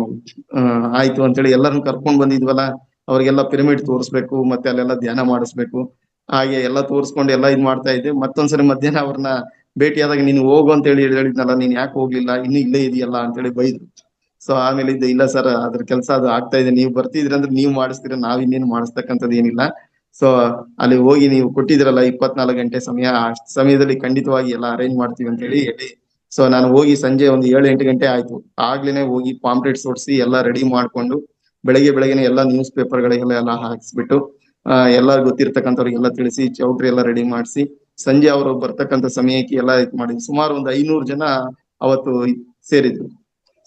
ಆಯ್ತು ಅಂತೇಳಿ ಎಲ್ಲರನ್ನು ಕರ್ಕೊಂಡ್ ಬಂದಿದ್ವಲ್ಲ, ಅವ್ರಿಗೆಲ್ಲ ಪಿರಮಿಡ್ ತೋರಿಸ್ಬೇಕು, ಮತ್ತೆ ಅಲ್ಲೆಲ್ಲ ಧ್ಯಾನ ಮಾಡಿಸ್ಬೇಕು, ಹಾಗೆ ಎಲ್ಲ ತೋರಿಸ್ಕೊಂಡು ಎಲ್ಲ ಇದ್ ಮಾಡ್ತಾ ಇದ್ದೆ. ಮತ್ತೊಂದ್ಸರಿ ಮಧ್ಯಾಹ್ನ ಅವ್ರನ್ನ ಭೇಟಿಯಾದಾಗ ನೀನು ಹೋಗು ಅಂತ ಹೇಳಿದ್ನಲ್ಲ, ನೀನ್ ಯಾಕೆ ಹೋಗ್ಲಿಲ್ಲ, ಇನ್ನು ಇಲ್ಲೇ ಇದೆಯಲ್ಲ ಅಂತೇಳಿ ಬೈದ್ರು. ಸೊ ಆಮೇಲೆ ಇಲ್ಲ ಸರ್, ಅದ್ರ ಕೆಲಸ ಅದು ಆಗ್ತಾ ಇದೆ, ನೀವು ಬರ್ತಿದ್ರಿ ಅಂದ್ರೆ ನೀವು ಮಾಡಿಸ್ತೀರ, ನಾವ್ ಇನ್ನೇನು ಮಾಡಿಸ್ತಕ್ಕಂಥದ್ದು ಏನಿಲ್ಲ. ಸೊ ಅಲ್ಲಿ ಹೋಗಿ ನೀವು ಕೊಟ್ಟಿದ್ರಲ್ಲ 24 ಗಂಟೆ ಸಮಯ, ಆ ಸಮಯದಲ್ಲಿ ಖಂಡಿತವಾಗಿ ಎಲ್ಲ ಅರೇಂಜ್ ಮಾಡ್ತೀವಿ ಅಂತ ಹೇಳಿ. ಸೊ ನಾನು ಹೋಗಿ ಸಂಜೆ ಒಂದು 7-8 ಗಂಟೆ ಆಯ್ತು, ಆಗ್ಲೇನೆ ಹೋಗಿ ಪಾಂಪ್ಲೆಟ್ಸ್ ಹೊಡ್ಸಿ ಎಲ್ಲ ರೆಡಿ ಮಾಡ್ಕೊಂಡು ಬೆಳಗ್ಗೆನೆ ಎಲ್ಲ ನ್ಯೂಸ್ ಪೇಪರ್ಗಳಿಗೆಲ್ಲ ಹಾಕ್ಸ್ಬಿಟ್ಟು ಎಲ್ಲರಿಗೂ ಗೊತ್ತಿರ್ತಕ್ಕಂಥವ್ರಿಗೆಲ್ಲ ತಿಳಿಸಿ ಚೌಟ್ರಿ ಎಲ್ಲ ರೆಡಿ ಮಾಡಿಸಿ ಸಂಜೆ ಅವರು ಬರ್ತಕ್ಕಂಥ ಸಮಯಕ್ಕೆ ಎಲ್ಲ ಇದು ಮಾಡಿದ್ವಿ. ಸುಮಾರು ಒಂದು 500 ಜನ ಅವತ್ತು ಸೇರಿದ್ರು.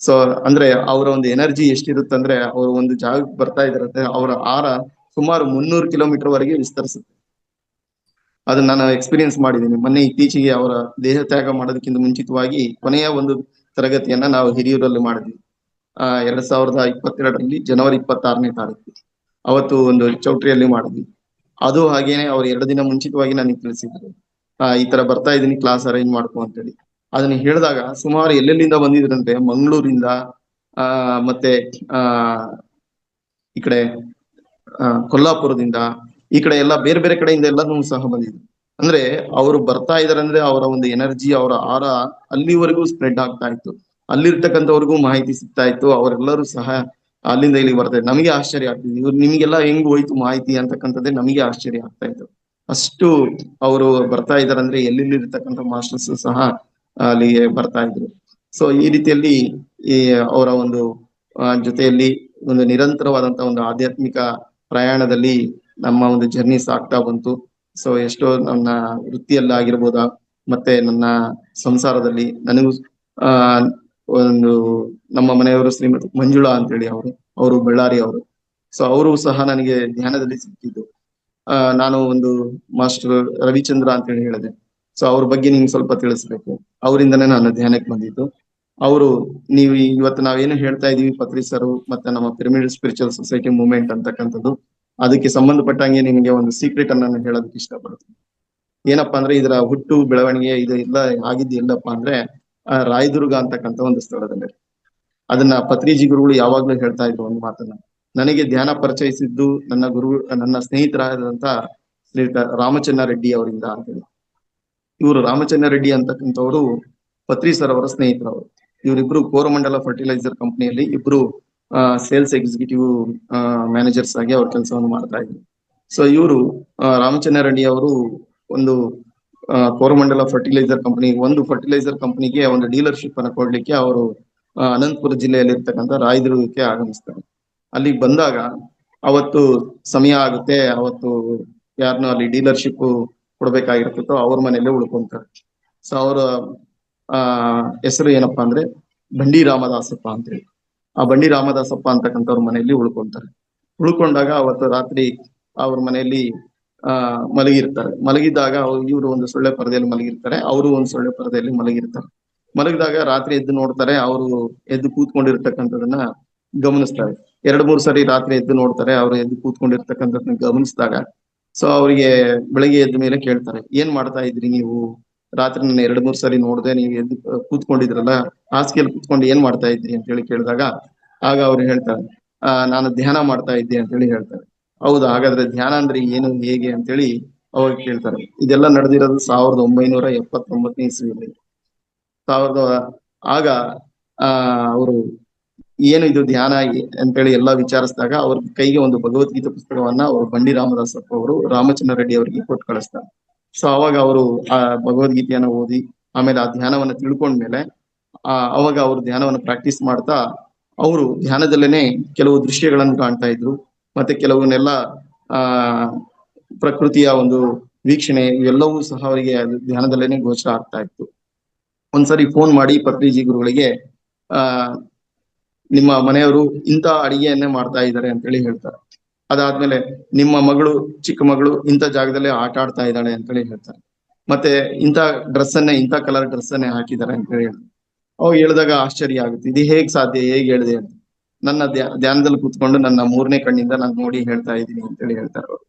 ಸೊ ಅಂದ್ರೆ ಅವರ ಒಂದು ಎನರ್ಜಿ ಎಷ್ಟಿರುತ್ತಂದ್ರೆ, ಅವರು ಒಂದು ಜಾಗಕ್ಕೆ ಬರ್ತಾ ಇದಾರೆ, ಅವರ ಆರ ಸುಮಾರು 300 ಕಿಲೋಮೀಟರ್ ವರೆಗೆ ವಿಸ್ತರಿಸುತ್ತೆ. ಅದನ್ನ ನಾನು ಎಕ್ಸ್ಪೀರಿಯನ್ಸ್ ಮಾಡಿದ್ದೀನಿ. ಮೊನ್ನೆ ಇತ್ತೀಚೆಗೆ ಅವರ ದೇಹ ತ್ಯಾಗ ಮಾಡೋದಕ್ಕಿಂತ ಮುಂಚಿತವಾಗಿ ಕೊನೆಯ ಒಂದು ತರಗತಿಯನ್ನ ನಾವು ಹಿರಿಯೂರಲ್ಲಿ ಮಾಡಿದ್ವಿ. 2022ರಲ್ಲಿ ಜನವರಿ 26ನೇ ತಾರೀಕು ಅವತ್ತು ಒಂದು ಚೌಟ್ರಿಯಲ್ಲಿ ಮಾಡಿದ್ವಿ. ಅದು ಹಾಗೇನೆ ಅವ್ರು 2 ದಿನ ಮುಂಚಿತವಾಗಿ ನನಗೆ ತಿಳಿಸಿದ್ರು, ಈ ತರ ಬರ್ತಾ ಇದೀನಿ, ಕ್ಲಾಸ್ ಅರೇಂಜ್ ಮಾಡ್ಕೊ ಅಂತೇಳಿ. ಅದನ್ನ ಹೇಳಿದಾಗ ಸುಮಾರು ಎಲ್ಲೆಲ್ಲಿಂದ ಬಂದಿದ್ರಂದ್ರೆ, ಮಂಗಳೂರಿಂದ ಮತ್ತೆ ಈ ಕಡೆ ಕೊಲ್ಲಾಪುರದಿಂದ, ಈ ಕಡೆ ಎಲ್ಲ ಬೇರೆ ಬೇರೆ ಕಡೆಯಿಂದ ಎಲ್ಲಾನು ಸಹ ಬಂದಿದ್ರು. ಅಂದ್ರೆ ಅವರು ಬರ್ತಾ ಇದಾರೆ ಅಂದ್ರೆ ಅವರ ಒಂದು ಎನರ್ಜಿ, ಅವರ ಆರ ಅಲ್ಲಿವರೆಗೂ ಸ್ಪ್ರೆಡ್ ಆಗ್ತಾ ಇತ್ತು, ಅಲ್ಲಿರ್ತಕ್ಕಂಥವ್ರಿಗೂ ಮಾಹಿತಿ ಸಿಗ್ತಾ ಇತ್ತು. ಅವರೆಲ್ಲರೂ ಸಹ ಅಲ್ಲಿಂದ ಇಲ್ಲಿಗೆ ಬರ್ತಾ ಇದ್ರು. ನಮಗೆ ಆಶ್ಚರ್ಯ ಆಗ್ತಿದೆ, ಇವ್ರು ನಿಮಗೆಲ್ಲ ಹೆಂಗ್ ಹೋಯ್ತು ಮಾಹಿತಿ ಅಂತಕ್ಕಂಥದ್ದೇ ನಮಗೆ ಆಶ್ಚರ್ಯ ಆಗ್ತಾ ಇತ್ತು. ಅಷ್ಟು ಅವರು ಬರ್ತಾ ಇದಾರೆ ಅಂದ್ರೆ ಎಲ್ಲೆಲ್ಲಿ ಇರ್ತಕ್ಕಂಥ ಮಾಸ್ಟರ್ಸ್ ಸಹ ಅಲ್ಲಿಗೆ ಬರ್ತಾ ಇದ್ರು. ಸೊ ಈ ರೀತಿಯಲ್ಲಿ ಈ ಅವರ ಒಂದು ಜೊತೆಯಲ್ಲಿ ಒಂದು ನಿರಂತರವಾದಂತಹ ಒಂದು ಆಧ್ಯಾತ್ಮಿಕ ಪ್ರಯಾಣದಲ್ಲಿ ನಮ್ಮ ಒಂದು ಜರ್ನಿ ಸಾಗ್ತಾ ಬಂತು. ಸೊ ಎಷ್ಟೋ ನನ್ನ ವೃತ್ತಿಯಲ್ಲಿ ಆಗಿರ್ಬೋದಾ, ಮತ್ತೆ ನನ್ನ ಸಂಸಾರದಲ್ಲಿ ನನಗೂ ಒಂದು ನಮ್ಮ ಮನೆಯವರು ಶ್ರೀಮತಿ ಮಂಜುಳಾ ಅಂತೇಳಿ ಅವರು ಬಳ್ಳಾರಿ ಅವರು. ಸೊ ಅವರು ಸಹ ನನಗೆ ಧ್ಯಾನದಲ್ಲಿ ಸಿಕ್ಕಿದ್ದು. ನಾನು ಒಂದು ಮಾಸ್ಟರ್ ರವಿಚಂದ್ರ ಅಂತ ಹೇಳಿ ಹೇಳಿದೆ. ಸೊ ಅವ್ರ ಬಗ್ಗೆ ನಿಮ್ಗೆ ಸ್ವಲ್ಪ ತಿಳಿಸ್ಬೇಕು, ಅವರಿಂದನೇ ನಾನು ಧ್ಯಾನಕ್ಕೆ ಬಂದಿದ್ದು. ಅವರು ನೀವು ಇವತ್ತು ನಾವೇನು ಹೇಳ್ತಾ ಇದೀವಿ ಪತ್ರಿ ಸರ್ ಮತ್ತೆ ನಮ್ಮ ಪಿರಮಿಡ್ ಸ್ಪಿರಿಚುವಲ್ ಸೊಸೈಟಿ ಮೂವ್ಮೆಂಟ್ ಅಂತಕ್ಕಂಥದ್ದು, ಅದಕ್ಕೆ ಸಂಬಂಧಪಟ್ಟಂಗೆ ನಿಮಗೆ ಒಂದು ಸೀಕ್ರೆಟ್ ಅನ್ನ ನಾನು ಹೇಳೋದಕ್ಕೆ ಇಷ್ಟಪಡ್ತೀನಿ. ಏನಪ್ಪಾ ಅಂದ್ರೆ ಇದರ ಹುಟ್ಟು ಬೆಳವಣಿಗೆ ಇದು ಎಲ್ಲ ಆಗಿದ್ದು ಎಲ್ಲಪ್ಪಾ ಅಂದ್ರೆ ರಾಯದುರ್ಗ ಅಂತಕ್ಕಂಥ ಒಂದು ಸ್ಥಳದಲ್ಲಿ. ಅದನ್ನ ಪತ್ರಿಜಿ ಗುರುಗಳು ಯಾವಾಗ್ಲೂ ಹೇಳ್ತಾ ಇದ್ರು ಒಂದು ಮಾತನ್ನ, ನನಗೆ ಧ್ಯಾನ ಪರಿಚಯಿಸಿದ್ದು ನನ್ನ ಸ್ನೇಹಿತರಾದಂತ ಶ್ರೀಯುತ ರಾಮಚಂದ್ರ ರೆಡ್ಡಿ ಅವರಿಂದ ಅಂತೇಳಿ. ಇವರು ರಾಮಚಂದ್ರ ರೆಡ್ಡಿ ಅಂತಕ್ಕಂಥವ್ರು ಪತ್ರಿ ಸರ್ ಅವರ ಸ್ನೇಹಿತರವರು. ಇವರಿಬ್ರು ಕೋರಮಂಡಲ ಫರ್ಟಿಲೈಸರ್ ಕಂಪನಿಯಲ್ಲಿ ಇಬ್ರು ಸೇಲ್ಸ್ ಎಕ್ಸಿಕ್ಯೂಟಿವ್ ಮ್ಯಾನೇಜರ್ಸ್ ಆಗಿ ಅವ್ರ ಕೆಲಸವನ್ನು ಮಾಡ್ತಾ ಇದ್ರು. ಸೊ ಇವರು ರಾಮಚಂದ್ರ ರೆಡ್ಡಿ ಅವರು ಒಂದು ಕೋರಮಂಡಲ ಫರ್ಟಿಲೈಸರ್ ಕಂಪನಿ, ಒಂದು ಫರ್ಟಿಲೈಸರ್ ಕಂಪನಿಗೆ ಒಂದು ಡೀಲರ್ಶಿಪ್ ಅನ್ನು ಕೊಡ್ಲಿಕ್ಕೆ ಅವರು ಅನಂತಪುರ ಜಿಲ್ಲೆಯಲ್ಲಿ ಇರ್ತಕ್ಕಂಥ ರಾಯದುರ್ಗಕ್ಕೆ ಆಗಮಿಸ್ತಾರೆ. ಅಲ್ಲಿಗೆ ಬಂದಾಗ ಅವತ್ತು ಸಮಯ ಆಗುತ್ತೆ, ಅವತ್ತು ಯಾರನ್ನೋ ಅಲ್ಲಿ ಡೀಲರ್ಶಿಪ್ ಕೊಡ್ಬೇಕಾಗಿರ್ತೋ ಅವ್ರ ಮನೆಯಲ್ಲೇ ಉಳ್ಕೊಂತಾರೆ. ಸೊ ಅವರ ಹೆಸರು ಏನಪ್ಪಾ ಅಂದ್ರೆ ಬಂಡಿ ರಾಮದಾಸಪ್ಪ ಅಂತೇಳಿ. ಆ ಬಂಡಿ ರಾಮದಾಸಪ್ಪ ಅಂತಕ್ಕಂಥವ್ರ ಮನೆಯಲ್ಲಿ ಉಳ್ಕೊಂತಾರೆ. ಉಳ್ಕೊಂಡಾಗ ಅವತ್ತು ರಾತ್ರಿ ಅವ್ರ ಮನೆಯಲ್ಲಿ ಮಲಗಿರ್ತಾರೆ. ಮಲಗಿದ್ದಾಗ ಇವರು ಒಂದು ಸೊಳ್ಳೆ ಪರದೆಯಲ್ಲಿ ಮಲಗಿರ್ತಾರೆ, ಅವರು ಒಂದು ಸೊಳ್ಳೆ ಪರದೆಯಲ್ಲಿ ಮಲಗಿರ್ತಾರೆ. ಮಲಗಿದಾಗ ರಾತ್ರಿ ಎದ್ದು ನೋಡ್ತಾರೆ, ಅವರು ಎದ್ದು ಕೂತ್ಕೊಂಡಿರ್ತಕ್ಕಂಥದನ್ನ ಗಮನಿಸ್ತಾರೆ. 2-3 ಸರಿ ರಾತ್ರಿ ಎದ್ದು ನೋಡ್ತಾರೆ, ಅವ್ರು ಎದ್ದು ಕೂತ್ಕೊಂಡಿರ್ತಕ್ಕಂಥದನ್ನ ಗಮನಿಸಿದಾಗ ಸೊ ಅವರಿಗೆ ಬೆಳಗ್ಗೆ ಎದ್ದ ಮೇಲೆ ಕೇಳ್ತಾರೆ, ಏನ್ ಮಾಡ್ತಾ ಇದ್ರಿ ನೀವು, ರಾತ್ರಿ ನನ್ನ 2-3 ಸರಿ ನೋಡ್ದೆ, ನೀವು ಎದ್ದು ಕೂತ್ಕೊಂಡಿದ್ರಲ್ಲ, ಹಾಸಿಗೆಯಲ್ಲಿ ಕೂತ್ಕೊಂಡು ಏನ್ ಮಾಡ್ತಾ ಇದ್ರಿ ಅಂತ ಹೇಳಿ ಕೇಳಿದಾಗ ಆಗ ಅವ್ರು ಹೇಳ್ತಾರೆ, ನಾನು ಧ್ಯಾನ ಮಾಡ್ತಾ ಇದ್ದೆ ಅಂತ ಹೇಳಿ ಹೇಳ್ತಾರೆ. ಹೌದಾ, ಹಾಗಾದ್ರೆ ಧ್ಯಾನ ಅಂದ್ರೆ ಏನು, ಹೇಗೆ ಅಂತೇಳಿ ಅವಾಗ ಕೇಳ್ತಾರೆ. ಇದೆಲ್ಲ ನಡೆದಿರೋದು 1979ನೇ ಇಸ್ವಿಯಲ್ಲಿ. ಆಗ ಅವರು ಏನು ಇದು ಧ್ಯಾನ ಅಂತೇಳಿ ಎಲ್ಲಾ ವಿಚಾರಿಸಿದಾಗ ಅವ್ರ ಕೈಗೆ ಒಂದು ಭಗವದ್ಗೀತೆ ಪುಸ್ತಕವನ್ನ ಅವರು ಬಂಡಿ ರಾಮದಾಸಪ್ಪ ಅವರು ರಾಮಚಂದ್ರ ರೆಡ್ಡಿ ಅವರಿಗೆ ಕೊಟ್ಟು ಕಳಿಸ್ತಾರೆ. ಸೊ ಅವಾಗ ಅವರು ಆ ಭಗವದ್ಗೀತೆಯನ್ನ ಓದಿ ಆಮೇಲೆ ಆ ಧ್ಯಾನವನ್ನ ತಿಳ್ಕೊಂಡ್ಮೇಲೆ ಅವಾಗ ಅವರು ಧ್ಯಾನವನ್ನು ಪ್ರಾಕ್ಟೀಸ್ ಮಾಡ್ತಾ ಅವರು ಧ್ಯಾನದಲ್ಲೇನೆ ಕೆಲವು ದೃಶ್ಯಗಳನ್ನು ಕಾಣ್ತಾ ಇದ್ರು. ಮತ್ತೆ ಕೆಲವನ್ನೆಲ್ಲ ಆ ಪ್ರಕೃತಿಯ ಒಂದು ವೀಕ್ಷಣೆ ಇವೆಲ್ಲವೂ ಸಹ ಅವರಿಗೆ ಧ್ಯಾನದಲ್ಲೇನೆ ಗೋಚರ ಆಗ್ತಾ ಇತ್ತು. ಒಂದ್ಸರಿ ಫೋನ್ ಮಾಡಿ ಪತ್ರಿಜಿ ಗುರುಗಳಿಗೆ ನಿಮ್ಮ ಮನೆಯವರು ಇಂಥ ಅಡಿಗೆಯನ್ನೇ ಮಾಡ್ತಾ ಇದ್ದಾರೆ ಅಂತೇಳಿ ಹೇಳ್ತಾರೆ. ಅದಾದ್ಮೇಲೆ ನಿಮ್ಮ ಮಗಳು ಚಿಕ್ಕ ಮಗಳು ಇಂಥ ಜಾಗದಲ್ಲೇ ಆಟ ಆಡ್ತಾ ಇದ್ದಾಳೆ ಅಂತೇಳಿ ಹೇಳ್ತಾರೆ. ಮತ್ತೆ ಇಂಥ ಇಂಥ ಕಲರ್ ಡ್ರೆಸ್ ಅನ್ನೇ ಹಾಕಿದ್ದಾರೆ ಅಂತ ಹೇಳಿ ಅವಾಗ ಹೇಳಿದಾಗ ಆಶ್ಚರ್ಯ ಆಗುತ್ತೆ. ಇದು ಹೇಗ್ ಸಾಧ್ಯ, ಹೇಗೆ ಹೇಳಿದೆ ಅಂತ. ನನ್ನ ಧ್ಯಾನದಲ್ಲಿ ಕೂತ್ಕೊಂಡು ನನ್ನ 3ನೇ ಕಣ್ಣಿಂದ ನಾನು ನೋಡಿ ಹೇಳ್ತಾ ಇದ್ದೀನಿ ಅಂತೇಳಿ ಹೇಳ್ತಾರೆ ಅವರು.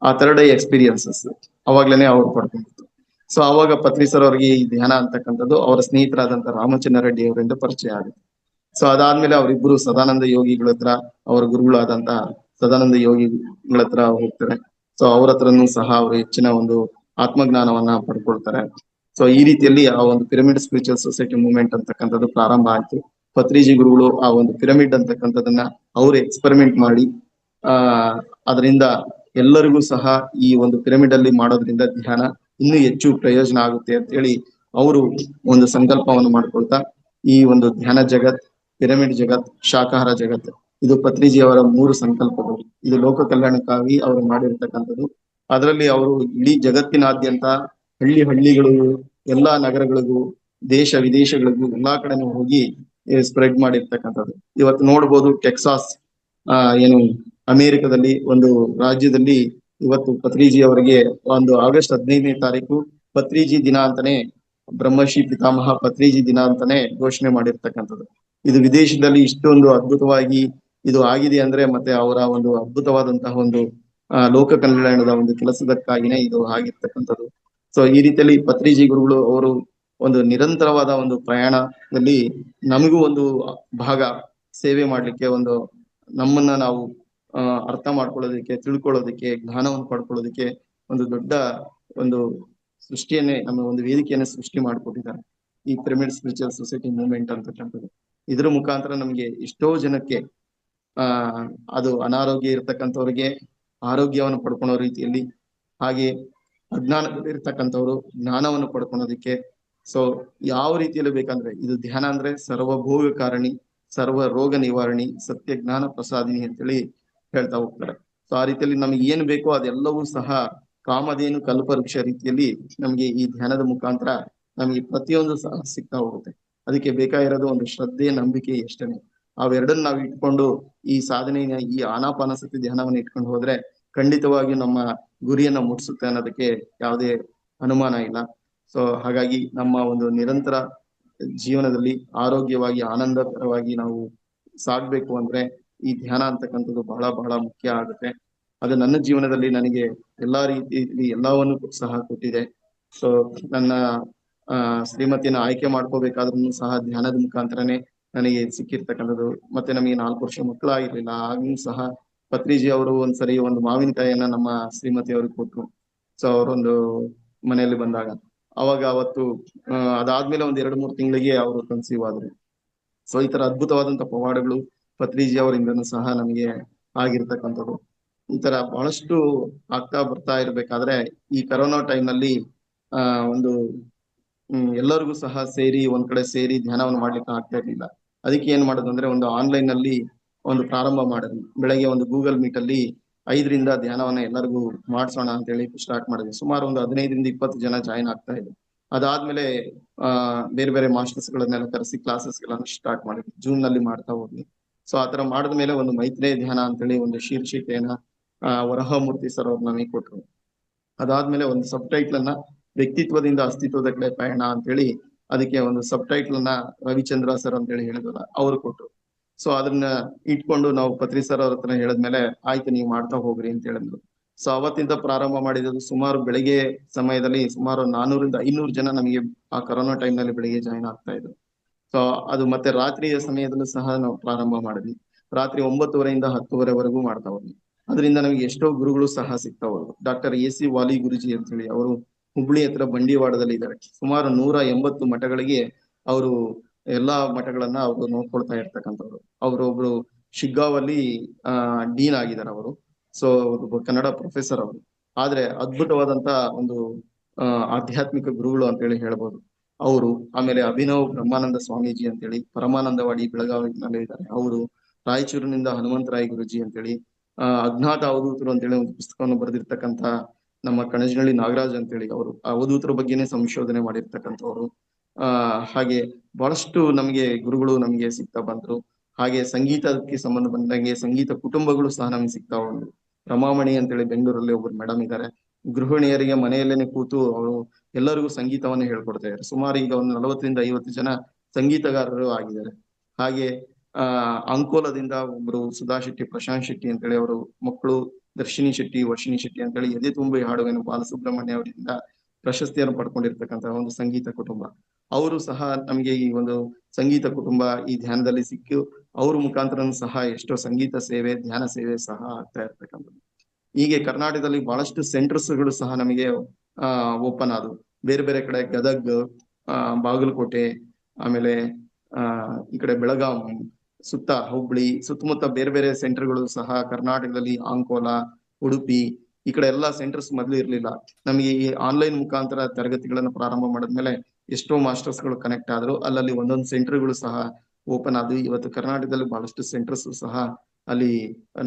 ಆ 3rd ಐ ಎಕ್ಸ್ಪೀರಿಯನ್ಸಸ್ ಅವಾಗ್ಲೇನೆ ಅವ್ರು ಪಡ್ಕೊಂಡಿತ್ತು. ಸೊ ಅವಾಗ ಪತ್ರಿ ಸರ್ ಅವ್ರಿಗೆ ಈ ಧ್ಯಾನ ಅಂತಕ್ಕಂಥದ್ದು ಅವರ ಸ್ನೇಹಿತರಾದಂತ ರಾಮಚಂದ್ರ ರೆಡ್ಡಿ ಅವರಿಂದ ಪರಿಚಯ ಆಗುತ್ತೆ. ಸೊ ಅದಾದ್ಮೇಲೆ ಅವರಿಬ್ಬರು ಸದಾನಂದ ಯೋಗಿಗಳ ಹತ್ರ, ಅವರ ಗುರುಗಳಾದಂತ ಸದಾನಂದ ಯೋಗಿಗಳ ಹತ್ರ ಹೋಗ್ತಾರೆ. ಸೊ ಅವ್ರ ಹತ್ರನೂ ಸಹ ಅವರು ಹೆಚ್ಚಿನ ಒಂದು ಆತ್ಮಜ್ಞಾನವನ್ನ ಪಡ್ಕೊಳ್ತಾರೆ. ಸೊ ಈ ರೀತಿಯಲ್ಲಿ ಆ ಒಂದು ಪಿರಮಿಡ್ ಸ್ಪಿರಿಚುವಲ್ ಸೊಸೈಟಿ ಮೂವ್ಮೆಂಟ್ ಅಂತಕ್ಕಂಥದ್ದು ಪ್ರಾರಂಭ ಆಯ್ತು. ಪತ್ರಿಜಿ ಗುರುಗಳು ಆ ಒಂದು ಪಿರಮಿಡ್ ಅಂತಕ್ಕಂಥದನ್ನ ಅವರು ಎಕ್ಸ್ಪೆರಿಮೆಂಟ್ ಮಾಡಿ ಅದರಿಂದ ಎಲ್ಲರಿಗೂ ಸಹ ಈ ಒಂದು ಪಿರಮಿಡ್ ಅಲ್ಲಿ ಮಾಡೋದ್ರಿಂದ ಧ್ಯಾನ ಇನ್ನೂ ಹೆಚ್ಚು ಪ್ರಯೋಜನ ಆಗುತ್ತೆ ಅಂತ ಹೇಳಿ ಅವರು ಒಂದು ಸಂಕಲ್ಪವನ್ನು ಮಾಡ್ಕೊಳ್ತಾ ಈ ಒಂದು ಧ್ಯಾನ ಜಗತ್, ಪಿರಮಿಡ್ ಜಗತ್, ಶಾಕಾಹಾರ ಜಗತ್, ಇದು ಪತ್ರಿಜಿ ಅವರ 3 ಸಂಕಲ್ಪಗಳು. ಇದು ಲೋಕ ಕಲ್ಯಾಣಕ್ಕಾಗಿ ಅವರು ಮಾಡಿರ್ತಕ್ಕಂಥದ್ದು. ಅದರಲ್ಲಿ ಅವರು ಇಡೀ ಜಗತ್ತಿನಾದ್ಯಂತ ಹಳ್ಳಿಗಳಿಗೂ ಎಲ್ಲಾ ನಗರಗಳಿಗೂ ದೇಶ ವಿದೇಶಗಳಿಗೂ ಎಲ್ಲಾ ಕಡೆನೂ ಹೋಗಿ ಸ್ಪ್ರೆಡ್ ಮಾಡಿರ್ತಕ್ಕಂಥದ್ದು. ಇವತ್ತು ನೋಡ್ಬೋದು ಟೆಕ್ಸಾಸ್ ಏನು ಅಮೆರಿಕದಲ್ಲಿ ಒಂದು ರಾಜ್ಯದಲ್ಲಿ ಇವತ್ತು ಪತ್ರಿಜಿ ಅವರಿಗೆ ಒಂದು ಆಗಸ್ಟ್ 15ನೇ ತಾರೀಕು ಪತ್ರಿಜಿ ದಿನ ಅಂತಾನೆ, ಬ್ರಹ್ಮಶ್ರೀ ಪಿತಾಮಹ ಪತ್ರಿಜಿ ದಿನ ಅಂತಾನೆ ಘೋಷಣೆ ಮಾಡಿರ್ತಕ್ಕಂಥದ್ದು. ಇದು ವಿದೇಶದಲ್ಲಿ ಇಷ್ಟೊಂದು ಅದ್ಭುತವಾಗಿ ಇದು ಆಗಿದೆ ಅಂದ್ರೆ ಮತ್ತೆ ಅವರ ಒಂದು ಅದ್ಭುತವಾದಂತಹ ಒಂದು ಲೋಕ ಕಲ್ಯಾಣದ ಒಂದು ಕೆಲಸದಕ್ಕಾಗಿನೇ ಇದು ಆಗಿರ್ತಕ್ಕಂಥದ್ದು. ಸೊ ಈ ರೀತಿಯಲ್ಲಿ ಪತ್ರಿಜಿ ಗುರುಗಳು ಅವರು ಒಂದು ನಿರಂತರವಾದ ಒಂದು ಪ್ರಯಾಣದಲ್ಲಿ ನಮಗೂ ಒಂದು ಭಾಗ ಸೇವೆ ಮಾಡ್ಲಿಕ್ಕೆ, ಒಂದು ನಮ್ಮನ್ನ ನಾವು ಅರ್ಥ ಮಾಡ್ಕೊಳ್ಳೋದಕ್ಕೆ, ತಿಳ್ಕೊಳ್ಳೋದಕ್ಕೆ, ಜ್ಞಾನವನ್ನು ಪಡ್ಕೊಳ್ಳೋದಕ್ಕೆ ಒಂದು ದೊಡ್ಡ ಒಂದು ಸೃಷ್ಟಿಯನ್ನೇ, ನಮ್ಮ ಒಂದು ವೇದಿಕೆಯನ್ನೇ ಸೃಷ್ಟಿ ಮಾಡಿಕೊಟ್ಟಿದ್ದಾರೆ ಈ ಪಿರಮಿಡ್ ಸ್ಪಿರಿಚುವಲ್ ಸೊಸೈಟಿ ಮೂವ್ಮೆಂಟ್ ಅಂತಕ್ಕಂಥದ್ದು. ಇದ್ರ ಮುಖಾಂತರ ನಮ್ಗೆ ಎಷ್ಟೋ ಜನಕ್ಕೆ ಅದು ಅನಾರೋಗ್ಯ ಇರ್ತಕ್ಕಂಥವ್ರಿಗೆ ಆರೋಗ್ಯವನ್ನು ಪಡ್ಕೊಳ್ಳೋ ರೀತಿಯಲ್ಲಿ, ಹಾಗೆ ಅಜ್ಞಾನದಲ್ಲಿ ಇರ್ತಕ್ಕಂಥವ್ರು ಜ್ಞಾನವನ್ನು ಪಡ್ಕೊಳೋದಿಕ್ಕೆ. ಸೊ ಯಾವ ರೀತಿಯಲ್ಲಿ ಬೇಕಂದ್ರೆ ಇದು ಧ್ಯಾನ ಅಂದ್ರೆ ಸರ್ವಭೋಗ ಕಾರಣಿ, ಸರ್ವ ರೋಗ ನಿವಾರಣಿ, ಸತ್ಯ ಜ್ಞಾನ ಪ್ರಸಾದಿನಿ ಅಂತೇಳಿ ಹೇಳ್ತಾ ಹೋಗ್ತಾರೆ. ಸೊ ಆ ರೀತಿಯಲ್ಲಿ ನಮಗೆ ಏನ್ ಬೇಕೋ ಅದೆಲ್ಲವೂ ಸಹ ಕಾಮಧೇನು ಕಲ್ಪವೃಕ್ಷ ರೀತಿಯಲ್ಲಿ ನಮ್ಗೆ ಈ ಧ್ಯಾನದ ಮುಖಾಂತರ ನಮ್ಗೆ ಪ್ರತಿಯೊಂದು ಸಹ ಸಿಗ್ತಾ ಹೋಗುತ್ತೆ. ಅದಕ್ಕೆ ಬೇಕಾಗಿರೋದು ಒಂದು ಶ್ರದ್ಧೆ, ನಂಬಿಕೆ ಎಷ್ಟೇನೆ. ಅವೆರಡನ್ನ ನಾವು ಇಟ್ಕೊಂಡು ಈ ಸಾಧನೆಯ ಈ ಆನಾಪಾನಸತಿ ಧ್ಯಾನವನ್ನು ಇಟ್ಕೊಂಡು ಹೋದ್ರೆ ಖಂಡಿತವಾಗಿ ನಮ್ಮ ಗುರಿಯನ್ನ ಮುಟ್ಸುತ್ತೆ ಅನ್ನೋದಕ್ಕೆ ಯಾವುದೇ ಅನುಮಾನ ಇಲ್ಲ. ಸೊ ಹಾಗಾಗಿ ನಮ್ಮ ಒಂದು ನಿರಂತರ ಜೀವನದಲ್ಲಿ ಆರೋಗ್ಯವಾಗಿ ಆನಂದಕರವಾಗಿ ನಾವು ಸಾಗ್ಬೇಕು ಅಂದ್ರೆ ಈ ಧ್ಯಾನ ಅಂತಕ್ಕಂಥದ್ದು ಬಹಳ ಬಹಳ ಮುಖ್ಯ ಆಗುತ್ತೆ. ಅದು ನನ್ನ ಜೀವನದಲ್ಲಿ ನನಗೆ ಎಲ್ಲಾ ರೀತಿಯಲ್ಲಿ ಎಲ್ಲವನ್ನೂ ಸಹ ಕೊಟ್ಟಿದೆ. ಸೊ ನನ್ನ ಶ್ರೀಮತಿಯನ್ನ ಆಯ್ಕೆ ಮಾಡ್ಕೋಬೇಕಾದ್ರೂ ಸಹ ಧ್ಯಾನದ ಮುಖಾಂತರನೇ ನನಗೆ ಸಿಕ್ಕಿರ್ತಕ್ಕಂಥದ್ದು. ಮತ್ತೆ ನಮಗೆ 4 ವರ್ಷ ಮಕ್ಕಳಾಗಿರ್ಲಿಲ್ಲ, ಆಗ್ಲೂ ಸಹ ಪತ್ರಿಜಿ ಅವರು ಒಂದ್ಸರಿ ಒಂದು ಮಾವಿನಕಾಯಿಯನ್ನ ನಮ್ಮ ಶ್ರೀಮತಿ ಅವ್ರಿಗೆ ಕೊಟ್ರು. ಸೊ ಅವರೊಂದು ಮನೆಯಲ್ಲಿ ಬಂದಾಗ ಅವಾಗ ಅವತ್ತು ಅದಾದ್ಮೇಲೆ ಒಂದ್ 2-3 ತಿಂಗಳಿಗೆ ಅವರು ಕನ್ಸೀವ್ ಆದ್ರು. ಸೊ ಈ ತರ ಅದ್ಭುತವಾದಂತ ಪವಾಡಗಳು ಪತ್ರಿಜಿ ಅವರಿಂದನೂ ಸಹ ನಮಗೆ ಆಗಿರ್ತಕ್ಕಂಥದ್ದು. ಈ ತರ ಬಹಳಷ್ಟು ಆಗ್ತಾ ಬರ್ತಾ ಇರ್ಬೇಕಾದ್ರೆ ಈ ಕರೋನಾ ಟೈಮ್ ನಲ್ಲಿ ಒಂದು ಎಲ್ಲರಿಗೂ ಸಹ ಸೇರಿ ಒಂದ್ ಕಡೆ ಸೇರಿ ಧ್ಯಾನವನ್ನು ಮಾಡ್ಲಿಕ್ಕೆ ಆಗ್ತಾ ಇರ್ಲಿಲ್ಲ. ಅದಕ್ಕೆ ಏನ್ ಮಾಡೋದು ಅಂದ್ರೆ ಒಂದು ಆನ್ಲೈನ್ ನಲ್ಲಿ ಒಂದು ಪ್ರಾರಂಭ ಮಾಡಿದ್ವಿ. ಬೆಳಗ್ಗೆ ಒಂದು ಗೂಗಲ್ ಮೀಟ್ ಅಲ್ಲಿ 5ರಿಂದ ಧ್ಯಾನವನ್ನ ಎಲ್ಲರಿಗೂ ಮಾಡ್ಸೋಣ ಅಂತ ಹೇಳಿ ಸ್ಟಾರ್ಟ್ ಮಾಡಿದ್ವಿ. ಸುಮಾರು ಒಂದು 15ರಿಂದ 20 ಜನ ಜಾಯಿನ್ ಆಗ್ತಾ ಇದ್ರು. ಅದಾದ್ಮೇಲೆ ಬೇರೆ ಬೇರೆ ಮಾಸ್ಟರ್ಸ್ ಗಳನ್ನೆಲ್ಲ ಕರೆಸಿ ಕ್ಲಾಸಸ್ ಗಳನ್ನ ಸ್ಟಾರ್ಟ್ ಮಾಡಿದ್ವಿ. ಜೂನ್ ನಲ್ಲಿ ಮಾಡ್ತಾ ಹೋದ್ವಿ. ಸೊ ಆತರ ಮಾಡಿದ್ಮೇಲೆ ಒಂದು ಮೈತ್ರೇಯ ಧ್ಯಾನ ಅಂತೇಳಿ ಒಂದು ಶೀರ್ಷಿಕೆಯನ್ನ ವರಹಮೂರ್ತಿ ಸರ್ ಅವ್ರು ನಮಗೆ ಕೊಟ್ರು. ಅದಾದ್ಮೇಲೆ ಒಂದು ಸಬ್ ಟೈಟ್ಲ್ ಅನ್ನ ವ್ಯಕ್ತಿತ್ವದಿಂದ ಅಸ್ತಿತ್ವದ ಕಡೆ ಪಯಣ ಅಂತೇಳಿ ಅದಕ್ಕೆ ಒಂದು ಸಬ್ ಟೈಟ್ಲ್ ಅನ್ನ ರವಿಚಂದ್ರ ಸರ್ ಅಂತ ಹೇಳಿ ಹೇಳಿದ್ರಲ್ಲ ಅವ್ರು ಕೊಟ್ರು. ಸೊ ಅದನ್ನ ಇಟ್ಕೊಂಡು ನಾವು ಪತ್ರಿ ಸರ್ ಅವ್ರ ಹತ್ರ ಹೇಳಿದ್ಮೇಲೆ ಆಯ್ತು ನೀವು ಮಾಡ್ತಾ ಹೋಗ್ರಿ ಅಂತ ಹೇಳಿದ್ರು. ಸೊ ಅವತ್ತಿಂದ ಪ್ರಾರಂಭ ಮಾಡಿದ್ದು ಸುಮಾರು ಬೆಳಿಗ್ಗೆ ಸಮಯದಲ್ಲಿ ಸುಮಾರು 400ರಿಂದ 500 ಜನ ನಮಗೆ ಆ ಕರೋನಾ ಟೈಮ್ ನಲ್ಲಿ ಬೆಳಿಗ್ಗೆ ಜಾಯಿನ್ ಆಗ್ತಾ ಇದ್ರು. ಸೊ ಅದು ಮತ್ತೆ ರಾತ್ರಿಯ ಸಮಯದಲ್ಲೂ ಸಹ ನಾವು ಪ್ರಾರಂಭ ಮಾಡಿದ್ವಿ. ರಾತ್ರಿ 9:30ಯಿಂದ 10:00ವರೆಗೂ ಮಾಡ್ತಾ ಹೋದ್ವಿ. ಅದರಿಂದ ನಮಗೆ ಎಷ್ಟೋ ಗುರುಗಳು ಸಹ ಸಿಗ್ತಾ ಹೋದ್ರು. ಡಾಕ್ಟರ್ AC ವಾಲಿ ಗುರುಜಿ ಅಂತ ಹೇಳಿ ಅವರು ಹುಬ್ಳಿ ಹತ್ರ ಬಂಡಿವಾಡದಲ್ಲಿ ಇದ್ದಾರೆ. ಸುಮಾರು 180 ಮಠಗಳಿಗೆ ಅವರು ಎಲ್ಲಾ ಮಠಗಳನ್ನ ಅವರು ನೋಡ್ಕೊಳ್ತಾ ಇರ್ತಕ್ಕಂಥವ್ರು. ಅವರೊಬ್ರು ಶಿಗ್ಗಾವಲ್ಲಿ ಡೀನ್ ಆಗಿದ್ದಾರೆ ಅವರು. ಸೊ ಕನ್ನಡ ಪ್ರೊಫೆಸರ್ ಅವರು. ಆದ್ರೆ ಅದ್ಭುತವಾದಂತ ಒಂದು ಆಧ್ಯಾತ್ಮಿಕ ಗುರುಗಳು ಅಂತೇಳಿ ಹೇಳ್ಬೋದು ಅವರು. ಆಮೇಲೆ ಅಭಿನವ್ ಬ್ರಹ್ಮಾನಂದ ಸ್ವಾಮೀಜಿ ಅಂತೇಳಿ ಪರಮಾನಂದವಾಡಿ ಬೆಳಗಾವಿನಲ್ಲಿ ಇದ್ದಾರೆ ಅವರು. ರಾಯಚೂರಿನಿಂದ ಹನುಮಂತರಾಯ ಗುರುಜಿ ಅಂತೇಳಿ, ಅಜ್ಞಾತ ಅವಧೂತರು ಅಂತೇಳಿ ಒಂದು ಪುಸ್ತಕವನ್ನು ಬರೆದಿರ್ತಕ್ಕಂಥ ನಮ್ಮ ಕಣಜನಹಳ್ಳಿ ನಾಗರಾಜ್ ಅಂತೇಳಿ ಅವರು ಅವಧೂತರ ಬಗ್ಗೆನೇ ಸಂಶೋಧನೆ ಮಾಡಿರ್ತಕ್ಕಂಥವ್ರು. ಹಾಗೆ ಬಹಳಷ್ಟು ನಮಗೆ ಗುರುಗಳು ನಮಗೆ ಸಿಗ್ತಾ ಬಂದ್ರು. ಹಾಗೆ ಸಂಗೀತಕ್ಕೆ ಸಂಬಂಧ ಬಂದಂಗೆ ಸಂಗೀತ ಕುಟುಂಬಗಳು ಸಹ ನಮ್ಗೆ ಸಿಗ್ತಾ ಬಂದ್ರು. ರಮಾಮಣಿ ಅಂತೇಳಿ ಬೆಂಗಳೂರಲ್ಲಿ ಒಬ್ರು ಮೇಡಮ್ ಇದ್ದಾರೆ. ಗೃಹಿಣಿಯರಿಗೆ ಮನೆಯಲ್ಲೇನೆ ಕೂತು ಅವರು ಎಲ್ಲರಿಗೂ ಸಂಗೀತವನ್ನು ಹೇಳ್ಕೊಡ್ತಾ ಇದ್ದಾರೆ. ಸುಮಾರು ಈಗ ಒಂದು 40-50 ಜನ ಸಂಗೀತಗಾರರು ಆಗಿದ್ದಾರೆ. ಹಾಗೆ ಅಂಕೋಲದಿಂದ ಒಬ್ರು ಸುಧಾ ಶೆಟ್ಟಿ, ಪ್ರಶಾಂತ್ ಶೆಟ್ಟಿ ಅಂತೇಳಿ ಅವರು ಮಕ್ಕಳು ದರ್ಶಿನಿ ಶೆಟ್ಟಿ, ವರ್ಷಿಣಿ ಶೆಟ್ಟಿ ಅಂತೇಳಿ ಎದೆ ತುಂಬಿ ಹಾಡುವೆನು ಬಾಲಸುಬ್ರಹ್ಮಣ್ಯ ಅವರಿಂದ ಪ್ರಶಸ್ತಿಯನ್ನು ಪಡ್ಕೊಂಡಿರ್ತಕ್ಕಂತಹ ಒಂದು ಸಂಗೀತ ಕುಟುಂಬ. ಅವರು ಸಹ ನಮಗೆ ಈ ಒಂದು ಸಂಗೀತ ಕುಟುಂಬ ಈ ಧ್ಯಾನದಲ್ಲಿ ಸಿಕ್ಕು ಅವ್ರ ಮುಖಾಂತರ ಸಹ ಎಷ್ಟೋ ಸಂಗೀತ ಸೇವೆ, ಧ್ಯಾನ ಸೇವೆ ಸಹ ಆಗ್ತಾ ಇರ್ತಕ್ಕಂಥದ್ದು. ಹೀಗೆ ಕರ್ನಾಟಕದಲ್ಲಿ ಬಹಳಷ್ಟು ಸೆಂಟರ್ಸ್ಗಳು ಸಹ ನಮಗೆ ಓಪನ್ ಆದವು. ಬೇರೆ ಬೇರೆ ಕಡೆ ಗದಗ್, ಬಾಗಲಕೋಟೆ, ಆಮೇಲೆ ಈ ಕಡೆ ಬೆಳಗಾವಿ, ಸುತ್ತ ಹುಬ್ಳಿ, ಸುತ್ತಮುತ್ತ ಬೇರೆ ಬೇರೆ ಸೆಂಟರ್ಗಳು ಸಹ ಕರ್ನಾಟಕದಲ್ಲಿ, ಅಂಕೋಲ, ಉಡುಪಿ ಈ ಕಡೆ ಎಲ್ಲಾ ಸೆಂಟರ್ಸ್ ಮೊದಲು ಇರ್ಲಿಲ್ಲ. ನಮಗೆ ಈ ಆನ್ಲೈನ್ ಮುಖಾಂತರ ತರಗತಿಗಳನ್ನು ಪ್ರಾರಂಭ ಮಾಡಿದ್ಮೇಲೆ ಎಷ್ಟೋ ಮಾಸ್ಟರ್ಸ್ ಗಳು ಕನೆಕ್ಟ್ ಆದ್ರು. ಅಲ್ಲಲ್ಲಿ ಒಂದೊಂದು ಸೆಂಟರ್ಗಳು ಸಹ ಓಪನ್ ಆದ್ವು. ಇವತ್ತು ಕರ್ನಾಟಕದಲ್ಲಿ ಬಹಳಷ್ಟು ಸೆಂಟರ್ಸ್ ಸಹ ಅಲ್ಲಿ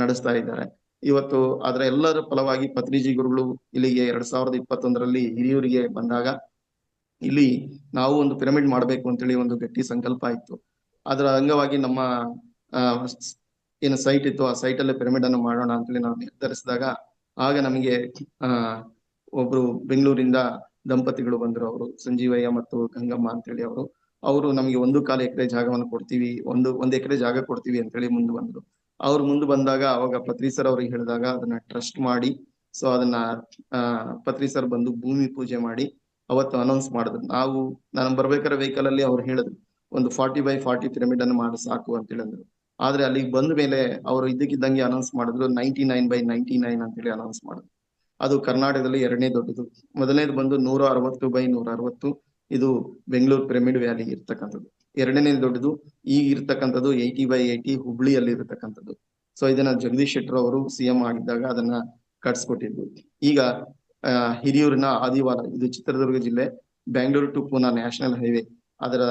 ನಡೆಸ್ತಾ ಇದ್ದಾರೆ. ಇವತ್ತು ಅದರ ಎಲ್ಲರ ಫಲವಾಗಿ ಪತ್ರಿಜಿ ಗುರುಗಳು ಇಲ್ಲಿಗೆ 2021ರಲ್ಲಿ ಹಿರಿಯೂರಿಗೆ ಬಂದಾಗ ಇಲ್ಲಿ ನಾವು ಒಂದು ಪಿರಮಿಡ್ ಮಾಡ್ಬೇಕು ಅಂತೇಳಿ ಒಂದು ಗಟ್ಟಿ ಸಂಕಲ್ಪ ಇತ್ತು. ಅದರ ಅಂಗವಾಗಿ ನಮ್ಮ ಏನು ಸೈಟ್ ಇತ್ತು ಆ ಸೈಟ್ ಅಲ್ಲೇ ಪಿರಮಿಡ್ ಅನ್ನು ಮಾಡೋಣ ಅಂತೇಳಿ ನಾವು ನಿರ್ಧರಿಸಿದಾಗ ಆಗ ನಮಗೆ ಒಬ್ರು ಬೆಂಗಳೂರಿಂದ ದಂಪತಿಗಳು ಬಂದ್ರು. ಅವರು ಸಂಜೀವಯ್ಯ ಮತ್ತು ಗಂಗಮ್ಮ ಅಂತೇಳಿ ಅವರು ನಮಗೆ 1.25 ಎಕರೆ ಜಾಗವನ್ನು ಕೊಡ್ತೀವಿ, ಒಂದು ಎಕರೆ ಜಾಗ ಕೊಡ್ತೀವಿ ಅಂತೇಳಿ ಮುಂದೆ ಬಂದ್ರು. ಅವ್ರು ಮುಂದೆ ಬಂದಾಗ ಅವಾಗ ಪತ್ರಿ ಸರ್ ಅವ್ರಿಗೆ ಹೇಳಿದಾಗ ಅದನ್ನ ಟ್ರಸ್ಟ್ ಮಾಡಿ, ಸೊ ಅದನ್ನ ಪತ್ರಿ ಸರ್ ಬಂದು ಭೂಮಿ ಪೂಜೆ ಮಾಡಿ ಅವತ್ತು ಅನೌನ್ಸ್ ಮಾಡಿದ್ರು. ನಾನು ಬರ್ಬೇಕಾದ್ರೆ ವೆಹಿಕಲ್ ಅಲ್ಲಿ ಅವ್ರು ಹೇಳಿದ್ರು ಒಂದು 40x40 ಪಿರಮಿಡ್ ಅನ್ನು ಮಾಡಿ ಸಾಕು ಅಂತ ಹೇಳಿದ್ರು. ಆದ್ರೆ ಅಲ್ಲಿಗೆ ಬಂದ ಮೇಲೆ ಅವರು ಇದ್ದಕ್ಕಿದ್ದಂಗೆ ಅನೌನ್ಸ್ ಮಾಡಿದ್ರು 99x99 ಅಂತೇಳಿ ಅನೌನ್ಸ್ ಮಾಡಿದ್ರು. ಅದು ಕರ್ನಾಟಕದಲ್ಲಿ 2ನೇ ದೊಡ್ಡದು. ಮೊದಲನೇದು ಬಂದು 160x160, ಇದು ಬೆಂಗಳೂರು ಪಿರಮಿಡ್ ವ್ಯಾಲಿ ಇರ್ತಕ್ಕಂಥದ್ದು. 2ನೇ ದೊಡ್ಡದು ಈಗ ಇರ್ತಕ್ಕಂಥದ್ದು 80x80 ಹುಬ್ಳಿಯಲ್ಲಿ ಇರತಕ್ಕಂಥದ್ದು. ಸೊ ಇದನ್ನ ಜಗದೀಶ್ ಶೆಟ್ಟರ್ ಅವರು CM ಆಗಿದ್ದಾಗ ಅದನ್ನ ಕಟ್ಸ್ಕೊಟ್ಟಿದ್ರು. ಈಗ ಹಿರಿಯೂರಿನ ಆದಿವಾರ, ಇದು ಚಿತ್ರದುರ್ಗ ಜಿಲ್ಲೆ, Bengaluru to Poona national highway, ಅದರ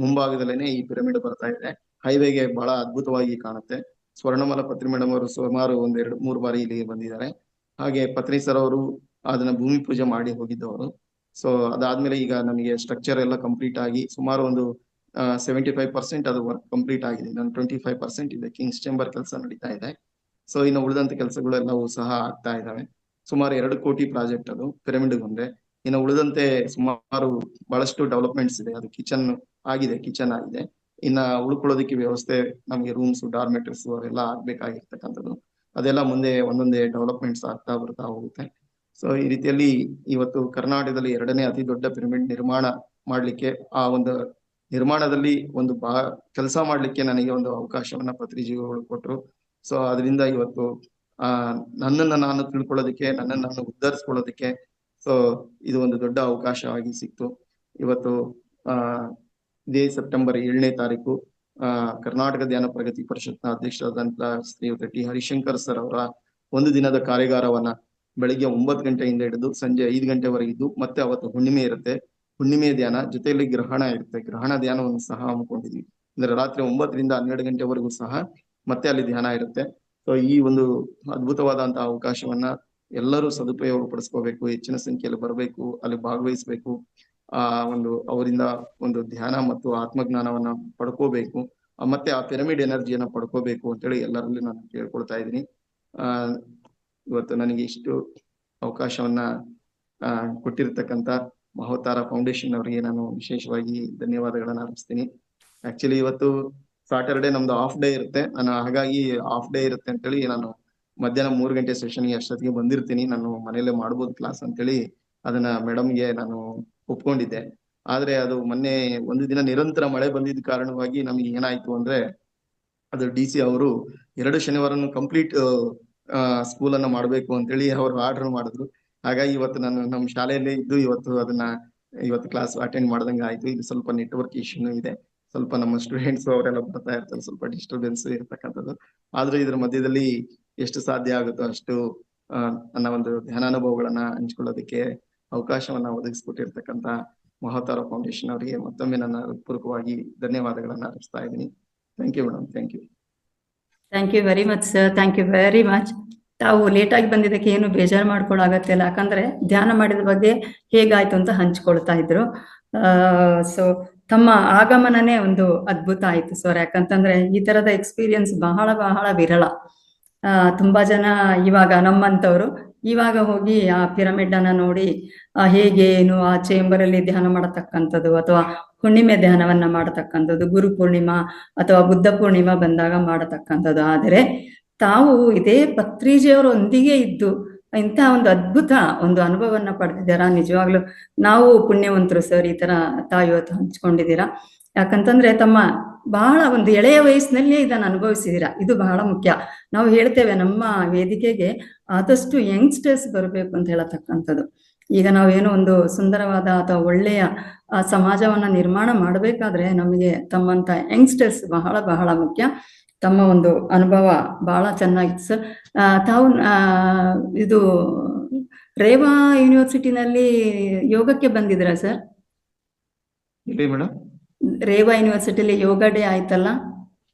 ಮುಂಭಾಗದಲ್ಲೇನೆ ಈ ಪಿರಮಿಡ್ ಬರ್ತಾ ಇದೆ. ಹೈವೇಗೆ ಬಹಳ ಅದ್ಭುತವಾಗಿ ಕಾಣುತ್ತೆ. ಸ್ವರ್ಣಮಾಲ ಪತ್ರಿ ಮೇಡಮ್ ಅವರು ಸುಮಾರು 1-2-3 ಬಾರಿ ಇಲ್ಲಿಗೆ ಬಂದಿದ್ದಾರೆ. ಹಾಗೆ ಪತ್ರಿ ಸರ್ ಅವರು ಅದನ್ನ ಭೂಮಿ ಪೂಜೆ ಮಾಡಿ ಹೋಗಿದ್ದವರು. ಸೊ ಅದಾದ್ಮೇಲೆ ಈಗ ನಮಗೆ ಸ್ಟ್ರಕ್ಚರ್ ಎಲ್ಲ ಕಂಪ್ಲೀಟ್ ಆಗಿ ಸುಮಾರು ಒಂದು 75% ಅದು ವರ್ಕ್ ಕಂಪ್ಲೀಟ್ ಆಗಿದೆ. ನಾನು 25% ಇದೆ. ಕಿಂಗ್ಸ್ ಚೇಂಬರ್ ಕೆಲಸ ನಡೀತಾ ಇದೆ. ಸೊ ಇನ್ನು ಉಳಿದಂತ ಕೆಲಸಗಳೆಲ್ಲವೂ ಸಹ ಆಗ್ತಾ ಇದಾವೆ. ಸುಮಾರು 2 ಕೋಟಿ ಪ್ರಾಜೆಕ್ಟ್ ಅದು ಪಿರಮಿಡ್ ಒಂದೇ. ಇನ್ನು ಉಳಿದಂತೆ ಸುಮಾರು ಬಹಳಷ್ಟು ಡೆವಲಪ್ಮೆಂಟ್ಸ್ ಇದೆ. ಅದು ಕಿಚನ್ ಆಗಿದೆ. ಇನ್ನ ಉಳ್ಕೊಳ್ಳೋದಕ್ಕೆ ವ್ಯವಸ್ಥೆ, ನಮಗೆ ರೂಮ್ಸ್, ಡಾರ್ಮೆಟರ್ಸ್ ಅವೆಲ್ಲ ಆಗ್ಬೇಕಾಗಿರ್ತಕ್ಕಂಥದ್ದು. ಅದೆಲ್ಲ ಮುಂದೆ ಒಂದೊಂದೇ ಡೆವಲಪ್ಮೆಂಟ್ಸ್ ಆಗ್ತಾ ಬರ್ತಾ ಹೋಗುತ್ತೆ. ಸೊ ಈ ರೀತಿಯಲ್ಲಿ ಇವತ್ತು ಕರ್ನಾಟಕದಲ್ಲಿ 2ನೇ ಅತಿ ದೊಡ್ಡ ಪಿರಮಿಡ್ ನಿರ್ಮಾಣ ಮಾಡ್ಲಿಕ್ಕೆ, ಆ ಒಂದು ನಿರ್ಮಾಣದಲ್ಲಿ ಒಂದು ಕೆಲಸ ಮಾಡ್ಲಿಕ್ಕೆ ನನಗೆ ಒಂದು ಅವಕಾಶವನ್ನ ಪತ್ರಿಜಿಗಳು ಕೊಟ್ಟರು. ಸೊ ಅದರಿಂದ ಇವತ್ತು ನನ್ನನ್ನು ನಾನು ತಿಳ್ಕೊಳ್ಳೋದಕ್ಕೆ, ನನ್ನನ್ನು ನಾನು ಉದ್ಧರಿಸ್ಕೊಳ್ಳೋದಕ್ಕೆ ಸೊ ಇದು ಒಂದು ದೊಡ್ಡ ಅವಕಾಶವಾಗಿ ಸಿಕ್ತು. ಇವತ್ತು ಇದೇ ಸೆಪ್ಟೆಂಬರ್ 7ನೇ ತಾರೀಕು ಕರ್ನಾಟಕ ಧ್ಯಾನ ಪ್ರಗತಿ ಪರಿಷತ್ನ ಅಧ್ಯಕ್ಷರಾದಂತ ಶ್ರೀಯುತ ಟಿ ಹರಿಶಂಕರ್ ಸರ್ ಅವರ ಒಂದು ದಿನದ ಕಾರ್ಯಾಗಾರವನ್ನ ಬೆಳಿಗ್ಗೆ 9 ಗಂಟೆಯಿಂದ ಹಿಡಿದು ಸಂಜೆ 5 ಗಂಟೆವರೆಗಿದ್ದು, ಮತ್ತೆ ಅವತ್ತು ಹುಣ್ಣಿಮೆ ಇರುತ್ತೆ. ಹುಣ್ಣಿಮೆ ಧ್ಯಾನ ಜೊತೆಯಲ್ಲಿ ಗ್ರಹಣ ಇರುತ್ತೆ. ಗ್ರಹಣ ಧ್ಯಾನವನ್ನು ಸಹ ಹಮ್ಮಿಕೊಂಡಿದ್ವಿ. ಅಂದ್ರೆ ರಾತ್ರಿ 9ರಿಂದ 12 ಗಂಟೆವರೆಗೂ ಸಹ ಮತ್ತೆ ಅಲ್ಲಿ ಧ್ಯಾನ ಇರುತ್ತೆ. ಸೊ ಈ ಒಂದು ಅದ್ಭುತವಾದಂತಹ ಅವಕಾಶವನ್ನ ಎಲ್ಲರೂ ಸದುಪಯೋಗ ಪಡಿಸ್ಕೋಬೇಕು. ಹೆಚ್ಚಿನ ಸಂಖ್ಯೆಯಲ್ಲಿ ಬರಬೇಕು, ಅಲ್ಲಿ ಭಾಗವಹಿಸ್ಬೇಕು. ಅವರಿಂದ ಒಂದು ಧ್ಯಾನ ಮತ್ತು ಆತ್ಮಜ್ಞಾನವನ್ನ ಪಡ್ಕೋಬೇಕು. ಮತ್ತೆ ಆ ಪಿರಮಿಡ್ ಎನರ್ಜಿಯನ್ನ ಪಡ್ಕೋಬೇಕು ಅಂತೇಳಿ ಎಲ್ಲರಲ್ಲಿ ನಾನು ಕೇಳ್ಕೊಳ್ತಾ ಇದ್ದೀನಿ. ಇವತ್ತು ನನಗೆ ಇಷ್ಟು ಅವಕಾಶವನ್ನ ಕೊಟ್ಟಿರ್ತಕ್ಕಂಥ ಮಹೋತಾರ ಫೌಂಡೇಶನ್ ಅವರಿಗೆ ನಾನು ವಿಶೇಷವಾಗಿ ಧನ್ಯವಾದಗಳನ್ನ ಅರ್ಪಿಸ್ತೀನಿ. ಆಕ್ಚುಲಿ ಇವತ್ತು ಸಾಟರ್ಡೆ ನಮ್ದು ಆಫ್ ಡೇ ಇರುತ್ತೆ. ಹಾಗಾಗಿ ಆಫ್ ಡೇ ಇರುತ್ತೆ ಅಂತೇಳಿ ನಾನು ಮಧ್ಯಾಹ್ನ 3 ಗಂಟೆ ಸೆಷನ್ಗೆ ಅಷ್ಟೊತ್ತಿಗೆ ಬಂದಿರ್ತೀನಿ. ನಾನು ಮನೇಲೆ ಮಾಡ್ಬೋದು ಕ್ಲಾಸ್ ಅಂತೇಳಿ ಅದನ್ನ ಮೇಡಮ್ಗೆ ನಾನು ಒಪ್ಕೊಂಡಿದ್ದೆ. ಆದ್ರೆ ಅದು ಮೊನ್ನೆ ಒಂದು ದಿನ ನಿರಂತರ ಮಳೆ ಬಂದಿದ್ದ ಕಾರಣವಾಗಿ ನಮ್ಗೆ ಏನಾಯ್ತು ಅಂದ್ರೆ, ಅದು DC ಅವರು 2 ಶನಿವಾರನು ಕಂಪ್ಲೀಟ್ ಸ್ಕೂಲ್ ಅನ್ನ ಮಾಡ್ಬೇಕು ಅಂತೇಳಿ ಅವರು ಆರ್ಡರ್ ಮಾಡಿದ್ರು. ಹಾಗಾಗಿ ಇವತ್ತು ನಾನು ನಮ್ಮ ಶಾಲೆಯಲ್ಲೇ ಇದ್ದು ಇವತ್ತು ಕ್ಲಾಸ್ ಅಟೆಂಡ್ ಮಾಡ್ದಂಗ ಆಯ್ತು. ಇದು ಸ್ವಲ್ಪ ನೆಟ್ವರ್ಕ್ ಇಶ್ಯೂನು ಇದೆ. ಸ್ವಲ್ಪ ನಮ್ಮ ಸ್ಟೂಡೆಂಟ್ಸ್ ಅವರೆಲ್ಲ ಬರ್ತಾ ಇರ್ತಾರೆ, ಸ್ವಲ್ಪ ಡಿಸ್ಟರ್ಬೆನ್ಸ್ ಇರ್ತಕ್ಕಂಥದ್ದು. ಆದ್ರೂ ಇದ್ರ ಮಧ್ಯದಲ್ಲಿ ಎಷ್ಟು ಸಾಧ್ಯ ಆಗುತ್ತೋ ಅಷ್ಟು ನನ್ನ ಒಂದು ಧ್ಯಾನಾನುಭವಗಳನ್ನ ಹಂಚ್ಕೊಳ್ಳೋದಕ್ಕೆ ಅವಕಾಶವನ್ನ ಒದಗಿಸ್ಕೊಟ್ಟಿರ್ತಕ್ಕಂತ ಮಹಾತಾರ ಫೌಂಡೇಶನ್ ಅವರಿಗೆ ಮತ್ತೊಮ್ಮೆ ನನ್ನ ಪೂರ್ವಕವಾಗಿ ಧನ್ಯವಾದಗಳನ್ನ ಅರ್ಪಿಸ್ತಾ ಇದ್ದೀನಿ. Thank you madam. Thank you. Thank you very much sir. Thank you very much. ತಾವು ಲೇಟಾಗಿ ಬಂದಿದ್ದಕ್ಕೆ ಏನು ಬೇಜಾರು ಮಾಡ್ಕೊಳ್ಳೋ ಅಗತ್ಯ ಇಲ್ಲ, ಯಾಕಂದ್ರೆ ಧ್ಯಾನ ಮಾಡಿದ ಬಗ್ಗೆ ಹೇಗಾಯ್ತು ಅಂತ ಹಂಚ್ಕೊಳ್ತಾ ಇದ್ರು. ಸೊ ತಮ್ಮ ಆಗಮನನೇ ಒಂದು ಅದ್ಭುತ ಆಯ್ತು ಸರ್. ಯಾಕಂತಂದ್ರೆ ಈ ತರದ ಎಕ್ಸ್ಪೀರಿಯನ್ಸ್ ಬಹಳ ಬಹಳ ವಿರಳ. ತುಂಬಾ ಜನ ಇವಾಗ ನಮ್ಮಂತವ್ರು ಇವಾಗ ಹೋಗಿ ಆ ಪಿರಮಿಡ್ ಅನ್ನ ನೋಡಿ ಹೇಗೆ ಏನು ಆ ಚೇಂಬರ್ ಅಲ್ಲಿ ಧ್ಯಾನ ಮಾಡತಕ್ಕಂಥದ್ದು ಅಥವಾ ಹುಣ್ಣಿಮೆ ಧ್ಯಾನವನ್ನ ಮಾಡತಕ್ಕಂಥದ್ದು, ಗುರು ಪೂರ್ಣಿಮಾ ಅಥವಾ ಬುದ್ಧ ಪೂರ್ಣಿಮಾ ಬಂದಾಗ ಮಾಡತಕ್ಕಂಥದ್ದು. ಆದರೆ ತಾವು ಇದೇ ಪತ್ರಿಜಿಯವರೊಂದಿಗೆ ಇದ್ದು ಇಂಥ ಒಂದು ಅದ್ಭುತ ಒಂದು ಅನುಭವವನ್ನ ಪಡೆದಿದ್ದೀರಾ. ನಿಜವಾಗ್ಲೂ ನಾವು ಪುಣ್ಯವಂತರು ಸರ್, ಈ ತರ ತಾವು ಇವತ್ತು ಹಂಚ್ಕೊಂಡಿದ್ದೀರಾ. ಯಾಕಂತಂದ್ರೆ ತಮ್ಮ ಬಹಳ ಒಂದು ಎಳೆಯ ವಯಸ್ಸಿನಲ್ಲೇ ಇದನ್ನು ಅನುಭವಿಸಿದೀರಾ. ಇದು ಬಹಳ ಮುಖ್ಯ. ನಾವು ಹೇಳ್ತೇವೆ ನಮ್ಮ ವೇದಿಕೆಗೆ ಆದಷ್ಟು ಯಂಗ್ಸ್ಟರ್ಸ್ ಬರಬೇಕು ಅಂತ ಹೇಳತಕ್ಕಂಥದ್ದು. ಈಗ ನಾವೇನೋ ಒಂದು ಸುಂದರವಾದ ಅಥವಾ ಒಳ್ಳೆಯ ಸಮಾಜವನ್ನ ನಿರ್ಮಾಣ ಮಾಡಬೇಕಾದ್ರೆ ನಮಗೆ ತಮ್ಮಂತ ಯಂಗ್ಸ್ಟರ್ಸ್ ಬಹಳ ಬಹಳ ಮುಖ್ಯ. ತಮ್ಮ ಒಂದು ಅನುಭವ ಬಹಳ ಚೆನ್ನಾಗಿತ್ತು ಸರ್. ತಾವು ಇದು ರೇವಾ ಯೂನಿವರ್ಸಿಟಿನಲ್ಲಿ ಯೋಗಕ್ಕೆ ಬಂದಿದ್ರ ಸರ್? ಮೇಡಮ್, ರೇವಾ ಯೂನಿವರ್ಸಿಟಿಲಿ ಯೋಗ ಡೇ ಆಯ್ತಲ್ಲ?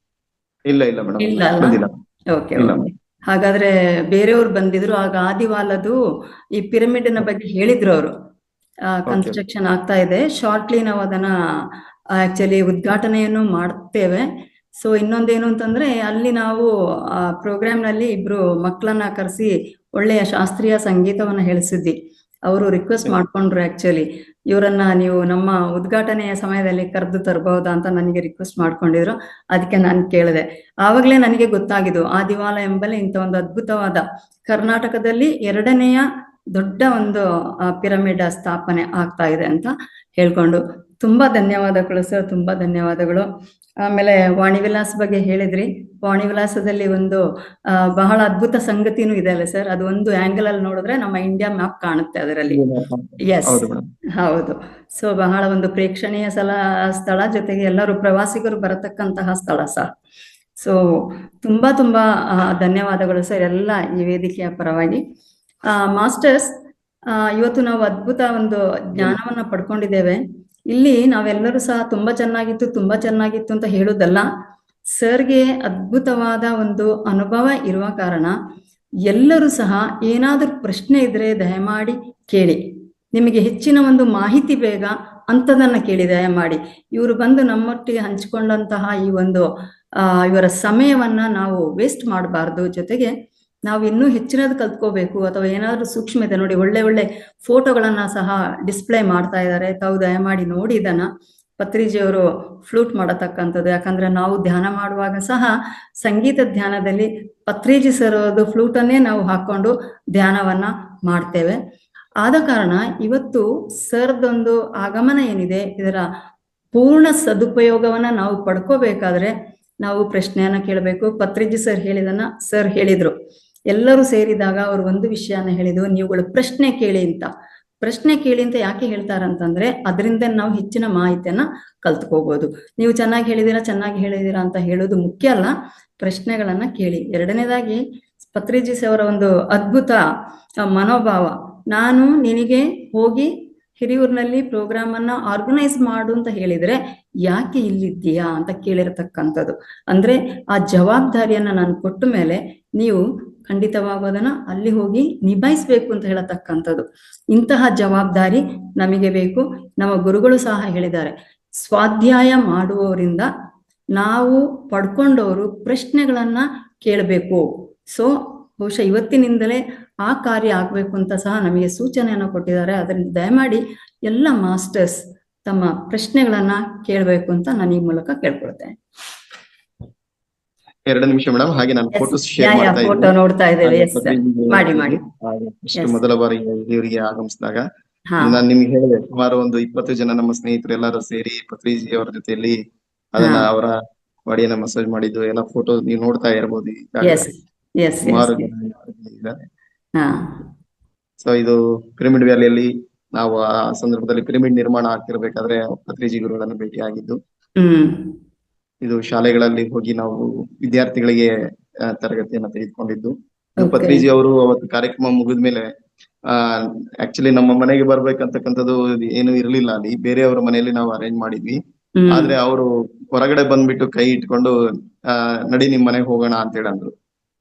ಇಲ್ಲ ಇಲ್ಲ ಮೇಡಮ್, ಇಲ್ಲ ಅಲ್ಲ? ಓಕೆ. ಹಾಗಾದ್ರೆ ಬೇರೆಯವ್ರು ಬಂದಿದ್ರು. ಆಗ ಆದಿವಾಲದು ಈ ಪಿರಮಿಡ್ನ ಬಗ್ಗೆ ಹೇಳಿದ್ರು ಅವರು. ಕನ್ಸ್ಟ್ರಕ್ಷನ್ ಆಗ್ತಾ ಇದೆ, ಶಾರ್ಟ್ಲಿ ನಾವು ಅದನ್ನ ಆಕ್ಚುಲಿ ಉದ್ಘಾಟನೆಯನ್ನು ಮಾಡ್ತೇವೆ. ಸೊ ಇನ್ನೊಂದೇನು ಅಂತಂದ್ರೆ ಅಲ್ಲಿ ನಾವು ಆ ಪ್ರೋಗ್ರಾಮ್ ನಲ್ಲಿ ಇಬ್ರು ಮಕ್ಕಳನ್ನ ಕರೆಸಿ ಒಳ್ಳೆಯ ಶಾಸ್ತ್ರೀಯ ಸಂಗೀತವನ್ನ ಹೇಳಿಸಿದ್ವಿ. ಅವರು ರಿಕ್ವೆಸ್ಟ್ ಮಾಡ್ಕೊಂಡ್ರು ಆಕ್ಚುಲಿ ಇವರನ್ನ ನೀವು ನಮ್ಮ ಉದ್ಘಾಟನೆಯ ಸಮಯದಲ್ಲಿ ಕರೆದು ತರಬಹುದಾ ಅಂತ ನನಗೆ ರಿಕ್ವೆಸ್ಟ್ ಮಾಡ್ಕೊಂಡಿದ್ರು. ಅದಕ್ಕೆ ನಾನು ಕೇಳಿದೆ. ಆವಾಗಲೇ ನನಗೆ ಗೊತ್ತಾಗಿದ್ದು ಆದಿವಾಲ ಎಂಬಲ್ಲಿ ಇಂಥ ಒಂದು ಅದ್ಭುತವಾದ ಕರ್ನಾಟಕದಲ್ಲಿ 2ನೆಯ ದೊಡ್ಡ ಒಂದು ಪಿರಮಿಡ್ ಸ್ಥಾಪನೆ ಆಗ್ತಾ ಇದೆ ಅಂತ ಹೇಳ್ಕೊಂಡು ತುಂಬಾ ಧನ್ಯವಾದಗಳು ಸರ್, ತುಂಬಾ ಧನ್ಯವಾದಗಳು. ಆಮೇಲೆ ವಾಣಿವಿಲಾಸ್ ಬಗ್ಗೆ ಹೇಳಿದ್ರಿ. ವಾಣಿವಿಲಾಸದಲ್ಲಿ ಒಂದು ಬಹಳ ಅದ್ಭುತ ಸಂಗತಿನೂ ಇದೆ ಅಲ್ಲ ಸರ್? ಅದು ಒಂದು ಆಂಗಲ್ ಅಲ್ಲಿ ನೋಡಿದ್ರೆ ನಮ್ಮ ಇಂಡಿಯಾ ಮ್ಯಾಪ್ ಕಾಣುತ್ತೆ ಅದರಲ್ಲಿ. ಎಸ್, ಹೌದು. ಸೊ ಬಹಳ ಒಂದು ಪ್ರೇಕ್ಷಣೀಯ ಸ್ಥಳ, ಜೊತೆಗೆ ಎಲ್ಲರೂ ಪ್ರವಾಸಿಗರು ಬರತಕ್ಕಂತಹ ಸ್ಥಳ ಸರ್. ಸೊ ತುಂಬಾ ತುಂಬಾ ಧನ್ಯವಾದಗಳು ಸರ್ ಎಲ್ಲ ಈ ವೇದಿಕೆಯ ಪರವಾಗಿ. ಮಾಸ್ಟರ್ಸ್, ಇವತ್ತು ನಾವು ಅದ್ಭುತ ಒಂದು ಜ್ಞಾನವನ್ನ ಪಡ್ಕೊಂಡಿದ್ದೇವೆ. ಇಲ್ಲಿ ನಾವೆಲ್ಲರೂ ಸಹ ತುಂಬಾ ಚೆನ್ನಾಗಿತ್ತು ಅಂತ ಹೇಳುದಲ್ಲ, ಸರ್ಗೆ ಅದ್ಭುತವಾದ ಒಂದು ಅನುಭವ ಇರುವ ಕಾರಣ ಎಲ್ಲರೂ ಸಹ ಏನಾದ್ರೂ ಪ್ರಶ್ನೆ ಇದ್ರೆ ದಯಮಾಡಿ ಕೇಳಿ. ನಿಮಗೆ ಹೆಚ್ಚಿನ ಒಂದು ಮಾಹಿತಿ ಬೇಗ ಅಂತದನ್ನ ಕೇಳಿ ದಯಮಾಡಿ. ಇವರು ಬಂದು ನಮ್ಮೊಟ್ಟಿಗೆ ಹಂಚಿಕೊಂಡಂತಹ ಈ ಒಂದು ಇವರ ಸಮಯವನ್ನ ನಾವು ವೇಸ್ಟ್ ಮಾಡಬಾರ್ದು. ಜೊತೆಗೆ ನಾವು ಇನ್ನೂ ಹೆಚ್ಚಿನದು ಕಲ್ತ್ಕೋಬೇಕು ಅಥವಾ ಏನಾದ್ರೂ ಸೂಕ್ಷ್ಮತೆ ನೋಡಿ, ಒಳ್ಳೆ ಫೋಟೋಗಳನ್ನ ಸಹ ಡಿಸ್ಪ್ಲೇ ಮಾಡ್ತಾ ಇದ್ದಾರೆ. ತಾವು ದಯಮಾಡಿ ನೋಡಿ ಇದನ್ನ. ಪತ್ರಿಜಿಯವರು ಫ್ಲೂಟ್ ಮಾಡತಕ್ಕಂಥದ್ದು, ಯಾಕಂದ್ರೆ ನಾವು ಧ್ಯಾನ ಮಾಡುವಾಗ ಸಹ ಸಂಗೀತ ಧ್ಯಾನದಲ್ಲಿ ಪತ್ರಿಜಿ ಸರ್ ಫ್ಲೂಟನ್ನೇ ನಾವು ಹಾಕೊಂಡು ಧ್ಯಾನವನ್ನ ಮಾಡ್ತೇವೆ. ಆದ ಕಾರಣ ಇವತ್ತು ಸರ್ದೊಂದು ಆಗಮನ ಏನಿದೆ, ಇದರ ಪೂರ್ಣ ಸದುಪಯೋಗವನ್ನ ನಾವು ಪಡ್ಕೋಬೇಕಾದ್ರೆ ನಾವು ಪ್ರಶ್ನೆಯನ್ನ ಕೇಳಬೇಕು. ಪತ್ರಿಜಿ ಸರ್ ಹೇಳಿದನ್ನ ಸರ್ ಹೇಳಿದ್ರು. ಎಲ್ಲರೂ ಸೇರಿದಾಗ ಅವರು ಒಂದು ವಿಷಯನ ಹೇಳಿದ್ರು, ನೀವುಗಳು ಪ್ರಶ್ನೆ ಕೇಳಿ ಅಂತ. ಪ್ರಶ್ನೆ ಕೇಳಿ ಅಂತ ಯಾಕೆ ಹೇಳ್ತಾರಂತಂದ್ರೆ ಅದರಿಂದ ನಾವು ಹೆಚ್ಚಿನ ಮಾಹಿತಿಯನ್ನ ಕಲ್ತ್ಕೋಬಹುದು. ನೀವು ಚೆನ್ನಾಗಿ ಹೇಳಿದೀರಾ ಅಂತ ಹೇಳೋದು ಮುಖ್ಯ ಅಲ್ಲ, ಪ್ರಶ್ನೆಗಳನ್ನ ಕೇಳಿ. ಎರಡನೇದಾಗಿ ಪತ್ರಿಜಿ ಅವರ ಒಂದು ಅದ್ಭುತ ಮನೋಭಾವ, ನಾನು ನಿನಗೆ ಹೋಗಿ ಹಿರಿಯೂರಿನಲ್ಲಿ ಪ್ರೋಗ್ರಾಮ್ ಅನ್ನ ಆರ್ಗನೈಸ್ ಮಾಡು ಅಂತ ಹೇಳಿದ್ರೆ ಯಾಕೆ ಇಲ್ಲಿದ್ದೀಯಾ ಅಂತ ಕೇಳಿರತಕ್ಕಂಥದ್ದು. ಅಂದ್ರೆ ಆ ಜವಾಬ್ದಾರಿಯನ್ನ ನಾನು ಕೊಟ್ಟ ಮೇಲೆ ನೀವು ಖಂಡಿತವಾಗೂ ಅದನ್ನ ಅಲ್ಲಿ ಹೋಗಿ ನಿಭಾಯಿಸ್ಬೇಕು ಅಂತ ಹೇಳತಕ್ಕಂಥದ್ದು. ಇಂತಹ ಜವಾಬ್ದಾರಿ ನಮಗೆ ಬೇಕು. ನಮ್ಮ ಗುರುಗಳು ಸಹ ಹೇಳಿದ್ದಾರೆ, ಸ್ವಾಧ್ಯಾಯ ಮಾಡುವವರಿಂದ ನಾವು ಪಡ್ಕೊಂಡವರು ಪ್ರಶ್ನೆಗಳನ್ನ ಕೇಳಬೇಕು. ಸೊ ಬಹುಶಃ ಇವತ್ತಿನಿಂದಲೇ ಆ ಕಾರ್ಯ ಆಗ್ಬೇಕು ಅಂತ ಸಹ ನಮಗೆ ಸೂಚನೆಯನ್ನು ಕೊಟ್ಟಿದ್ದಾರೆ. ಅದರಿಂದ ದಯಮಾಡಿ ಎಲ್ಲ ಮಾಸ್ಟರ್ಸ್ ತಮ್ಮ ಪ್ರಶ್ನೆಗಳನ್ನ ಕೇಳಬೇಕು ಅಂತ ನಾನು ಈ ಮೂಲಕ ಕೇಳ್ಕೊಳ್ತೇನೆ. 2 ನಿಮಿಷ ಮೇಡಮ್, ಹಾಗೆ ನಾನು ಫೋಟೋಸ್ ಶೇರ್ ಮಾಡ್ತಾ ಫೋಟೋ ನೋಡ್ತಾ ಇದ್ದೇವೆ. ಮಾಡಿ. ಮೊದಲ ಬಾರಿ ಇವರಿಗೆ ಆಗಮಿಸಿದಾಗ ನಾನು ನಿಮ್ಗೆ ಹೇಳಿದೆ, ಸುಮಾರು ಒಂದು 20 ಜನ ನಮ್ಮ ಸ್ನೇಹಿತರು ಎಲ್ಲರೂ ಸೇರಿ ಪತ್ರಿಜಿ ಅವರ ಜೊತೆಯಲ್ಲಿ ಅದನ್ನ ಅವರ ಬಾಡಿಯನ್ನ ಮಸಾಜ್ ಮಾಡಿದ್ದು ಎಲ್ಲ ಫೋಟೋ ನೀವು ನೋಡ್ತಾ ಇರಬಹುದು. ಸುಮಾರು ಜನ ಇದ್ದಾರೆ. ಸೊ ಇದು ಪಿರಮಿಡ್ ವ್ಯಾಲಿಯಲ್ಲಿ ನಾವು ಆ ಸಂದರ್ಭದಲ್ಲಿ ಪಿರಮಿಡ್ ನಿರ್ಮಾಣ ಆಗ್ತಿರ್ಬೇಕಾದ್ರೆ ಪತ್ರಿಜಿ ಗುರುಗಳನ್ನು ಭೇಟಿಯಾಗಿದ್ದು, ಇದು ಶಾಲೆಗಳಲ್ಲಿ ಹೋಗಿ ನಾವು ವಿದ್ಯಾರ್ಥಿಗಳಿಗೆ ತರಗತಿಯನ್ನ ತೆಗೆದುಕೊಂಡಿದ್ದು. ಪತ್ರಿಜಿ ಅವರು ಅವತ್ತು ಕಾರ್ಯಕ್ರಮ ಮುಗಿದ್ಮೇಲೆ ಆಕ್ಚುಲಿ ನಮ್ಮ ಮನೆಗೆ ಬರ್ಬೇಕಂತಕ್ಕಂಥದ್ದು ಏನು ಇರ್ಲಿಲ್ಲ, ಅಲ್ಲಿ ಬೇರೆಯವ್ರ ಮನೆಯಲ್ಲಿ ನಾವು ಅರೇಂಜ್ ಮಾಡಿದ್ವಿ. ಆದ್ರೆ ಅವರು ಹೊರಗಡೆ ಬಂದ್ಬಿಟ್ಟು ಕೈ ಇಟ್ಕೊಂಡು ನಡಿ ನಿಮ್ ಮನೆಗೆ ಹೋಗೋಣ ಅಂತ ಹೇಳಂದ್ರು.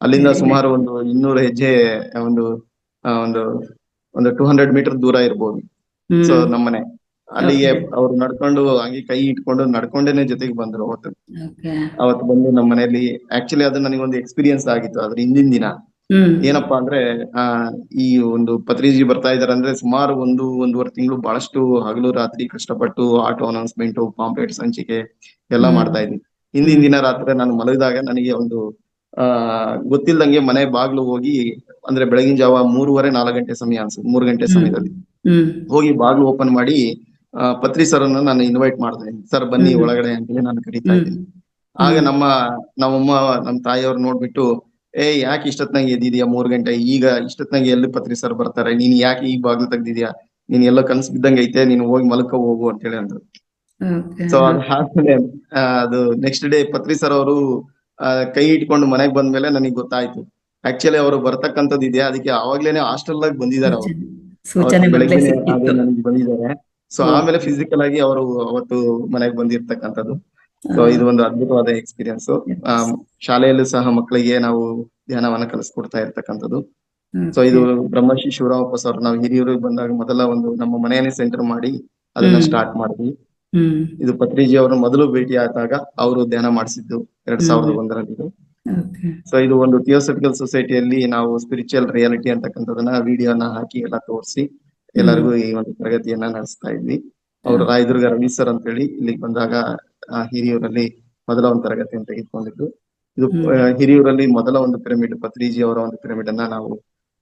ಅಲ್ಲಿಂದ ಸುಮಾರು ಒಂದು 200 ಹೆಜ್ಜೆ ಒಂದು ಒಂದು 200 ಮೀಟರ್ ದೂರ ಇರ್ಬೋದು. ಸೊ ನಮ್ಮನೆ ಅಲ್ಲಿಗೆ ಅವ್ರು ನಡ್ಕೊಂಡು ಹಂಗೆ ಕೈ ಇಟ್ಕೊಂಡು ನಡ್ಕೊಂಡೇನೆ ಜೊತೆಗೆ ಬಂದ್ರು. ಅವತ್ತು ಬಂದು ನಮ್ಮ ಮನೆಯಲ್ಲಿ ಆಕ್ಚುಲಿ ಅದು ನನಗೊಂದು ಎಕ್ಸ್ಪೀರಿಯನ್ಸ್ ಆಗಿತ್ತು. ಅದ್ರ ಹಿಂದಿನ ದಿನ ಏನಪ್ಪಾ ಅಂದ್ರೆ ಈ ಒಂದು ಪತ್ರಿಜಿ ಬರ್ತಾ ಇದಾರೆ ಅಂದ್ರೆ ಸುಮಾರು 1.5 ತಿಂಗಳು ಬಹಳಷ್ಟು ಹಗಲು ರಾತ್ರಿ ಕಷ್ಟಪಟ್ಟು ಆಟೋ ಅನೌನ್ಸ್ಮೆಂಟ್, ಪಾಂಪ್ಲೆಟ್ ಸಂಚಿಕೆ ಎಲ್ಲ ಮಾಡ್ತಾ ಇದ್ವಿ. ಹಿಂದಿನ ದಿನ ರಾತ್ರಿ ನಾನು ಮಲಗಿದಾಗ ನನಗೆ ಒಂದು ಗೊತ್ತಿಲ್ದಂಗೆ ಮನೆ ಬಾಗ್ಲು ಹೋಗಿ, ಅಂದ್ರೆ ಬೆಳಗಿನ ಜಾವ 3:30-4 ಗಂಟೆ ಸಮಯ ಅನ್ಸುತ್ತೆ, 3 ಗಂಟೆ ಸಮಯದಲ್ಲಿ ಹೋಗಿ ಬಾಗ್ಲು ಓಪನ್ ಮಾಡಿ ಪತ್ರಿ ಸರ್ ಅನ್ನ ನಾನು ಇನ್ವೈಟ್ ಮಾಡ್ದೆ. ಸರ್ ಬನ್ನಿ ಒಳಗಡೆ ಅಂತೇಳಿ ನಾನು ಕರೀತಾ ಇದ್ದೀನಿ. ಆಗ ನಮ್ಮಮ್ಮ ನಮ್ಮ ತಾಯಿಯವ್ರು ನೋಡ್ಬಿಟ್ಟು, ಯಾಕೆ ಇಷ್ಟೊತ್ನಾಗ ಎದ್ದಿದ್ಯಾ 3 ಗಂಟೆ, ಈಗ ಇಷ್ಟೊತ್ನಾಗ ಎಲ್ಲಿ ಪತ್ರಿ ಸರ್ ಬರ್ತಾರೆ, ನೀನ್ ಯಾಕೆ ಈಗ ಬಾಗ್ಲು ತೆಗ್ದಿದ್ಯಾ, ನೀನ್ ಎಲ್ಲ ಕನ್ಸ್ ಬಿದ್ದಂಗ ಐತೆ, ನೀನು ಹೋಗಿ ಮಲ್ಕ ಹೋಗು ಅಂತ ಹೇಳಿ ಅಂದ್ರು. ಸೊ ಅದಾದ್ಮೇಲೆ ಅದು ನೆಕ್ಸ್ಟ್ ಡೇ ಪತ್ರಿ ಸರ್ ಅವರು ಕೈ ಇಟ್ಕೊಂಡು ಮನೆಗ್ ಬಂದ್ಮೇಲೆ ನನಗೆ ಗೊತ್ತಾಯ್ತು ಆಕ್ಚುಲಿ ಅವರು ಬರ್ತಕ್ಕಂಥದ್ದು ಇದೆ. ಅದಕ್ಕೆ ಅವಾಗ್ಲೇನೆ ಹಾಸ್ಟೆಲ್ ಆಗಿ ಬಂದಿದ್ದಾರೆ ಅವರು, ಬೆಳಗ್ಗೆ ನನಗೆ ಬಂದಿದ್ದಾರೆ. ಸೊ ಆಮೇಲೆ ಫಿಸಿಕಲ್ ಆಗಿ ಅವರು ಅವತ್ತು ಮನೆಗೆ ಬಂದಿರ್ತಕ್ಕಂಥದ್ದು. ಸೊ ಇದು ಒಂದು ಅದ್ಭುತವಾದ ಎಕ್ಸ್ಪೀರಿಯನ್ಸ್. ಶಾಲೆಯಲ್ಲೂ ಸಹ ಮಕ್ಕಳಿಗೆ ನಾವು ಧ್ಯಾನವನ್ನ ಕಲಿಸ್ಕೊಡ್ತಾ ಇರ್ತಕ್ಕಂಥದ್ದು. ಸೊ ಇದು ಬ್ರಹ್ಮಶ್ರೀ ಶಿವರಾಮಪ್ಪ ಸರ್ ನಾವು ಹಿರಿಯೂರಿಗೆ ಬಂದಾಗ ಮೊದಲ ಒಂದು ನಮ್ಮ ಮನೆಯನ್ನೇ ಸೆಂಟರ್ ಮಾಡಿ ಅದನ್ನ ಸ್ಟಾರ್ಟ್ ಮಾಡಿದ್ವಿ. ಇದು ಪತ್ರಿಜಿ ಅವರು ಮೊದಲು ಭೇಟಿ ಆದಾಗ ಅವರು ಧ್ಯಾನ ಮಾಡಿಸಿದ್ದು 2001ರಲ್ಲಿ. ಸೊ ಇದು ಒಂದು ಥಿಯೋಸಫಿಕಲ್ ಸೊಸೈಟಿಯಲ್ಲಿ ನಾವು ಸ್ಪಿರಿಚುವಲ್ ರಿಯಾಲಿಟಿ ಅಂತಕ್ಕಂಥದನ್ನ ವಿಡಿಯೋನ ಹಾಕಿ ಎಲ್ಲ ತೋರಿಸಿ ಎಲ್ಲರಿಗೂ ಈ ಒಂದು ತರಗತಿಯನ್ನ ನಡೆಸ್ತಾ ಇದ್ವಿ. ಅವರು ರಾಯದುರ್ಗ ರವಿ ಸರ್ ಅಂತ ಹೇಳಿ ಇಲ್ಲಿಗೆ ಬಂದಾಗ ಹಿರಿಯೂರಲ್ಲಿ ಮೊದಲ ಒಂದು ತರಗತಿಯನ್ನು ತೆಗೆದುಕೊಂಡಿದ್ದು. ಇದು ಹಿರಿಯೂರಲ್ಲಿ ಮೊದಲ ಒಂದು ಪಿರಮಿಡ್, ಪತ್ರಿಜಿ ಅವರ ಒಂದು ಪಿರಮಿಡ್ ಅನ್ನ ನಾವು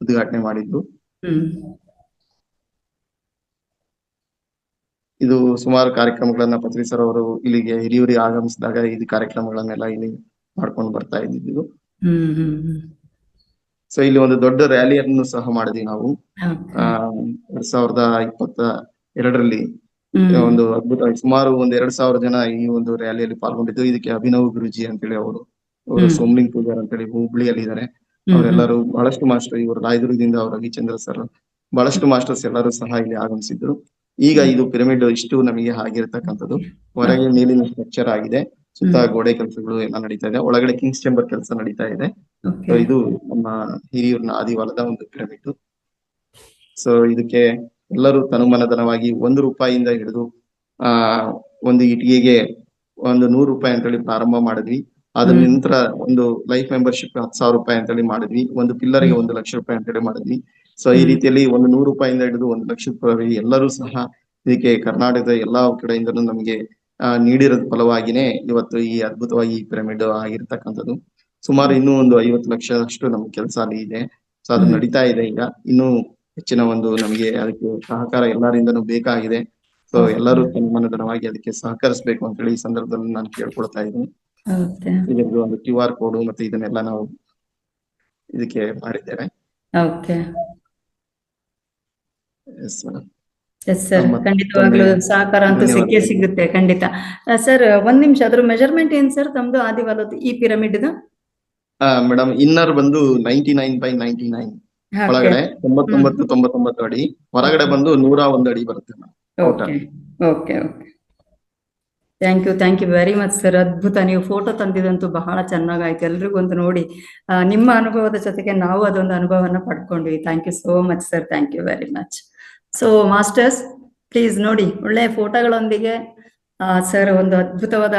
ಉದ್ಘಾಟನೆ ಮಾಡಿದ್ದು. ಇದು ಸುಮಾರು ಕಾರ್ಯಕ್ರಮಗಳನ್ನ ಪತ್ರಿ ಸರ್ ಅವರು ಇಲ್ಲಿಗೆ ಹಿರಿಯೂರಿಗೆ ಆಗಮಿಸಿದಾಗ ಇದು ಕಾರ್ಯಕ್ರಮಗಳನ್ನೆಲ್ಲ ಇಲ್ಲಿ ಮಾಡ್ಕೊಂಡು ಬರ್ತಾ ಇದ್ದಿದ್ದು. ಸೊ ಇಲ್ಲಿ ಒಂದು ದೊಡ್ಡ ರ್ಯಾಲಿಯನ್ನು ಸಹ ಮಾಡಿದ್ವಿ ನಾವು 2022ರಲ್ಲಿ. ಒಂದು ಅದ್ಭುತ, ಸುಮಾರು 2,000 ಜನ ಈ ಒಂದು ರ್ಯಾಲಿಯಲ್ಲಿ ಪಾಲ್ಗೊಂಡಿದ್ದು. ಇದಕ್ಕೆ ಅಭಿನವ್ ಗುರುಜಿ ಅಂತೇಳಿ ಅವರು ಸೋಮಲಿಂಗ್ ಪೂಜಾರ್ ಅಂತೇಳಿ ಹುಬ್ಳಿಯಲ್ಲಿ ಇದ್ದಾರೆ. ಅವರೆಲ್ಲರೂ ಬಹಳಷ್ಟು ಮಾಸ್ಟರ್, ಇವರು ರಾಯದುರ್ಗದಿಂದ ಅವರು ರವಿಚಂದ್ರ ಸರ್, ಬಹಳಷ್ಟು ಮಾಸ್ಟರ್ಸ್ ಎಲ್ಲರೂ ಸಹ ಇಲ್ಲಿ ಆಗಮಿಸಿದ್ರು. ಈಗ ಇದು ಪಿರಮಿಡ್ ಇಷ್ಟು ನಮಗೆ ಆಗಿರ್ತಕ್ಕಂಥದ್ದು. ಹೊರಗೆ ಮೇಲಿನ ಸ್ಟ್ರಕ್ಚರ್ ಆಗಿದೆ, ಸುತ್ತ ಗೋಡೆ ಕೆಲಸಗಳು ಎಲ್ಲ ನಡೀತಾ ಇದೆ, ಒಳಗಡೆ ಕಿಂಗ್ಸ್ ಚೇಂಬರ್ ಕೆಲಸ ನಡೀತಾ ಇದೆ. ಸೊ ಇದು ನಮ್ಮ ಹಿರಿಯೂರಿನ ಆದಿವಾಲದ ಒಂದು ಪಿರಮಿಡ್. ಸೊ ಇದಕ್ಕೆ ಎಲ್ಲರೂ ತನುಮನಧನವಾಗಿ ₹1 ಹಿಡಿದು ಒಂದು ಇಟಿಗೆಗೆ ಒಂದು ₹100 ಅಂತೇಳಿ ಪ್ರಾರಂಭ ಮಾಡಿದ್ವಿ. ಅದ್ರ ನಂತರ ಒಂದು ಲೈಫ್ ಮೆಂಬರ್ಶಿಪ್ ₹10,000 ಅಂತೇಳಿ ಮಾಡಿದ್ವಿ. ಒಂದು ಪಿಲ್ಲರ್ಗೆ ₹1,00,000 ಅಂತೇಳಿ ಮಾಡಿದ್ವಿ. ಸೊ ಈ ರೀತಿಯಲ್ಲಿ ಒಂದು ₹100 ಹಿಡಿದು ₹1,00,000 ಎಲ್ಲರೂ ಸಹ ಇದಕ್ಕೆ ಕರ್ನಾಟಕದ ಎಲ್ಲಾ ಕಡೆಯಿಂದಲೂ ನಮಗೆ ನೀಡಿರೋದ್ ಫಲವಾಗಿನೇ ಇವತ್ತು ಈ ಅದ್ಭುತವಾಗಿ ಈ ಪಿರಮಿಡ್ ಆಗಿರ್ತಕ್ಕಂಥದ್ದು. ಸುಮಾರು ಇನ್ನೂ ಒಂದು 50 ಲಕ್ಷ ಅಷ್ಟು ನಮ್ ಕೆಲಸ ಅಲ್ಲಿ ಇದೆ. ಸೊ ಅದು ನಡೀತಾ ಇದೆ. ಈಗ ಇನ್ನೂ ಹೆಚ್ಚಿನ ಒಂದು ನಮಗೆ ಅದಕ್ಕೆ ಸಹಕಾರ ಎಲ್ಲರಿಂದನೂ ಬೇಕಾಗಿದೆ. ಸೊ ಎಲ್ಲರೂ ತನ್ಮನಧನವಾಗಿ ಅದಕ್ಕೆ ಸಹಕರಿಸಬೇಕು ಅಂತ ಹೇಳಿ ಈ ಸಂದರ್ಭದಲ್ಲಿ ನಾನು ಕೇಳ್ಕೊಳ್ತಾ ಇದ್ದೀನಿ. ಇದಕ್ಕೆ ಒಂದು QR ಕೋಡ್ ಮತ್ತೆ ಇದನ್ನೆಲ್ಲ ನಾವು ಇದಕ್ಕೆ ಮಾಡಿದ್ದೇವೆ. ಎಸ್ ಸರ್, ಖಂಡಿತವಾಗ್ಲೂ ಸಹಕಾರ ಅಂತೂ ಸಿಕ್ಕೇ ಸಿಗುತ್ತೆ ಖಂಡಿತ. ಸರ್ ಒಂದ್ ನಿಮಿಷ, ಅದ್ರ ಮೆಜರ್ಮೆಂಟ್ ಏನ್ ಸರ್ ತಮ್ದು ಆದಿವಾಲದ್ದು ಈ ಪಿರಮಿಡ್? ಮೇಡಮ್ ಇನ್ನರ್ ಬಂದು 99/99 ಒಳಗಡೆ 99 ಅಡಿ, ಹೊರಗಡೆ ಬಂದು 101 ಅಡಿ ಬರುತ್ತೆ. Okay. Thank you very much sir. ಅದ್ಭುತ, ನೀವು ಫೋಟೋ ತಂದಿದಂತೂ ಬಹಳ ಚೆನ್ನಾಗಾಯ್ತು. ಎಲ್ರಿಗೂ ಒಂದು ನೋಡಿ ನಿಮ್ಮ ಅನುಭವದ ಜೊತೆಗೆ ನಾವು ಅದೊಂದು ಅನುಭವನ ಪಡ್ಕೊಂಡ್ವಿ. Thank you so much sir, thank you very much. So masters please ನೋಡಿ, ಒಳ್ಳೆ ಫೋಟೋಗಳೊಂದಿಗೆ ಸರ್ ಒಂದು ಅದ್ಭುತವಾದ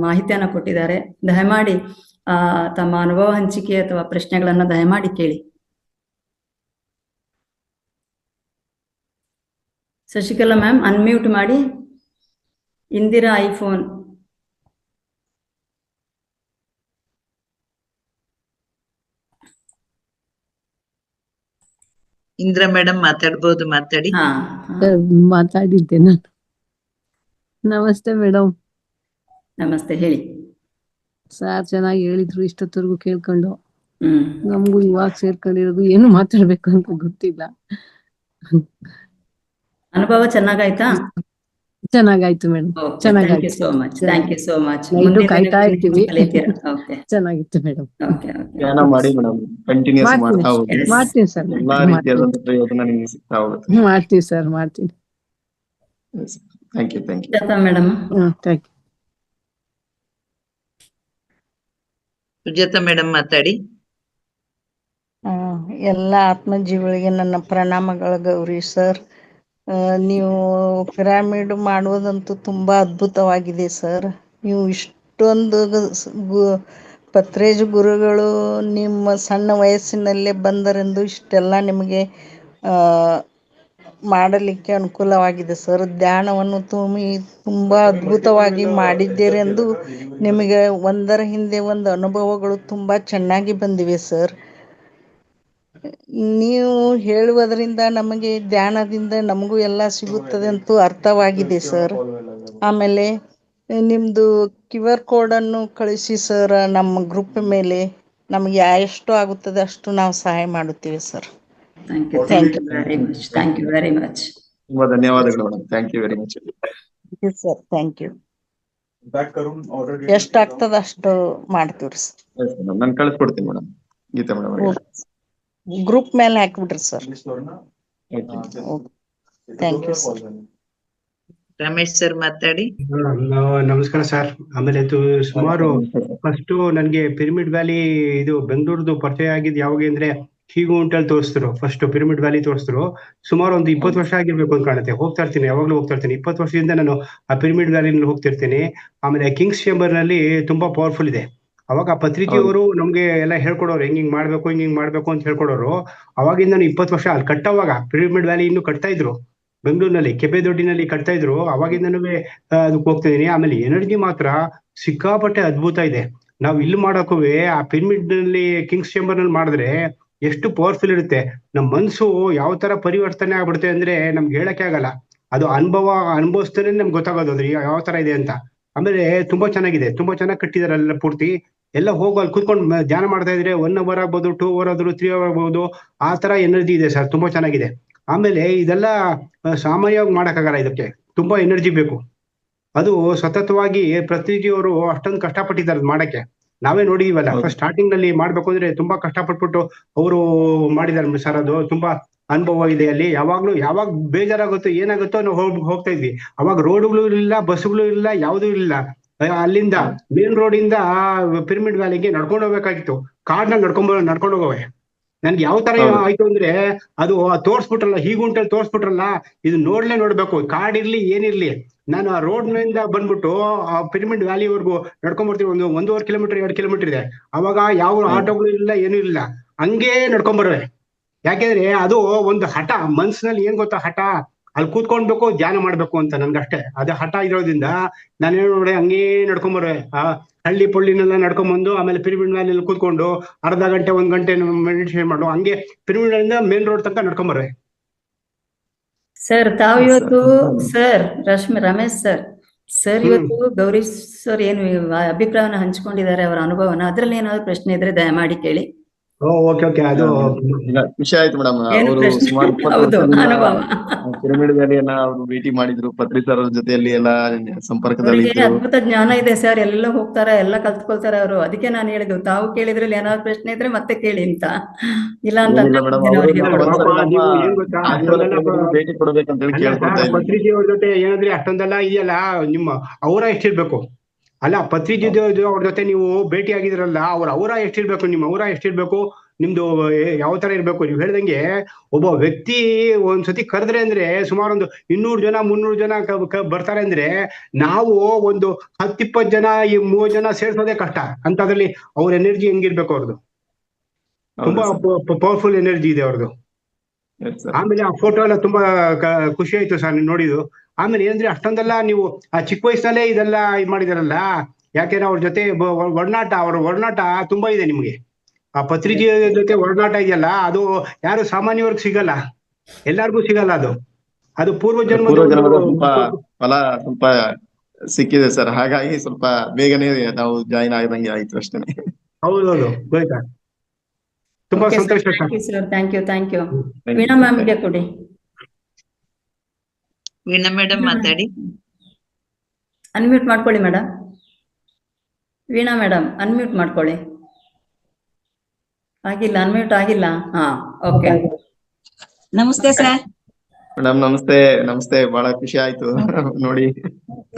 ಮಾಹಿತಿಯನ್ನ ಕೊಟ್ಟಿದ್ದಾರೆ. ದಯಮಾಡಿ ತಮ್ಮ ಅನುಭವ ಹಂಚಿಕೆ ಅಥವಾ ಪ್ರಶ್ನೆಗಳನ್ನ ದಯಮಾಡಿ ಕೇಳಿ. ಶಶಿಕಲಾ ಮ್ಯಾಮ್ ಅನ್ಮ್ಯೂಟ್ ಮಾಡಿ. ಇಂದಿರಾ ಐಫೋನ್. ಇಂದಿರಾ ಮೇಡಮ್ ಮಾತಾಡ್ಬೋದು, ಮಾತಾಡಿ. ಮಾತಾಡಿದ್ದೆ ನಾನು. ನಮಸ್ತೆ ಮೇಡಮ್. ನಮಸ್ತೆ, ಹೇಳಿ. ಸಾರ್ ಚೆನ್ನಾಗಿ ಹೇಳಿದ್ರು ಇಷ್ಟೊತ್ತವರೆಗೂ ಕೇಳ್ಕೊಂಡು. ನಮಗೂ ಇವಾಗ ಸೇರ್ಕೊಂಡಿರೋದು ಏನು ಮಾತಾಡ್ಬೇಕು ಅಂತ ಗೊತ್ತಿಲ್ಲ. ಅನುಭವ ಚೆನ್ನಾಗಾಯ್ತಾ? ಚೆನ್ನಾಗಾಯ್ತು madam, thank you so much, thank you so much. Night ಕಾಯ್ತಾ ಇರ್ತೀವಿ. ಕಲಿತೀರಾ? ಓಕೆ ಚೆನ್ನಾಗಿತ್ತು ಮೇಡಮ್. ಓಕೆ ಧ್ಯಾನ ಮಾಡಿ ಮೇಡಮ್, ಕಂಟಿನ್ಯೂಸ್ ಮಾಡ್ತೀನಿ ಮಾಡ್ತಾ ಹೋಗಿ. Yes. ಮಾಡ್ತೀನಿ ಸರ್, ಎಲ್ಲಾ ರೀತಿಯಾದಂತ ಪ್ರಯೋಜನ ನಿಮ್ಗೆ ಸಿಗ್ತಾ ಹೋಗುತ್ತೆ. ಮಾಡ್ತೀವಿ ಸರ್, ಮಾಡ್ತೀನಿ. Thank you. Madam. Thank you. Sujata madam ಮಾತಾಡಿ. ಎಲ್ಲ ಆತ್ಮಜೀವಿಗಳಿಗೆ ನನ್ನ ಪ್ರಣಾಮಗಳು ಗೌರಿ ಸರ್. ನೀವು ಪಿರಾಮಿಡ್ ಮಾಡುವುದಂತೂ ತುಂಬಾ ಅದ್ಭುತವಾಗಿದೆ ಸರ್. ನೀವು ಇಷ್ಟೊಂದು ಪತ್ರೇಜ್ ಗುರುಗಳು ನಿಮ್ಮ ಸಣ್ಣ ವಯಸ್ಸಿನಲ್ಲೇ ಬಂದರೆಂದು ಇಷ್ಟೆಲ್ಲ ನಿಮಗೆ ಮಾಡಲಿಕ್ಕೆ ಅನುಕೂಲವಾಗಿದೆ ಸರ್. ಧ್ಯಾನವನ್ನು ತುಂಬಾ ಅದ್ಭುತವಾಗಿ ಮಾಡಿದ್ದೀರೆಂದು ನಿಮಗೆ ಒಂದರ ಹಿಂದೆ ಒಂದು ಅನುಭವಗಳು ತುಂಬಾ ಚೆನ್ನಾಗಿ ಬಂದಿವೆ ಸರ್. ನೀವು ಹೇಳುವುದರಿಂದ ನಮಗೆ ಧ್ಯಾನದಿಂದ ನಮಗೂ ಎಲ್ಲ ಸಿಗುತ್ತದೆ ಅಂತೂ ಅರ್ಥವಾಗಿದೆ ಸರ್. ಆಮೇಲೆ ನಿಮ್ಮದು QR ಕೋಡನ್ನು ಕಳಿಸಿ ಸರ್ ನಮ್ಮ ಗ್ರೂಪ್ ಮೇಲೆ. ನಮಗೆ ಎಷ್ಟು ಆಗುತ್ತದೆ ಅಷ್ಟು ನಾವು ಸಹಾಯ ಮಾಡುತ್ತೇವೆ sir. Thank you very much. ತುಂಬಾ ಧನ್ಯವಾದಗಳು madam. Thank you very much sir. Thank you. Already ಎಷ್ಟಾಗ್ತದ ಅಷ್ಟು ಮಾಡ್ತೀವ್ರಿ ಸರ್. ನಾನು ಕಳಿಸ್ಕೊಡ್ತೀನಿ ಮೇಡಮ್, ಗೀತಾ ಮೇಡಮ್. ಗ್ರೂಪ್ ಮೇಲೆ ಹಾಕ್ಬಿಡ್ರಿ sir. Thank you sir. Ramesh sir ಮಾತಾಡಿ. ನಮಸ್ಕಾರ ಸರ್. ಆಮೇಲೆ ಸುಮಾರು ಫಸ್ಟ್ ನನ್ಗೆ ಪಿರಮಿಡ್ ವ್ಯಾಲಿ ಇದು ಬೆಂಗಳೂರದು ಪರಿಚಯ ಆಗಿದ್ದು ಯಾವಾಗ ಅಂದ್ರೆ ಹೀಗುಂಟಲ್ಲಿ ತೋರಿಸಿದ್ರು. ಫಸ್ಟ್ ಪಿರಮಿಡ್ ವ್ಯಾಲಿ ತೋರಿಸಿದ್ರು. ಸುಮಾರು ಒಂದು 20 ವರ್ಷ ಆಗಿರ್ಬೇಕು ಅಂತ ಕಾಣುತ್ತೆ. ಹೋಗ್ತಾ ಇರ್ತೀನಿ, ಯಾವಾಗ್ಲೂ ಹೋಗ್ತಾ ಇರ್ತೀನಿ. 20 ವರ್ಷದಿಂದ ನಾನು ಆ ಪಿರಮಿಡ್ ವ್ಯಾಲಿನಲ್ಲಿ ಹೋಗ್ತಿರ್ತೀನಿ. ಆಮೇಲೆ ಕಿಂಗ್ಸ್ ಚೇಂಬರ್ ನಲ್ಲಿ ತುಂಬಾ ಪವರ್ಫುಲ್ ಇದೆ. ಅವಾಗ ಪತ್ರಿಜಿಯವರು ನಮ್ಗೆ ಎಲ್ಲ ಹೇಳ್ಕೊಡೋರು, ಹಿಂಗ್ ಮಾಡ್ಬೇಕು ಹಿಂಗ್ ಮಾಡ್ಬೇಕು ಅಂತ ಹೇಳ್ಕೊಡೋರು. ಅವಾಗಿಂದ ನಾನು 20 ವರ್ಷ ಅಲ್ಲಿ ಕಟ್ಟೋವಾಗ ಪಿರಮಿಡ್ ವ್ಯಾಲಿ ಇನ್ನು ಕಟ್ತಾ ಇದ್ರು ಬೆಂಗಳೂರಿನಲ್ಲಿ, ಕೆಬ್ಬೆದೊಡ್ಡಿನಲ್ಲಿ ಕಟ್ತಾ ಇದ್ರು. ಅವಾಗಿಂದನೂ ಅದಕ್ಕೆ ಹೋಗ್ತಾ ಇದೀನಿ. ಆಮೇಲೆ ಎನರ್ಜಿ ಮಾತ್ರ ಸಿಕ್ಕಾಪಟ್ಟೆ ಅದ್ಭುತ ಇದೆ. ನಾವ್ ಇಲ್ಲಿ ಮಾಡೋಕ್ಕೂ ಆ ಪಿರಮಿಡ್ ನಲ್ಲಿ ಕಿಂಗ್ಸ್ ಚೇಂಬರ್ ನಲ್ಲಿ ಮಾಡಿದ್ರೆ ಎಷ್ಟು ಪವರ್ಫುಲ್ ಇರುತ್ತೆ. ನಮ್ ಮನ್ಸು ಯಾವ ತರ ಪರಿವರ್ತನೆ ಆಗ್ಬಿಡುತ್ತೆ ಅಂದ್ರೆ ನಮ್ಗೆ ಹೇಳಕ್ಕೆ ಆಗಲ್ಲ. ಅದು ಅನುಭವಿಸ್ತಾನೆ ನಮ್ಗೆ ಗೊತ್ತಾಗೋದು ಅದ್ರಿ ಯಾವ ತರ ಇದೆ ಅಂತ. ಆಮೇಲೆ ತುಂಬಾ ಚೆನ್ನಾಗಿದೆ, ತುಂಬಾ ಚೆನ್ನಾಗಿ ಕಟ್ಟಿದಾರೆ ಎಲ್ಲ ಪೂರ್ತಿ. ಎಲ್ಲ ಹೋಗೋ ಅಲ್ಲಿ ಕೂತ್ಕೊಂಡು ಧ್ಯಾನ ಮಾಡ್ತಾ ಇದ್ರೆ 1 hour ಆಗ್ಬೋದು, 2 hour ಆದ್ರೂ 3 hour ಆಗ್ಬೋದು. ಆ ತರ ಎನರ್ಜಿ ಇದೆ ಸರ್, ತುಂಬಾ ಚೆನ್ನಾಗಿದೆ. ಆಮೇಲೆ ಇದೆಲ್ಲ ಸಾಮಾನ್ಯವಾಗಿ ಮಾಡಕ್ಕಾಗಲ್ಲ, ಇದಕ್ಕೆ ತುಂಬಾ ಎನರ್ಜಿ ಬೇಕು. ಅದು ಸತತವಾಗಿ ಪ್ರತಿಜಿಯವರು ಅಷ್ಟೊಂದು ಕಷ್ಟಪಟ್ಟಿದ್ದಾರೆ ಮಾಡಕ್ಕೆ. ನಾವೇ ನೋಡಿದೀವಲ್ಲ, ಫಸ್ಟ್ ಸ್ಟಾರ್ಟಿಂಗ್ ನಲ್ಲಿ ಮಾಡ್ಬೇಕು ಅಂದ್ರೆ ತುಂಬಾ ಕಷ್ಟಪಟ್ಬಿಟ್ಟು ಅವರು ಮಾಡಿದಾರೆ ಸರ್. ಅದು ತುಂಬಾ ಅನುಭವ ಇದೆ ಅಲ್ಲಿ. ಯಾವಾಗ ಬೇಜಾರಾಗುತ್ತೋ ಏನಾಗುತ್ತೋ ನಾವು ಹೋಗ್ತಾ ಇದ್ವಿ. ಅವಾಗ ರೋಡ್ಗಳು ಇಲ್ಲ, ಬಸ್ಗಳು ಇಲ್ಲ, ಯಾವುದೂ ಇಲ್ಲ. ಅಲ್ಲಿಂದ ಮೇನ್ ರೋಡ್ ಇಂದ ಪಿರಮಿಡ್ ವ್ಯಾಲಿಗೆ ನಡ್ಕೊಂಡು ಹೋಗ್ಬೇಕಾಗಿತ್ತು. ಕಾಡ್ನಾಗ ನಡ್ಕೊಂಡು ಹೋಗವೆ. ನನ್ಗೆ ಯಾವ ತರ ಆಯ್ತು ಅಂದ್ರೆ ಅದು ತೋರ್ಸ್ಬಿಟ್ರಲ್ಲ, ಹೀಗುಂಟಲ್ಲಿ ತೋರ್ಸ್ಬಿಟ್ರಲ್ಲ, ಇದು ನೋಡ್ಬೇಕು. ಕಾಡಿರ್ಲಿ ಏನಿರ್ಲಿ, ನಾನು ಆ ರೋಡ್ ನಿಂದ ಬಂದ್ಬಿಟ್ಟು ಆ ಪಿರಮಿಡ್ ವ್ಯಾಲಿವರೆಗೂ ನಡ್ಕೊಂಡ್ ಬರ್ತೀನಿ. 1.5 ಕಿಲೋಮೀಟರ್ 2 ಕಿಲೋಮೀಟರ್ ಇದೆ. ಅವಾಗ ಯಾವ ಆಟೋಗಳು ಇಲ್ಲ, ಏನೂ ಇಲ್ಲ, ಹಂಗೇ ನಡ್ಕೊಂಡ್ ಬರುವೆ. ಯಾಕೆಂದ್ರೆ ಅದು ಒಂದು ಹಠ ಮನ್ಸಿನಲ್ಲಿ. ಏನ್ ಗೊತ್ತಾ ಹಠ? ಅಲ್ಲಿ ಕೂತ್ಕೊಂಡ್ಬೇಕು, ಧ್ಯಾನ ಮಾಡ್ಬೇಕು ಅಂತ ನನ್ಗಷ್ಟೇ. ಅದೇ ಹಠ ಇರೋದ್ರಿಂದ ನಾನೇನು ನೋಡಿ ಹಂಗೇ ನಡ್ಕೊಂಬರುವೆ. ಆ ಹಳ್ಳಿ ಪೊಳ್ಳಿನೆಲ್ಲ ನಡ್ಕೊಂಡ್ಬಂದು ಆಮೇಲೆ ಪಿರಮಿಡ್ ವ್ಯಾಲಿಯಲ್ಲಿ ಕೂತ್ಕೊಂಡು ಅರ್ಧ ಗಂಟೆ 1 ಗಂಟೆ ಮೆಡಿಟೇಷನ್ ಮಾಡು. ಹಂಗೆ ಪಿರಮಿಡ್ ಇಂದ ಮೇನ್ ರೋಡ್ ತನಕ ನಡ್ಕೊಂಬರುವೆ. ಸರ್ ತಾವು ಇವತ್ತು ಸರ್ ರಮೇಶ್ ಸರ್ ಇವತ್ತು ಗೌರಿ ಸರ್ ಏನು ಅಭಿಪ್ರಾಯವನ್ನ ಹಂಚ್ಕೊಂಡಿದ್ದಾರೆ, ಅವರ ಅನುಭವನ. ಅದ್ರಲ್ಲಿ ಏನಾದ್ರು ಪ್ರಶ್ನೆ ಇದ್ರೆ ದಯಮಾಡಿ ಕೇಳಿ. ಓಕೆ. ಅದು ಖುಷಿ ಆಯ್ತು ಮೇಡಮ್. ಅವರು ಸುಮಾರು 20 ಪಿರಮಿಡ್ ವ್ಯಾಲಿಯನ್ನ ಅವರು ಭೇಟಿ ಮಾಡಿದ್ರು. ಪತ್ರಿಕರ ಜೊತೆಯಲ್ಲಿ ಎಲ್ಲ ಸಂಪರ್ಕದಲ್ಲಿ ಇದ್ರು. ಅದ್ಭುತ ಜ್ಞಾನ ಇದೆ ಸರ್. ಎಲ್ಲ ಹೋಗ್ತಾರೆ, ಎಲ್ಲ ಕಲ್ತ್ಕೊಳ್ತಾರೆ ಅವರು. ಅದಕ್ಕೆ ನಾನು ಹೇಳಿದ್ದು, ತಾವು ಕೇಳಿದ್ರಲ್ಲಿ ಏನಾದ್ರು ಪ್ರಶ್ನೆ ಇದ್ರೆ ಮತ್ತೆ ಕೇಳಿ ಅಂತ. ಇಲ್ಲ ಅಂತ ಭೇಟಿ ಕೊಡ್ಬೇಕಂತ ಹೇಳಿ ಕೇಳ್ಕೊಳ್ತಾ ಇದ್ದೀನಿ. ಪತ್ರಿಕೆಯವ್ರ ಜೊತೆ ಏನಾದ್ರೆ ಅಷ್ಟೊಂದೆಲ್ಲ ಇದೆಯಲ್ಲ, ನಿಮ್ಮ ಅವರ ಎಷ್ಟಿರ್ಬೇಕು ಅಲ್ಲ, ಪತ್ರಿಕೆ ಅವ್ರ ಜೊತೆ ನೀವು ಭೇಟಿ ಆಗಿದ್ರಲ್ಲ, ಅವರ ಎಷ್ಟಿರ್ಬೇಕು, ನಿಮ್ಮ ಅವರ ಎಷ್ಟಿರ್ಬೇಕು, ನಿಮ್ದು ಯಾವ ತರ ಇರ್ಬೇಕು. ನೀವು ಹೇಳ್ದಂಗೆ ಒಬ್ಬ ವ್ಯಕ್ತಿ ಒಂದ್ಸತಿ ಕರೆದ್ರೆ ಅಂದ್ರೆ ಸುಮಾರು ಒಂದು 200 ಜನ 300 ಜನ ಬರ್ತಾರೆ ಅಂದ್ರೆ ನಾವು ಒಂದು 10-20 ಜನ 30 ಜನ ಸೇರ್ಸೋದೇ ಕಷ್ಟ ಅಂತ. ಅದ್ರಲ್ಲಿ ಅವ್ರ ಎನರ್ಜಿ ಹೆಂಗಿರ್ಬೇಕು, ಅವ್ರದ್ದು ತುಂಬಾ ಪವರ್ಫುಲ್ ಎನರ್ಜಿ ಇದೆ ಅವ್ರದ್ದು. ಆಮೇಲೆ ಆ ಫೋಟೋ ಎಲ್ಲ ತುಂಬಾ ಖುಷಿ ಆಯ್ತು ಸರ್ ನೀವು ನೋಡಿದ್ದು. ಆಮೇಲೆ ಏನಂದ್ರೆ ಅಷ್ಟೊಂದೆಲ್ಲ ನೀವು ಆ ಚಿಕ್ಕ ವಯಸ್ಸಲ್ಲೇ ಇದೆಲ್ಲ ಇದು ಮಾಡಿದಾರಲ್ಲ. ಯಾಕೆಂದ್ರೆ ಅವ್ರ ಜೊತೆ ಅವ್ರ ಒಡನಾಟ ತುಂಬಾ ಇದೆ ನಿಮ್ಗೆ. ಆ ಪತ್ರಿಕೆ ಜೊತೆ ಒಡನಾಟ ಇದೆಯಲ್ಲ, ಅದು ಯಾರು ಸಾಮಾನ್ಯವ್ರಿಗೆ ಸಿಗಲ್ಲ, ಎಲ್ಲಾರ್ಗೂ ಸಿಗಲ್ಲ. ಅದು ಪೂರ್ವ ಜನ್ಮದ ಫಲ ಸ್ವಲ್ಪ ಸಿಕ್ಕಿದೆ ಸರ್. ಹಾಗಾಗಿ ಸ್ವಲ್ಪ ಬೇಗನೆ ನಾವು ಜಾಯಿನ್ ಆಗದಂಗೆ ಆಯ್ತು ಅಷ್ಟೇ. ಹೌದೌದು, ಗೊತ್ತಾ. ತುಂಬಾ ಸಂತೋಷ ಸರ್. Thank you. ವೀಣಾ ಮ್ಯಾಮ್ಗೆ ಕೊಡಿ. ವೀಣಾ ಮೇಡಮ್ ಮಾತಾಡಿ. ಅನ್ಮ್ಯೂಟ್ ಮಾಡ್ಕೊಳ್ಳಿ ಮೇಡಮ್. ವೀಣಾ ಮೇಡಮ್ ಅನ್ಮ್ಯೂಟ್ ಮಾಡ್ಕೊಳ್ಳಿ. ಆಗಿಲ್ಲ, ಅನ್ಮ್ಯೂಟ್ ಆಗಿಲ್ಲ. ಹಾ, ಓಕೆ. ನಮಸ್ತೆ ಸರ್. ಮೇಡಮ್ ನಮಸ್ತೆ. ನಮಸ್ತೆ, ಬಹಳ ಖುಷಿ ಆಯ್ತು ನೋಡಿ.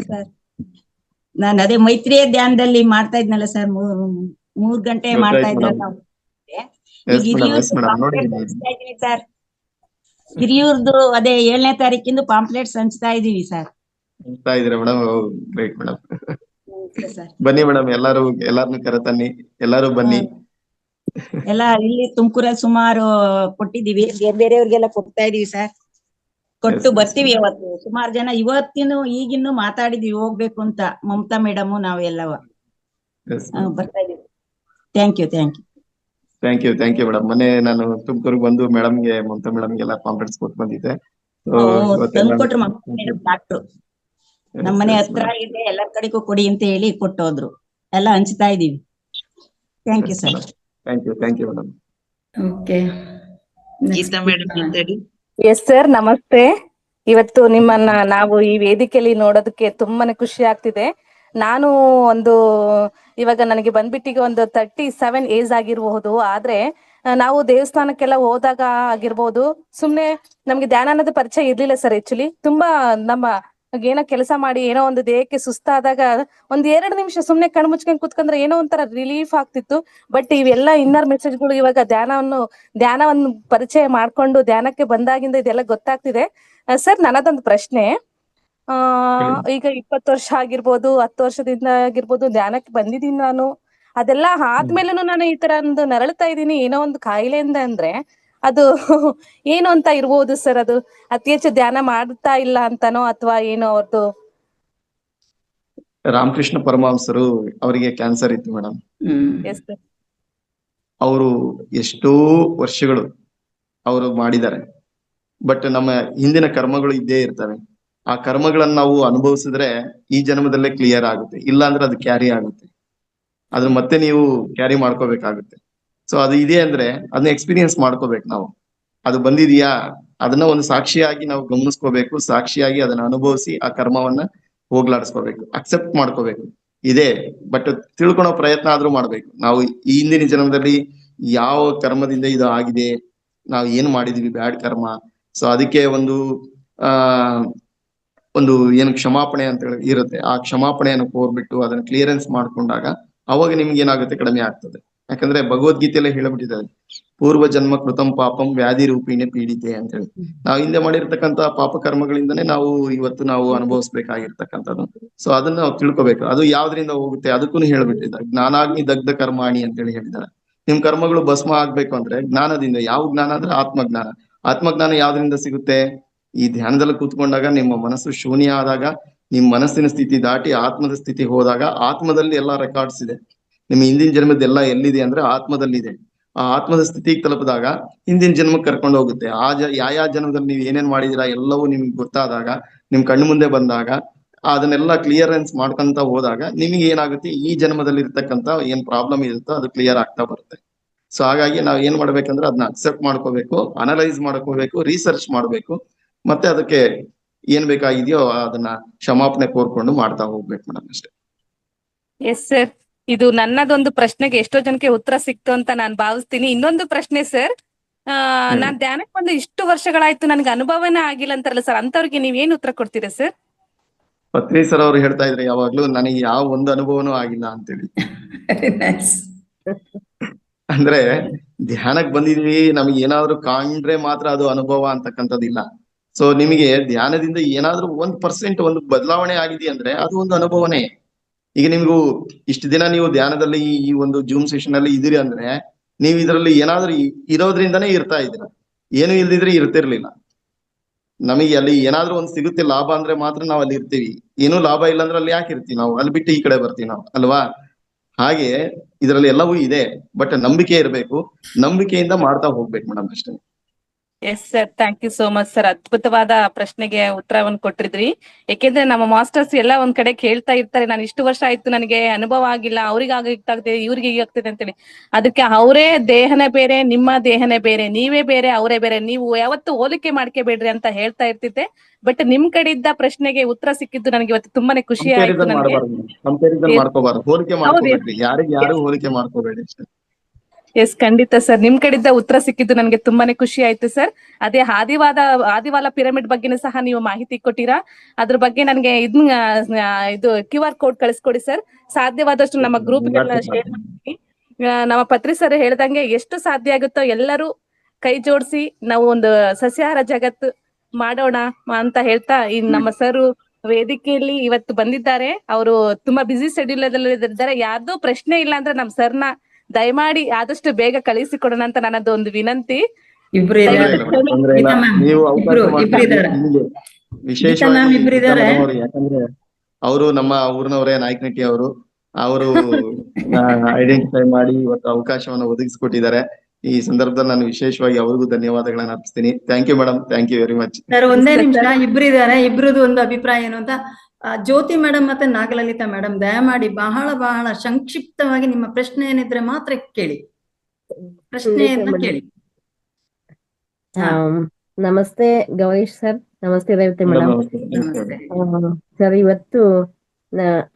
ಸರ್ ನಾನು ಅದೇ ಮೈತ್ರಿಯ ಧ್ಯಾನದಲ್ಲಿ ಮಾಡ್ತಾ ಇದ್ನಲ್ಲ ಸರ್, 3 ಗಂಟೆ ಮಾಡ್ತಾ ಇದ್ನಲ್ಲ. ಈಗ ಹಿರಿಯೂರ್ದು ಸರ್, ಹಿರಿಯೂರ್ದು ಅದೇ 7ನೇ ತಾರೀಕಿಂದು ಪಾಂಪ್ಲೆಟ್ಸ್ ಹಂಚ್ತಾ ಇದೀವಿ ಸರ್. ಹಂಚ್ತಾ ಇದೀರಾ ಮೇಡಮ್? Great madam. ಬನ್ನಿ ಮೇಡಮ್, ಎಲ್ಲಾರನ್ನು ಕರೆತನ್ನಿ, ಎಲ್ಲಾರು ಬನ್ನಿ. ಎಲ್ಲ ಇಲ್ಲಿ ತುಮಕೂರಲ್ಲಿ ಸುಮಾರು ಕೊಟ್ಟಿದೀವಿ, ಬೇರೆಯವ್ರಿಗೆಲ್ಲ ಕೊಡ್ತಾ ಇದೀವಿ ಸರ್. ಕೊಟ್ಟು ಬರ್ತೀವಿ. ಅವತ್ತು ಸುಮಾರು ಜನ ಈಗಿನ್ನು ಮಾತಾಡಿದ್ವಿ ಹೋಗ್ಬೇಕು ಅಂತ, ಮಮತಾ ಮೇಡಮ್ ನಾವೆಲ್ಲವ ಬರ್ತಾ ಇದೀವಿ. Thank you madam. ಮೊನ್ನೆ ನಾನು ತುಮಕೂರಿಗೆ ಬಂದು ಮಮತಾ ಮೇಡಮ್ಗೆಲ್ಲ ಪಾಂಪ್ಲೆಟ್ಸ್ ಕೊಟ್ಟು ಬಂದಿದ್ದೆ. ತಂದ್ಕೊಟ್ರು ಡಾಕ್ಟ್ರು. ನಮ್ಮನೆ ಹತ್ರ ಇದೆ, ಎಲ್ಲರ ಕಡೆಗೂ ಕೊಡಿ ಅಂತ ಹೇಳಿ ಕೊಟ್ಟೋದ್ರು. ಎಲ್ಲ ಹಂಚ್ತಾ ಇದೀವಿ. Thank you sir. Thank you madam. Okay, Geeta madam ಮಾತಾಡಿ. ಎಸ್ ಸರ್, ನಮಸ್ತೆ. ಇವತ್ತು ನಿಮ್ಮನ್ನ ನಾವು ಈ ವೇದಿಕೆಯಲ್ಲಿ ನೋಡೋದಕ್ಕೆ ತುಂಬಾನೇ ಖುಷಿ ಆಗ್ತಿದೆ. ನಾನು ಇವಾಗ ನನಗೆ ಬಂದ್ಬಿಟ್ಟಿಗೆ ಒಂದು 37 ಏಜ್ ಆಗಿರಬಹುದು. ಆದ್ರೆ ನಾವು ದೇವಸ್ಥಾನಕ್ಕೆಲ್ಲ ಹೋದಾಗ ಆಗಿರ್ಬೋದು, ಸುಮ್ನೆ ನಮ್ಗೆ ಧ್ಯಾನ ಅನ್ನೋದು ಪರಿಚಯ ಇರ್ಲಿಲ್ಲ ಸರ್. ಆಕ್ಚುಲಿ ತುಂಬಾ ಏನೋ ಕೆಲಸ ಮಾಡಿ ಏನೋ ಒಂದು ದೇಹಕ್ಕೆ ಸುಸ್ತಾದಾಗ 1-2 ನಿಮಿಷ ಸುಮ್ನೆ ಕಣ್ ಮುಚ್ಕೊಂಡ್ ಕುತ್ಕೊಂಡ್ರೆ ಏನೋ ಒಂಥರ ರಿಲೀಫ್ ಆಗ್ತಿತ್ತು. ಬಟ್ ಇವೆಲ್ಲ ಇನ್ನರ್ ಮೆಸೇಜ್ಗಳು ಇವಾಗ ಧ್ಯಾನವನ್ನು ಪರಿಚಯ ಮಾಡ್ಕೊಂಡು ಧ್ಯಾನಕ್ಕೆ ಬಂದಾಗಿಂದ ಇದೆಲ್ಲ ಗೊತ್ತಾಗ್ತಿದೆ. ಸರ್, ನನ್ನದೊಂದು ಪ್ರಶ್ನೆ. ಈಗ 20 ವರ್ಷ ಆಗಿರ್ಬೋದು, 10 ವರ್ಷದಿಂದ ಆಗಿರ್ಬೋದು ಧ್ಯಾನಕ್ಕೆ ಬಂದಿದ್ದೀನಿ ನಾನು. ಅದೆಲ್ಲ ಆದ್ಮೇಲೂ ನಾನು ಈ ತರ ಒಂದು ನರಳ್ತಾ ಇದ್ದೀನಿ ಏನೋ ಒಂದು ಕಾಯಿಲೆಯಿಂದ. ಅಂದ್ರೆ ಅದು ಏನು ಅಂತ ಇರ್ಬೋದು ಸರ್? ಅದು ಅತಿ ಹೆಚ್ಚು ಧ್ಯಾನ ಮಾಡ್ತಾ ಇಲ್ಲ ಅಂತಾನೋ ಅಥವಾ ಏನೋ ಅವ್ರದ್ದು? ರಾಮಕೃಷ್ಣ ಪರಮಹಂಸರು ಅವರಿಗೆ ಕ್ಯಾನ್ಸರ್ ಇತ್ತು ಮೇಡಮ್. ಅವರು ಎಷ್ಟೋ ವರ್ಷಗಳು ಅವರು ಮಾಡಿದ್ದಾರೆ. ಬಟ್ ನಮ್ಮ ಹಿಂದಿನ ಕರ್ಮಗಳು ಇದ್ದೇ ಇರ್ತವೆ. ಆ ಕರ್ಮಗಳನ್ನ ನಾವು ಅನುಭವಿಸಿದ್ರೆ ಈ ಜನ್ಮದಲ್ಲೇ ಕ್ಲಿಯರ್ ಆಗುತ್ತೆ, ಇಲ್ಲ ಅಂದ್ರೆ ಅದು ಕ್ಯಾರಿ ಆಗುತ್ತೆ. ಅದನ್ನ ಮತ್ತೆ ನೀವು ಕ್ಯಾರಿ ಮಾಡ್ಕೋಬೇಕಾಗುತ್ತೆ. ಸೊ ಅದು ಇದೆ ಅಂದ್ರೆ ಅದನ್ನ ಎಕ್ಸ್ಪೀರಿಯನ್ಸ್ ಮಾಡ್ಕೋಬೇಕು ನಾವು. ಅದು ಬಂದಿದೆಯಾ ಅದನ್ನ ಒಂದು ಸಾಕ್ಷಿಯಾಗಿ ನಾವು ಗಮನಿಸ್ಕೋಬೇಕು, ಸಾಕ್ಷಿಯಾಗಿ ಅದನ್ನ ಅನುಭವಿಸಿ ಆ ಕರ್ಮವನ್ನ ಹೋಗ್ಲಾಡಿಸ್ಕೋಬೇಕು, ಅಕ್ಸೆಪ್ಟ್ ಮಾಡ್ಕೋಬೇಕು. ಇದೆ, ಬಟ್ ತಿಳ್ಕೊಳೋ ಪ್ರಯತ್ನ ಆದ್ರೂ ಮಾಡ್ಬೇಕು. ನಾವು ಈ ಹಿಂದಿನ ಜನ್ಮದಲ್ಲಿ ಯಾವ ಕರ್ಮದಿಂದ ಇದು ಆಗಿದೆ, ನಾವು ಏನ್ ಮಾಡಿದೀವಿ ಬ್ಯಾಡ್ ಕರ್ಮ. ಸೊ ಅದಕ್ಕೆ ಒಂದು ಏನು ಕ್ಷಮಾಪಣೆ ಅಂತ ಹೇಳಿ ಇರುತ್ತೆ. ಆ ಕ್ಷಮಾಪಣೆಯನ್ನು ಕೋರ್ಬಿಟ್ಟು ಅದನ್ನ ಕ್ಲಿಯರೆನ್ಸ್ ಮಾಡ್ಕೊಂಡಾಗ ಅವಾಗ ನಿಮ್ಗೆ ಏನಾಗುತ್ತೆ, ಕಡಿಮೆ ಆಗ್ತದೆ. ಯಾಕಂದ್ರೆ ಭಗವದ್ಗೀತೆಯಲ್ಲೇ ಹೇಳ್ಬಿಟ್ಟಿದ್ದಾರೆ, ಪೂರ್ವ ಜನ್ಮ ಕೃತಂ ಪಾಪಂ ವ್ಯಾಧಿ ರೂಪಿಣೆ ಪೀಡಿತೆ ಅಂತ ಹೇಳಿ. ನಾವು ಹಿಂದೆ ಮಾಡಿರ್ತಕ್ಕಂಥ ಪಾಪ ಕರ್ಮಗಳಿಂದನೇ ಇವತ್ತು ನಾವು ಅನುಭವಿಸ್ಬೇಕಾಗಿರ್ತಕ್ಕಂಥದ್ದು. ಸೊ ಅದನ್ನ ನಾವು ತಿಳ್ಕೊಬೇಕು. ಅದು ಯಾವ್ದ್ರಿಂದ ಹೋಗುತ್ತೆ ಅದಕ್ಕೂ ಹೇಳ್ಬಿಟ್ಟಿದ್ದಾರೆ, ಜ್ಞಾನಾಗ್ನಿ ದಗ್ಧ ಕರ್ಮಾಣಿ ಅಂತ ಹೇಳಿ ಹೇಳಿದ್ದಾರೆ. ನಿಮ್ ಕರ್ಮಗಳು ಭಸ್ಮ ಆಗ್ಬೇಕು ಅಂದ್ರೆ ಜ್ಞಾನದಿಂದ. ಯಾವ ಜ್ಞಾನ ಅಂದ್ರೆ ಆತ್ಮಜ್ಞಾನ. ಆತ್ಮಜ್ಞಾನ ಯಾವ್ದ್ರಿಂದ ಸಿಗುತ್ತೆ? ಈ ಧ್ಯಾನದಲ್ಲಿ ಕೂತ್ಕೊಂಡಾಗ ನಿಮ್ಮ ಮನಸ್ಸು ಶೂನ್ಯ ಆದಾಗ, ನಿಮ್ ಮನಸ್ಸಿನ ಸ್ಥಿತಿ ದಾಟಿ ಆತ್ಮದ ಸ್ಥಿತಿ ಹೋದಾಗ, ಆತ್ಮದಲ್ಲಿ ಎಲ್ಲಾ ರೆಕಾರ್ಡ್ಸ್ ಇದೆ. ನಿಮ್ಮ ಹಿಂದಿನ ಜನ್ಮದೆಲ್ಲ ಎಲ್ಲಿದೆ ಅಂದ್ರೆ ಆತ್ಮದಲ್ಲಿದೆ. ಆ ಆತ್ಮದ ಸ್ಥಿತಿಗೆ ತಲುಪಿದಾಗ ಹಿಂದಿನ ಜನ್ಮಕ್ಕೆ ಕರ್ಕೊಂಡು ಹೋಗುತ್ತೆ. ಯಾವ ಜನ್ಮದಲ್ಲಿ ನೀವು ಏನೇನ್ ಮಾಡಿದಿರಾ ಎಲ್ಲವೂ ನಿಮ್ಗೆ ಗೊತ್ತಾದಾಗ, ನಿಮ್ ಕಣ್ಣು ಮುಂದೆ ಬಂದಾಗ, ಅದನ್ನೆಲ್ಲ ಕ್ಲಿಯರೆನ್ಸ್ ಮಾಡ್ಕೊಂತ ಹೋದಾಗ ನಿಮ್ಗೆ ಏನಾಗುತ್ತೆ, ಈ ಜನ್ಮದಲ್ಲಿ ಇರ್ತಕ್ಕಂಥ ಏನ್ ಪ್ರಾಬ್ಲಮ್ ಇರುತ್ತೋ ಅದು ಕ್ಲಿಯರ್ ಆಗ್ತಾ ಬರುತ್ತೆ. ಸೊ ಹಾಗಾಗಿ ನಾವ್ ಏನ್ ಮಾಡ್ಬೇಕಂದ್ರೆ ಅದನ್ನ ಅಕ್ಸೆಪ್ಟ್ ಮಾಡ್ಕೋಬೇಕು, ಅನಲೈಸ್ ಮಾಡ್ಕೋಬೇಕು, ರಿಸರ್ಚ್ ಮಾಡ್ಬೇಕು, ಮತ್ತೆ ಅದಕ್ಕೆ ಏನ್ ಬೇಕಾಗಿದೆಯೋ ಅದನ್ನ ಕ್ಷಮಾಪಣೆ ಕೋರ್ಕೊಂಡು ಮಾಡ್ತಾ ಹೋಗ್ಬೇಕು ಮೇಡಮ್, ಅಷ್ಟೇ. ಎಸ್ ಸರ್, ಇದು ನನ್ನದೊಂದು ಪ್ರಶ್ನೆಗೆ ಎಷ್ಟೋ ಜನಕ್ಕೆ ಉತ್ತರ ಸಿಕ್ತು ಅಂತ ನಾನು ಭಾವಿಸ್ತೀನಿ. ಇನ್ನೊಂದು ಪ್ರಶ್ನೆ ಸರ್, ನಾನ್ ಧ್ಯಾನಕ್ಕೆ ಬಂದು ಇಷ್ಟು ವರ್ಷಗಳಾಯ್ತು, ನನ್ಗೆ ಅನುಭವನೇ ಆಗಿಲ್ಲ ಅಂತಾರಲ್ಲ ಸರ್, ಅಂತವ್ರಿಗೆ ನೀವೇನ್ ಉತ್ತರ ಕೊಡ್ತೀರಾ ಸರ್? ಪತ್ರಿ ಸರ್ ಅವ್ರು ಹೇಳ್ತಾ ಇದ್ರೆ ಯಾವಾಗ್ಲೂ ನನಗೆ ಯಾವ ಒಂದು ಅನುಭವನೂ ಆಗಿಲ್ಲ ಅಂತೇಳಿ. ಅಂದ್ರೆ ಧ್ಯಾನಕ್ಕೆ ಬಂದಿದ್ವಿ, ನಮ್ಗೆ ಏನಾದ್ರು ಕಾಣ್ರೆ ಮಾತ್ರ ಅದು ಅನುಭವ ಅಂತಕ್ಕಂಥದ್ದಿಲ್ಲ. ಸೊ ನಿಮಗೆ ಧ್ಯಾನದಿಂದ ಏನಾದ್ರೂ 1% ಒಂದು ಬದಲಾವಣೆ ಆಗಿದೆ ಅಂದ್ರೆ ಅದು ಒಂದು ಅನುಭವನೇ. ಈಗ ನಿಮ್ಗೂ ಇಷ್ಟು ದಿನ ನೀವು ಧ್ಯಾನದಲ್ಲಿ ಈ ಒಂದು ಜೂಮ್ ಸೆಷನ್ ಅಲ್ಲಿ ಇದೀರಿ ಅಂದ್ರೆ ನೀವು ಇದರಲ್ಲಿ ಏನಾದ್ರೂ ಇರೋದ್ರಿಂದನೇ ಇರ್ತಾ ಇದ್ದೀರಾ. ಏನು ಇಲ್ದಿದ್ರೆ ಇರ್ತಿರ್ಲಿಲ್ಲ. ನಮಗೆ ಅಲ್ಲಿ ಏನಾದ್ರೂ ಒಂದು ಸಿಗುತ್ತೆ ಲಾಭ ಅಂದ್ರೆ ಮಾತ್ರ ನಾವು ಅಲ್ಲಿ ಇರ್ತೀವಿ. ಏನೂ ಲಾಭ ಇಲ್ಲ ಅಂದ್ರೆ ಅಲ್ಲಿ ಯಾಕೆ ಇರ್ತೀವಿ ನಾವು? ಅಲ್ಲಿ ಬಿಟ್ಟು ಈ ಕಡೆ ಬರ್ತೀವಿ ನಾವು, ಅಲ್ವಾ? ಹಾಗೆ ಇದರಲ್ಲಿ ಎಲ್ಲವೂ ಇದೆ, ಬಟ್ ನಂಬಿಕೆ ಇರಬೇಕು. ನಂಬಿಕೆಯಿಂದ ಮಾಡ್ತಾ ಹೋಗ್ಬೇಕು ಮೇಡಮ್, ಅಷ್ಟೇ. Yes sir, thank you so much sir. ಅದ್ಭುತವಾದ ಪ್ರಶ್ನೆಗೆ ಉತ್ತರವನ್ನು ಕೊಟ್ಟಿದ್ರಿ. ಯಾಕೆಂದ್ರೆ ನಮ್ಮ ಮಾಸ್ಟರ್ಸ್ ಎಲ್ಲ ಒಂದ್ ಕಡೆ ಕೇಳ್ತಾ ಇರ್ತಾರೆ, ನಾನು ಇಷ್ಟು ವರ್ಷ ಆಯ್ತು ನನಗೆ ಅನುಭವ ಆಗಿಲ್ಲ, ಅವ್ರಿಗೆ ಆಗ್ತದೆ ಇವ್ರಿಗೆ ಹೀಗಾಗ್ತದೆ ಅಂತೇಳಿ. ಅದಕ್ಕೆ ಅವರೇ ದೇಹನೇ ಬೇರೆ, ನಿಮ್ಮ ದೇಹನೇ ಬೇರೆ, ನೀವೇ ಬೇರೆ ಅವರೇ ಬೇರೆ, ನೀವು ಯಾವತ್ತು ಹೋಲಿಕೆ ಮಾಡ್ಕೋಬೇಡ್ರಿ ಅಂತ ಹೇಳ್ತಾ ಇರ್ತಿದ್ದೆ. ಬಟ್ ನಿಮ್ ಕಡೆಯಿಂದ ಪ್ರಶ್ನೆಗೆ ಉತ್ತರ ಸಿಕ್ಕಿದ್ದು ನನಗೆ ಇವತ್ತು ತುಂಬಾನೇ ಖುಷಿ ಆಯ್ತು. ನನಗೆ ಕಂಪ್ಯಾರಿಸನ್ ಮಾಡ್ಕೋಬಾರ್ದು, ಹೋಲಿಕೆ ಮಾಡ್ಕೋಬೇಡ್ರಿ, ಯಾರು ಹೋಲಿಕೆ ಮಾಡ್ಕೋಬೇಡಿ. ಎಸ್, ಖಂಡಿತ ಸರ್. ನಿಮ್ ಕಡೆಯಿಂದ ಉತ್ತರ ಸಿಕ್ಕಿದ್ದು ನನಗೆ ತುಂಬಾನೇ ಖುಷಿ ಆಯ್ತು ಸರ್. ಅದೇ ಆದಿವಾಲ ಪಿರಮಿಡ್ ಬಗ್ಗೆನೂ ಸಹ ನೀವು ಮಾಹಿತಿ ಕೊಟ್ಟಿರಾ. ಅದ್ರ ಬಗ್ಗೆ ನನಗೆ ಇದು QR ಕೋಡ್ ಕಳಿಸ್ಕೊಡಿ ಸರ್. ಸಾಧ್ಯವಾದಷ್ಟು ನಮ್ಮ ಗ್ರೂಪ್ ಶೇರ್ ಮಾಡ್ತೀನಿ. ನಮ್ಮ ಪತ್ರಿ ಸರ್ ಹೇಳ್ದಂಗೆ ಎಷ್ಟು ಸಾಧ್ಯ ಆಗುತ್ತೋ ಎಲ್ಲರೂ ಕೈ ಜೋಡಿಸಿ ನಾವು ಒಂದು ಸಸ್ಯಾಹಾರ ಜಗತ್ತು ಮಾಡೋಣ ಅಂತ ಹೇಳ್ತಾ, ಈ ನಮ್ಮ ಸರ್ ವೇದಿಕೆಯಲ್ಲಿ ಇವತ್ತು ಬಂದಿದ್ದಾರೆ. ಅವರು ತುಂಬಾ ಬಿಸಿ ಶೆಡ್ಯೂಲ್ ಇದ್ದಾರೆ. ಯಾರ್ದೋ ಪ್ರಶ್ನೆ ಇಲ್ಲ ಅಂದ್ರೆ ನಮ್ ಸರ್ನ ದಯಮಾಡಿ ಆದಷ್ಟು ಬೇಗ ಕಳಿಸಿಕೊಡೋಣ ಅಂತ ನನ್ನದು ಒಂದು ವಿನಂತಿ. ಯಾಕಂದ್ರೆ ಅವರು ನಮ್ಮ ಊರಿನವರೇ, ನಾಯಕನಟ್ಟಿ ಅವರು ಐಡೆಂಟಿಫೈ ಮಾಡಿ ಇವತ್ತು ಅವಕಾಶವನ್ನು ಒದಗಿಸಿಕೊಟ್ಟಿದ್ದಾರೆ. ಈ ಸಂದರ್ಭದಲ್ಲಿ ನಾನು ವಿಶೇಷವಾಗಿ ಅವ್ರಿಗೂ ಧನ್ಯವಾದಗಳನ್ನ ಅರ್ಪಿಸ್ತೀನಿ. Thank you madam, thank you very much. Sir, ಒಂದೇ ನಿಮಿಷ, ಇಬ್ಬರಿದ್ದಾರೆ, ಇಬ್ರದ್ದು ಒಂದು ಅಭಿಪ್ರಾಯ ಏನು ಅಂತ. ಜ್ಯೋತಿ ಮೇಡಮ್ ಮತ್ತೆ ನಾಗಲಲಿತಾ ಮೇಡಮ್, ದಯಮಾಡಿ ಬಹಳ ಸಂಕ್ಷಿಪ್ತವಾಗಿ ನಿಮ್ಮ ಪ್ರಶ್ನೆ ಏನಿದ್ರೆ ಮಾತ್ರ ಕೇಳಿ. ಪ್ರಶ್ನೆಯನ್ನ ಕೇಳಿ. ನಮಸ್ತೆ ಗೌರೀಶ್ ಸರ್. ನಮಸ್ತೆ ರೇವತಿ ಮೇಡಮ್. ಸರ್, ಇವತ್ತು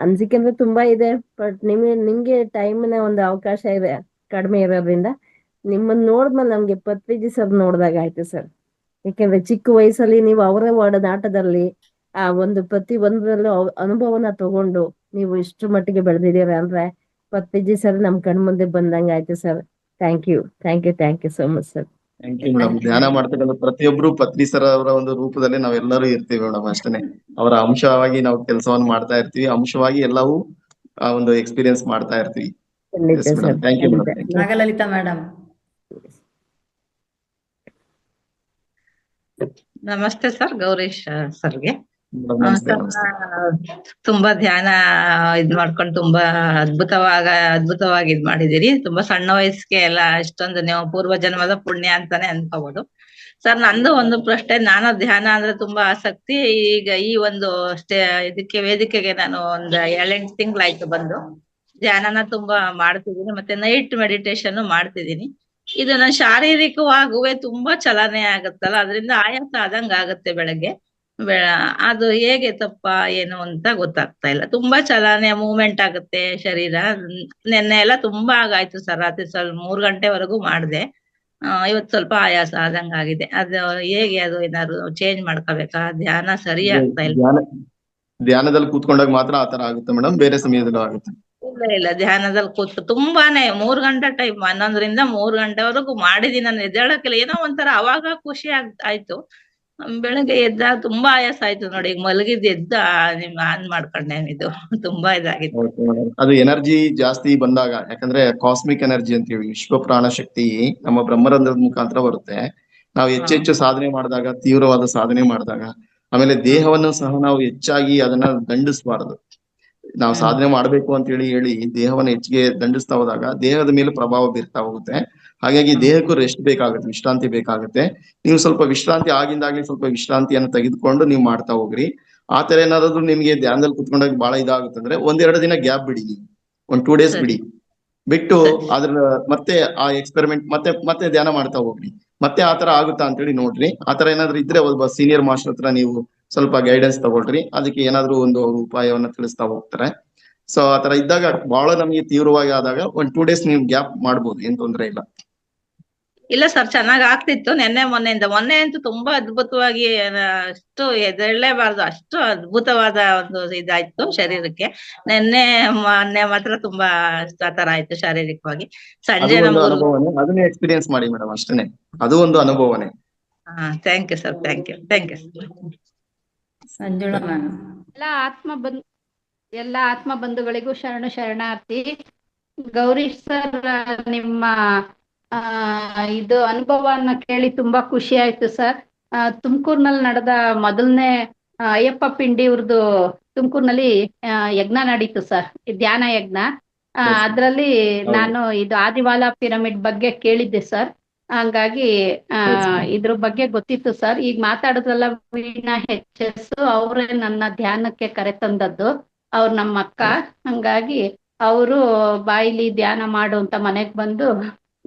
ಅನ್ಸಿಕೆ ಅಂದ್ರೆ ತುಂಬಾ ಇದೆ, ಬಟ್ ನಿಮ್ಗೆ ಟೈಮಿನ ಒಂದು ಅವಕಾಶ ಇದೆ ಕಡಿಮೆ ಇರೋದ್ರಿಂದ ನಿಮ್ಮನ್ನ ನೋಡಿದ್ಮೇಲೆ ನಮ್ಗೆ ಪತ್ರಿಜಿ ಸರ್ ನೋಡ್ದಾಗ ಆಯ್ತು ಸರ್. ಯಾಕೆಂದ್ರೆ ಚಿಕ್ಕ ವಯಸ್ಸಲ್ಲಿ ನೀವು ಅವರ ಒಡನಾಟದಲ್ಲಿ ಆ ಒಂದು ಪ್ರತಿ ಒಂದರಲ್ಲೂ ಅನುಭವನ ತಗೊಂಡು ನೀವು ಇಷ್ಟು ಮಟ್ಟಿಗೆ ಬೆಳೆದಿದ್ದೀರ ಅಂದ್ರೆ ಪತ್ರಿಜಿ ಸರ್ ನಮ್ ಕಣ್ ಮುಂದೆ ಬಂದಂಗ ಆಯ್ತು sir. Thank you so much sir. Thank you madam. ಧ್ಯಾನ ಮಾಡ್ತಕ್ಕಂಥ ಪ್ರತಿಯೊಬ್ರು ಪತ್ರಿ ಸರ್ ಅವರ ಒಂದು ರೂಪದಲ್ಲಿ ನಾವೆಲ್ಲರೂ ಇರ್ತೀವಿ ಮೇಡಮ್. ಅಷ್ಟೇ, ಅವರ ಅಂಶವಾಗಿ ನಾವು ಕೆಲಸವನ್ನು ಮಾಡ್ತಾ ಇರ್ತೀವಿ, ಅಂಶವಾಗಿ ಎಲ್ಲವೂ ಆ ಒಂದು ಎಕ್ಸ್ಪೀರಿಯನ್ಸ್ ಮಾಡ್ತಾ ಇರ್ತೀವಿ. Thank you madam. Nagalalitha madam. ನಮಸ್ತೆ ಸರ್, ಗೌರೀಶ್ ಸರ್ಗೆ. ತುಂಬಾ ಧ್ಯಾನ ಮಾಡ್ಕೊಂಡು ತುಂಬಾ ಅದ್ಭುತವಾಗಿ ಮಾಡಿದಿರಿ. ತುಂಬಾ ಸಣ್ಣ ವಯಸ್ಸಿಗೆ ಎಲ್ಲ ಇಷ್ಟೊಂದು ನೀವು ಪೂರ್ವ ಜನ್ಮದ ಪುಣ್ಯ ಅಂತಾನೆ ಅನ್ಕೋಬಹುದು ಸರ್. ನಂದು ಒಂದು ಪ್ರಶ್ನೆ, ನಾನು ಧ್ಯಾನ ಅಂದ್ರೆ ತುಂಬಾ ಆಸಕ್ತಿ. ಈಗ ಈ ಒಂದು ವೇದಿಕೆಗೆ ನಾನು ಒಂದು 7-8 ತಿಂಗಳಾಯ್ತು ಬಂದು ಧ್ಯಾನನ ತುಂಬಾ ಮಾಡ್ತಿದ್ದೀನಿ, ಮತ್ತೆ ನೈಟ್ ಮೆಡಿಟೇಷನ್ ಮಾಡ್ತಿದ್ದೀನಿ. ಇದು ನನ್ನ ಶಾರೀರಿಕವಾಗುವೆ ತುಂಬಾ ಚಲನೆ ಆಗುತ್ತಲ್ಲ, ಅದರಿಂದ ಆಯಾಸ ಆದಂಗ ಆಗುತ್ತೆ ಬೆಳಗ್ಗೆ. ಅದು ಹೇಗೆ ತಪ್ಪ ಏನು ಅಂತ ಗೊತ್ತಾಗ್ತಾ ಇಲ್ಲ. ತುಂಬಾ ಚಲನೆ ಮೂವ್ಮೆಂಟ್ ಆಗುತ್ತೆ ಶರೀರ. ನೆನ್ನೆ ಎಲ್ಲ ತುಂಬಾ ಆಗಾಯ್ತು ಸರ್, ರಾತ್ರಿ ಸ್ವಲ್ಪ 3 ಗಂಟೆವರೆಗೂ ಮಾಡಿದೆ. ಇವತ್ತು ಸ್ವಲ್ಪ ಆಯಾಸ ಆದಂಗ ಆಗಿದೆ. ಅದು ಹೇಗೆ, ಅದು ಏನಾದ್ರು ಚೇಂಜ್ ಮಾಡ್ಕೋಬೇಕಾ? ಧ್ಯಾನ ಸರಿ ಆಗ್ತಾ ಇಲ್ಲ. ಧ್ಯಾನದಲ್ಲಿ ಕೂತ್ಕೊಂಡಾಗ ಮಾತ್ರ ಆತರ ಆಗುತ್ತೆ ಮೇಡಮ್, ಬೇರೆ ಸಮಯದಲ್ಲೂ ಆಗುತ್ತೆ? ಇಲ್ಲ, ಧ್ಯಾನದಲ್ಲಿ ಕೂತು ತುಂಬಾನೇ 3 ಗಂಟೆ ಟೈಮ್, 11ರಿಂದ 3 ಗಂಟೆವರೆಗೂ ಮಾಡಿದೀನಿ. ನಾನು ಎದ್ದೇಳಕ್ಕಿಲ್ಲ, ಏನೋ ಒಂಥರ ಅವಾಗ ಖುಷಿ ಆಯ್ತು. ಬೆಳಗ್ಗೆ ಎದ್ದಾಗ ತುಂಬಾ ಆಯಾಸ ಆಯ್ತು ನೋಡಿ. ಈಗ ಮಲಗಿದ್ ಎದ್ದ ನಿಮ್ ಆನ್ ಮಾಡ್ಕೊಂಡೆ, ಇದು ತುಂಬಾ ಇದಾಗಿತ್ತು. ಅದು ಎನರ್ಜಿ ಜಾಸ್ತಿ ಬಂದಾಗ, ಯಾಕಂದ್ರೆ ಕಾಸ್ಮಿಕ್ ಎನರ್ಜಿ ಅಂತೀವಿ, ವಿಶ್ವ ಪ್ರಾಣ ಶಕ್ತಿ ನಮ್ಮ ಬ್ರಹ್ಮರಂಧ್ರದ ಮುಖಾಂತರ ಬರುತ್ತೆ. ನಾವು ಹೆಚ್ಚೆಚ್ಚು ಸಾಧನೆ ಮಾಡಿದಾಗ, ತೀವ್ರವಾದ ಸಾಧನೆ ಮಾಡಿದಾಗ, ಆಮೇಲೆ ದೇಹವನ್ನು ಸಹ ನಾವು ಹೆಚ್ಚಾಗಿ ಅದನ್ನ ದಂಡಿಸಬಾರದು. ನಾವು ಸಾಧನೆ ಮಾಡ್ಬೇಕು ಅಂತ ಹೇಳಿ ದೇಹವನ್ನು ಹೆಚ್ಚಿಗೆ ದಂಡಿಸ್ತಾ ಹೋದಾಗ ದೇಹದ ಮೇಲೆ ಪ್ರಭಾವ ಬೀರ್ತಾ ಹೋಗುತ್ತೆ. ಹಾಗಾಗಿ ದೇಹಕ್ಕೂ ರೆಸ್ಟ್ ಬೇಕಾಗುತ್ತೆ, ವಿಶ್ರಾಂತಿ ಬೇಕಾಗುತ್ತೆ. ನೀವು ಸ್ವಲ್ಪ ವಿಶ್ರಾಂತಿ ಆಗಿಂದಾಗ್ಲಿ ಸ್ವಲ್ಪ ವಿಶ್ರಾಂತಿಯನ್ನು ತೆಗೆದುಕೊಂಡು ನೀವು ಮಾಡ್ತಾ ಹೋಗ್ರಿ. ಆತರ ಏನಾದ್ರು ನಿಮ್ಗೆ ಧ್ಯಾನದಲ್ಲಿ ಕುತ್ಕೊಂಡಾಗ ಬಹಳ ಇದಾಗುತ್ತಂದ್ರೆ 1-2 ದಿನ ಗ್ಯಾಪ್ ಬಿಡಿ, ನೀವು 1-2 ಡೇಸ್ ಬಿಟ್ಟು ಅದ್ರ ಮತ್ತೆ ಆ ಎಕ್ಸ್ಪೆರಿಮೆಂಟ್ ಮತ್ತೆ ಧ್ಯಾನ ಮಾಡ್ತಾ ಹೋಗ್ರಿ. ಮತ್ತೆ ಆತರ ಆಗುತ್ತಾ ಅಂತೇಳಿ ನೋಡ್ರಿ. ಆತರ ಏನಾದ್ರು ಇದ್ರೆ ಒಬ್ಬ ಸೀನಿಯರ್ ಮಾಸ್ಟರ್ ಹತ್ರ ನೀವು ಸ್ವಲ್ಪ ಗೈಡೆನ್ಸ್ ತಗೊಳ್ರಿ. ಅದಕ್ಕೆ ಏನಾದ್ರು ಒಂದು ಉಪಾಯವನ್ನ ತಿಳಿಸ್ತಾ ಹೋಗ್ತಾರೆ. ಸೊ ಆತರ ಇದ್ದಾಗ ಬಹಳ ನಮ್ಗೆ ತೀವ್ರವಾಗಿ ಆದಾಗ 1-2 ಡೇಸ್ ನೀವು ಗ್ಯಾಪ್ ಮಾಡ್ಬೋದು, ಏನ್ ತೊಂದ್ರೆ ಇಲ್ಲ. ಇಲ್ಲ ಸರ್, ಚೆನ್ನಾಗ್ ಆಗ್ತಿತ್ತು. ಮೊನ್ನೆ ಅಂತೂ ತುಂಬಾ ಅದ್ಭುತವಾಗಿ, ಅಷ್ಟು ಎದ್ದೇಳಲೇಬಾರ್ದು, ಅಷ್ಟು ಅದ್ಭುತವಾದ ಒಂದು ಇದಾಯ್ತು ಶರೀರಕ್ಕೆ. ಮೊನ್ನೆ ಮಾತ್ರ ತುಂಬಾ ಆತರ ಆಯ್ತು ಶಾರೀರಿಕವಾಗಿ. ಸಂಜೆ ಅದನ್ನೇ ಎಕ್ಸ್ಪೀರಿಯನ್ಸ್ ಮಾಡಿ ಮೇಡಮ್, ಅಷ್ಟೇನೆ, ಅದು ಒಂದು ಅನುಭವನೇ. Thank you sir, thank you. Sanjula ma'am. ಎಲ್ಲ ಆತ್ಮ ಬಂಧುಗಳಿಗೂ ಶರಣಾರ್ಥಿ. ಗೌರೀಶ್ ಸರ್, ನಿಮ್ಮ ಇದು ಅನುಭವನ ಕೇಳಿ ತುಂಬಾ ಖುಷಿ ಆಯ್ತು ಸರ್. ತುಮಕೂರ್ನಲ್ಲಿ ನಡೆದ ಮೊದಲನೇ ಅಯ್ಯಪ್ಪ ಪಿಂಡಿ ಅವ್ರದ್ದು ತುಮಕೂರ್ನಲ್ಲಿ ಯಜ್ಞ ನಡೀತು ಸರ್, ಧ್ಯಾನ ಯಜ್ಞ. ಅದ್ರಲ್ಲಿ ನಾನು ಇದು ಆದಿವಾಲ ಪಿರಮಿಡ್ ಬಗ್ಗೆ ಕೇಳಿದ್ದೆ ಸರ್. ಹಂಗಾಗಿ ಇದ್ರ ಬಗ್ಗೆ ಗೊತ್ತಿತ್ತು ಸರ್. ಈಗ ಮಾತಾಡಿದ್ರಲ್ಲ ವೀಣಾ HS, ಅವರೇ ನನ್ನ ಧ್ಯಾನಕ್ಕೆ ಕರೆ ತಂದದ್ದು. ಅವ್ರು ನಮ್ಮ ಅಕ್ಕ. ಹಂಗಾಗಿ ಅವರು ಬಾಯಿಲಿ ಧ್ಯಾನ ಮಾಡು ಅಂತ ಮನೆಗ್ ಬಂದು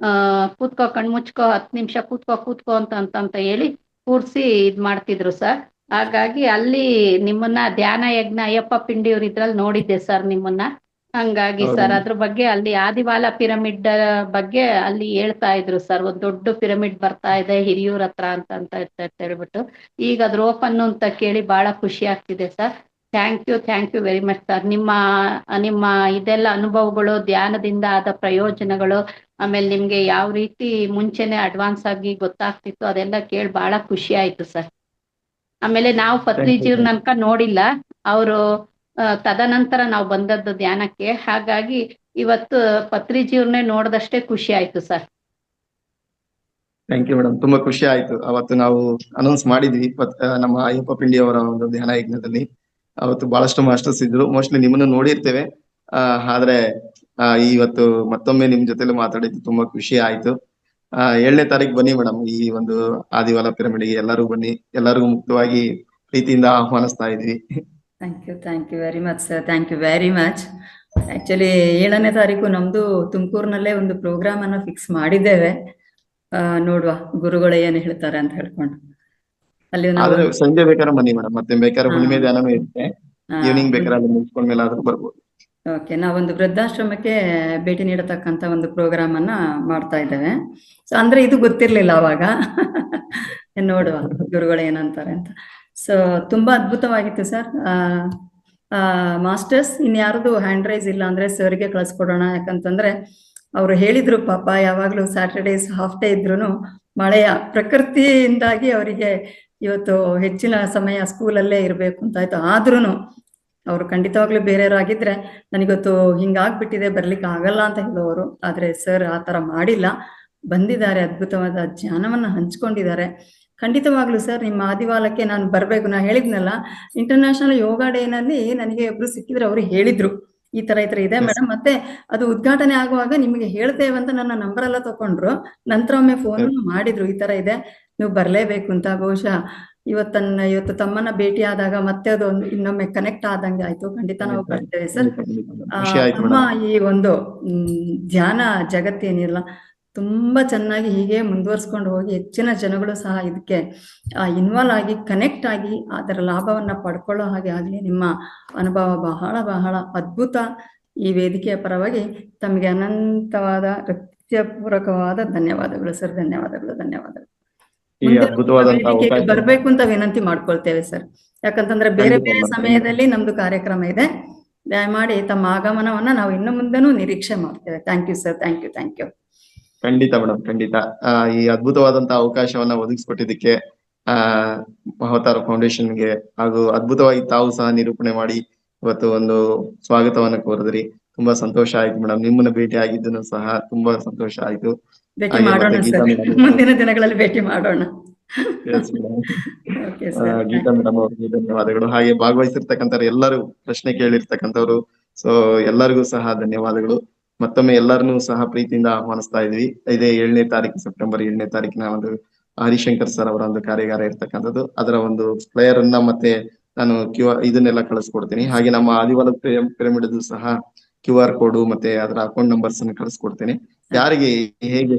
ಕೂತ್ಕೋ ಕಣ್ ಮುಚ್ಕೋ 10 ನಿಮಿಷ ಕೂತ್ಕೋ ಅಂತ ಹೇಳಿ ಕೂರ್ಸಿ ಇದ್ ಮಾಡ್ತಿದ್ರು ಸರ್. ಹಾಗಾಗಿ ಅಲ್ಲಿ ನಿಮ್ಮನ್ನ ಧ್ಯಾನ ಯಜ್ಞ ಅಯ್ಯಪ್ಪ ಪಿಂಡಿಯವ್ರ ಇದ್ರಲ್ಲಿ ನೋಡಿದ್ದೆ ಸರ್ ನಿಮ್ಮನ್ನ. ಹಂಗಾಗಿ ಸರ್ ಅದ್ರ ಬಗ್ಗೆ ಅಲ್ಲಿ ಆದಿವಾಲ ಪಿರಮಿಡ್ ಬಗ್ಗೆ ಅಲ್ಲಿ ಹೇಳ್ತಾ ಇದ್ರು ಸರ್. ಒಂದ್ ದೊಡ್ಡ ಪಿರಮಿಡ್ ಬರ್ತಾ ಇದೆ ಹಿರಿಯೂರ್ ಹತ್ರ ಅಂತ ಹೇಳ್ಬಿಟ್ಟು. ಈಗ ಅದ್ರ ಓಪನ್ ಅಂತ ಕೇಳಿ ಬಹಳ ಖುಷಿ ಆಗ್ತಿದೆ sir. Thank you very much sir. ನಿಮ್ಮ ಇದೆಲ್ಲ ಅನುಭವಗಳು, ಧ್ಯಾನದಿಂದ ಆದ ಪ್ರಯೋಜನಗಳು, ಆಮೇಲೆ ನಿಮ್ಗೆ ಯಾವ ರೀತಿ ಮುಂಚೆನೆ ಅಡ್ವಾನ್ಸ್ ಆಗಿ ಗೊತ್ತಾಗ್ತಿತ್ತು ಅದೆಲ್ಲ ಕೇಳಿ ಬಹಳ ಖುಷಿ ಆಯ್ತು ಸರ್. ಆಮೇಲೆ ನಾವು ಪತ್ರಿಜಿಯವ್ರ ನನ್ಕ ನೋಡಿಲ್ಲ, ಅವರು ತದನಂತರ ನಾವು ಬಂದದ್ದು ಧ್ಯಾನಕ್ಕೆ. ಹಾಗಾಗಿ ಇವತ್ತು ಪತ್ರಿಜಿಯವ್ರನ್ನೇ ನೋಡಿದಷ್ಟೇ ಖುಷಿ ಆಯ್ತು ಸರ್. ಥ್ಯಾಂಕ್ ಯು ಮೇಡಮ್, ತುಂಬಾ ಖುಷಿ ಆಯ್ತು. ಅವತ್ತು ನಾವು ಅನೌನ್ಸ್ ಮಾಡಿದ್ವಿ ನಮ್ಮ ಅಯ್ಯಪ್ಪ ಪಿಂಡಿ ಅವರ ಒಂದು ಧ್ಯಾನ ಯಜ್ಞದಲ್ಲಿ. ಅವತ್ತು ಬಹಳಷ್ಟು ಮಾಸ್ಟರ್ಸ್ ಇದ್ರು, ಮೋಸ್ಟ್ಲಿ ನಿಮ್ಮನ್ನು ನೋಡಿರ್ತೇವೆ. ಆದ್ರೆ ಇವತ್ತು ಮತ್ತೊಮ್ಮೆ ನಿಮ್ ಜೊತೆಲಿ ಮಾತಾಡಿದ್ದು ತುಂಬಾ ಖುಷಿ ಆಯ್ತು. 7ನೇ ತಾರೀಕು ಬನ್ನಿ ಮೇಡಮ್, ಈ ಒಂದು ಆದಿವಾಲ ಪಿರಮಿಡ್ಗೆ ಎಲ್ಲರೂ ಬನ್ನಿ. ಎಲ್ಲರಿಗೂ ಮುಕ್ತವಾಗಿ ಪ್ರೀತಿಯಿಂದ ಆಹ್ವಾನಿಸ್ತಾ ಇದ್ವಿ. Thank you very much sir. Thank you very much. Actually 7ನೇ ತಾರೀಕು ನಮ್ದು ತುಮಕೂರಿನಲ್ಲೇ ಒಂದು ಪ್ರೋಗ್ರಾಮ್ ಅನ್ನು ಫಿಕ್ಸ್ ಮಾಡಿದ್ದೇವೆ. ನೋಡುವ ಗುರುಗಳು ಏನ್ ಹೇಳ್ತಾರೆ ಅಂತ ಹೇಳ್ಕೊಂಡು ಅಲ್ಲಿ ಆದ್ರೆ ಸಂಜೆ ಬೇಕಾದ್ರೆ ಬನ್ನಿ ಮೇಡಮ್, ಮತ್ತೆ ಬೇಕಾದ್ರೆ ಹುಣ್ಣಿಮೆ ಧ್ಯಾನನೂ ಇರುತ್ತೆ. ಈವ್ನಿಂಗ್ ಬೇಕಾದ್ರೆ ಅಲ್ಲಿ ಮುಗಿಸ್ಕೊಂಡ್ಮೇಲೆ ಆದ್ರೂ ಬರ್ಬೋದು. ಓಕೆ, ನಾವೊಂದು ವೃದ್ಧಾಶ್ರಮಕ್ಕೆ ಭೇಟಿ ನೀಡತಕ್ಕಂತ ಒಂದು ಪ್ರೋಗ್ರಾಮ್ ಅನ್ನ ಮಾಡ್ತಾ ಇದ್ದೇವೆ. ಸೊ ಅಂದ್ರೆ ಇದು ಗೊತ್ತಿರ್ಲಿಲ್ಲ ಅವಾಗ. ನೋಡುವ ಗುರುಗಳು ಏನಂತಾರೆ ಅಂತ. ಸೊ ತುಂಬಾ ಅದ್ಭುತವಾಗಿತ್ತು ಸರ್. ಮಾಸ್ಟರ್ಸ್ ಇನ್ಯಾರದು ಹ್ಯಾಂಡ್ ರೈಸ್ ಇಲ್ಲ ಅಂದ್ರೆ ಸರ್ಗೆ ಕಳಿಸ್ಕೊಡೋಣ. ಯಾಕಂತಂದ್ರೆ ಅವ್ರು ಹೇಳಿದ್ರು ಪಾಪ ಯಾವಾಗ್ಲೂ ಸ್ಯಾಟರ್ಡೇಸ್ ಹಾಫ್ ಡೇ ಇದ್ರು ಮಳೆಯ ಪ್ರಕೃತಿಯಿಂದಾಗಿ ಅವರಿಗೆ ಇವತ್ತು ಹೆಚ್ಚಿನ ಸಮಯ ಸ್ಕೂಲಲ್ಲೇ ಇರ್ಬೇಕು ಅಂತ ಆಯ್ತು. ಆದ್ರೂನು ಅವ್ರು ಖಂಡಿತವಾಗ್ಲೂ ಬೇರೆಯವರಾಗಿದ್ರೆ ನನಗೊತ್ತು ಹಿಂಗಾಗ್ಬಿಟ್ಟಿದೆ ಬರ್ಲಿಕ್ಕೆ ಆಗಲ್ಲ ಅಂತ ಹೇಳೋರು. ಆದ್ರೆ ಸರ್ ಆ ತರ ಮಾಡಿಲ್ಲ, ಬಂದಿದ್ದಾರೆ, ಅದ್ಭುತವಾದ ಜ್ಞಾನವನ್ನ ಹಂಚ್ಕೊಂಡಿದ್ದಾರೆ. ಖಂಡಿತವಾಗ್ಲೂ ಸರ್ ನಿಮ್ಮ ಆದಿವಾಲಕ್ಕೆ ನಾನು ಬರ್ಬೇಕು. ನಾ ಹೇಳಿದ್ನಲ್ಲ, ಇಂಟರ್ನ್ಯಾಷನಲ್ ಯೋಗ ಡೇನಲ್ಲಿ ನನಗೆ ಒಬ್ರು ಸಿಕ್ಕಿದ್ರೆ ಅವರು ಹೇಳಿದ್ರು ಈ ತರ ಇದೆ ಮೇಡಮ್, ಮತ್ತೆ ಅದು ಉದ್ಘಾಟನೆ ಆಗುವಾಗ ನಿಮಗೆ ಹೇಳ್ತೇವೆ ಅಂತ ನನ್ನ ನಂಬರ್ ಎಲ್ಲ ತಕೊಂಡ್ರು. ನಂತರ ಒಮ್ಮೆ ಫೋನ್ ಮಾಡಿದ್ರು, ಈ ತರ ಇದೆ ನೀವು ಬರ್ಲೇಬೇಕು ಅಂತ. ಬಹುಶಃ ಇವತ್ತು ತಮ್ಮನ್ನ ಭೇಟಿ ಆದಾಗ ಮತ್ತೆ ಅದು ಇನ್ನೊಮ್ಮೆ ಕನೆಕ್ಟ್ ಆದಂಗೆ ಆಯ್ತು. ಖಂಡಿತ ನಾವು ಬರ್ತೇವೆ ಸರ್. ನಮ್ಮ ಈ ಒಂದು ಧ್ಯಾನ ಜಗತ್ತೇನಿಲ್ಲ ತುಂಬಾ ಚೆನ್ನಾಗಿ ಹೀಗೆ ಮುಂದುವರ್ಸ್ಕೊಂಡು ಹೋಗಿ ಹೆಚ್ಚಿನ ಜನಗಳು ಸಹ ಇದಕ್ಕೆ ಇನ್ವಾಲ್ವ್ ಆಗಿ ಕನೆಕ್ಟ್ ಆಗಿ ಅದರ ಲಾಭವನ್ನ ಪಡ್ಕೊಳ್ಳೋ ಹಾಗೆ ಆಗ್ಲಿ. ನಿಮ್ಮ ಅನುಭವ ಬಹಳ ಬಹಳ ಅದ್ಭುತ. ಈ ವೇದಿಕೆಯ ಪರವಾಗಿ ತಮಗೆ ಅನಂತವಾದ ಹೃತ್ಯಪೂರ್ವಕವಾದ ಧನ್ಯವಾದಗಳು ಸರ್. ಧನ್ಯವಾದಗಳು. ಬರ್ಬೇಕು ಅಂತ ವಿನಂತಿ ಮಾಡ್ಕೊಳ್ತೇವೆ ಸರ್. ಯಾಕಂತಂದ್ರೆ ಬೇರೆ ಬೇರೆ ಸಮಯದಲ್ಲಿ ನಮ್ದು ಕಾರ್ಯಕ್ರಮ ಇದೆ. ದಯಮಾಡಿ ತಮ್ಮ ಆಗಮನವನ್ನ ನಾವು ಇನ್ನು ಮುಂದೆನೂ ನಿರೀಕ್ಷೆ ಮಾಡ್ತೇವೆ. Thank you sir. Thank you. ಖಂಡಿತ ಮೇಡಮ್, ಖಂಡಿತ. ಈ ಅದ್ಭುತವಾದಂತಹ ಅವಕಾಶವನ್ನ ಒದಗಿಸ್ಕೊಟ್ಟಿದ್ದಕ್ಕೆ ಮಹತಾರ ಫೌಂಡೇಶನ್ಗೆ ಹಾಗೂ ಅದ್ಭುತವಾಗಿ ತಾವು ಸಹ ನಿರೂಪಣೆ ಮಾಡಿ ಇವತ್ತು ಒಂದು ಸ್ವಾಗತವನ್ನ ಕೋರಿದ್ರಿ. ತುಂಬಾ ಸಂತೋಷ ಆಯ್ತು ಮೇಡಮ್. ನಿಮ್ಮನ್ನ ಭೇಟಿ ಆಗಿದ್ದನ್ನು ಸಹ ತುಂಬಾ ಸಂತೋಷ ಆಯ್ತು. ಮುಂದಿನ ದಿನಗಳಲ್ಲಿ ಭೇಟಿ ಮಾಡೋಣ. ಗೀತಾ ಮೇಡಮ್ ಅವ್ರಿಗೆ ಧನ್ಯವಾದಗಳು. ಹಾಗೆ ಭಾಗವಹಿಸಿರ್ತಕ್ಕಂಥ ಎಲ್ಲರೂ, ಪ್ರಶ್ನೆ ಕೇಳಿರ್ತಕ್ಕಂಥವ್ರು, ಸೊ ಎಲ್ಲರಿಗೂ ಸಹ ಧನ್ಯವಾದಗಳು. ಮತ್ತೊಮ್ಮೆ ಎಲ್ಲರನ್ನೂ ಸಹ ಪ್ರೀತಿಯಿಂದ ಆಹ್ವಾನಿಸ್ತಾ ಇದ್ವಿ. ಇದೇ 7ನೇ ತಾರೀಕು, ಸೆಪ್ಟೆಂಬರ್ 7ನೇ ತಾರೀಕಿನ ಒಂದು ಹರಿಶಂಕರ್ ಸರ್ ಅವರ ಒಂದು ಕಾರ್ಯಾಗಾರ ಇರ್ತಕ್ಕಂಥದ್ದು. ಅದರ ಒಂದು ಫ್ಲೈಯರ್ ಅನ್ನ ಮತ್ತೆ ನಾನು ಇದನ್ನೆಲ್ಲ ಕಳಿಸ್ಕೊಡ್ತೀನಿ. ಹಾಗೆ ನಮ್ಮ ಆದಿವಾಲ ಪಿರಮಿಡ್ ಸಹ QR ಕೋಡ್ ಮತ್ತೆ ಅದರ ಅಕೌಂಟ್ ನಂಬರ್ಸ್ ಅನ್ನು ಕಳಿಸ್ಕೊಡ್ತೇನೆ. ಯಾರಿಗೆ ಹೇಗೆ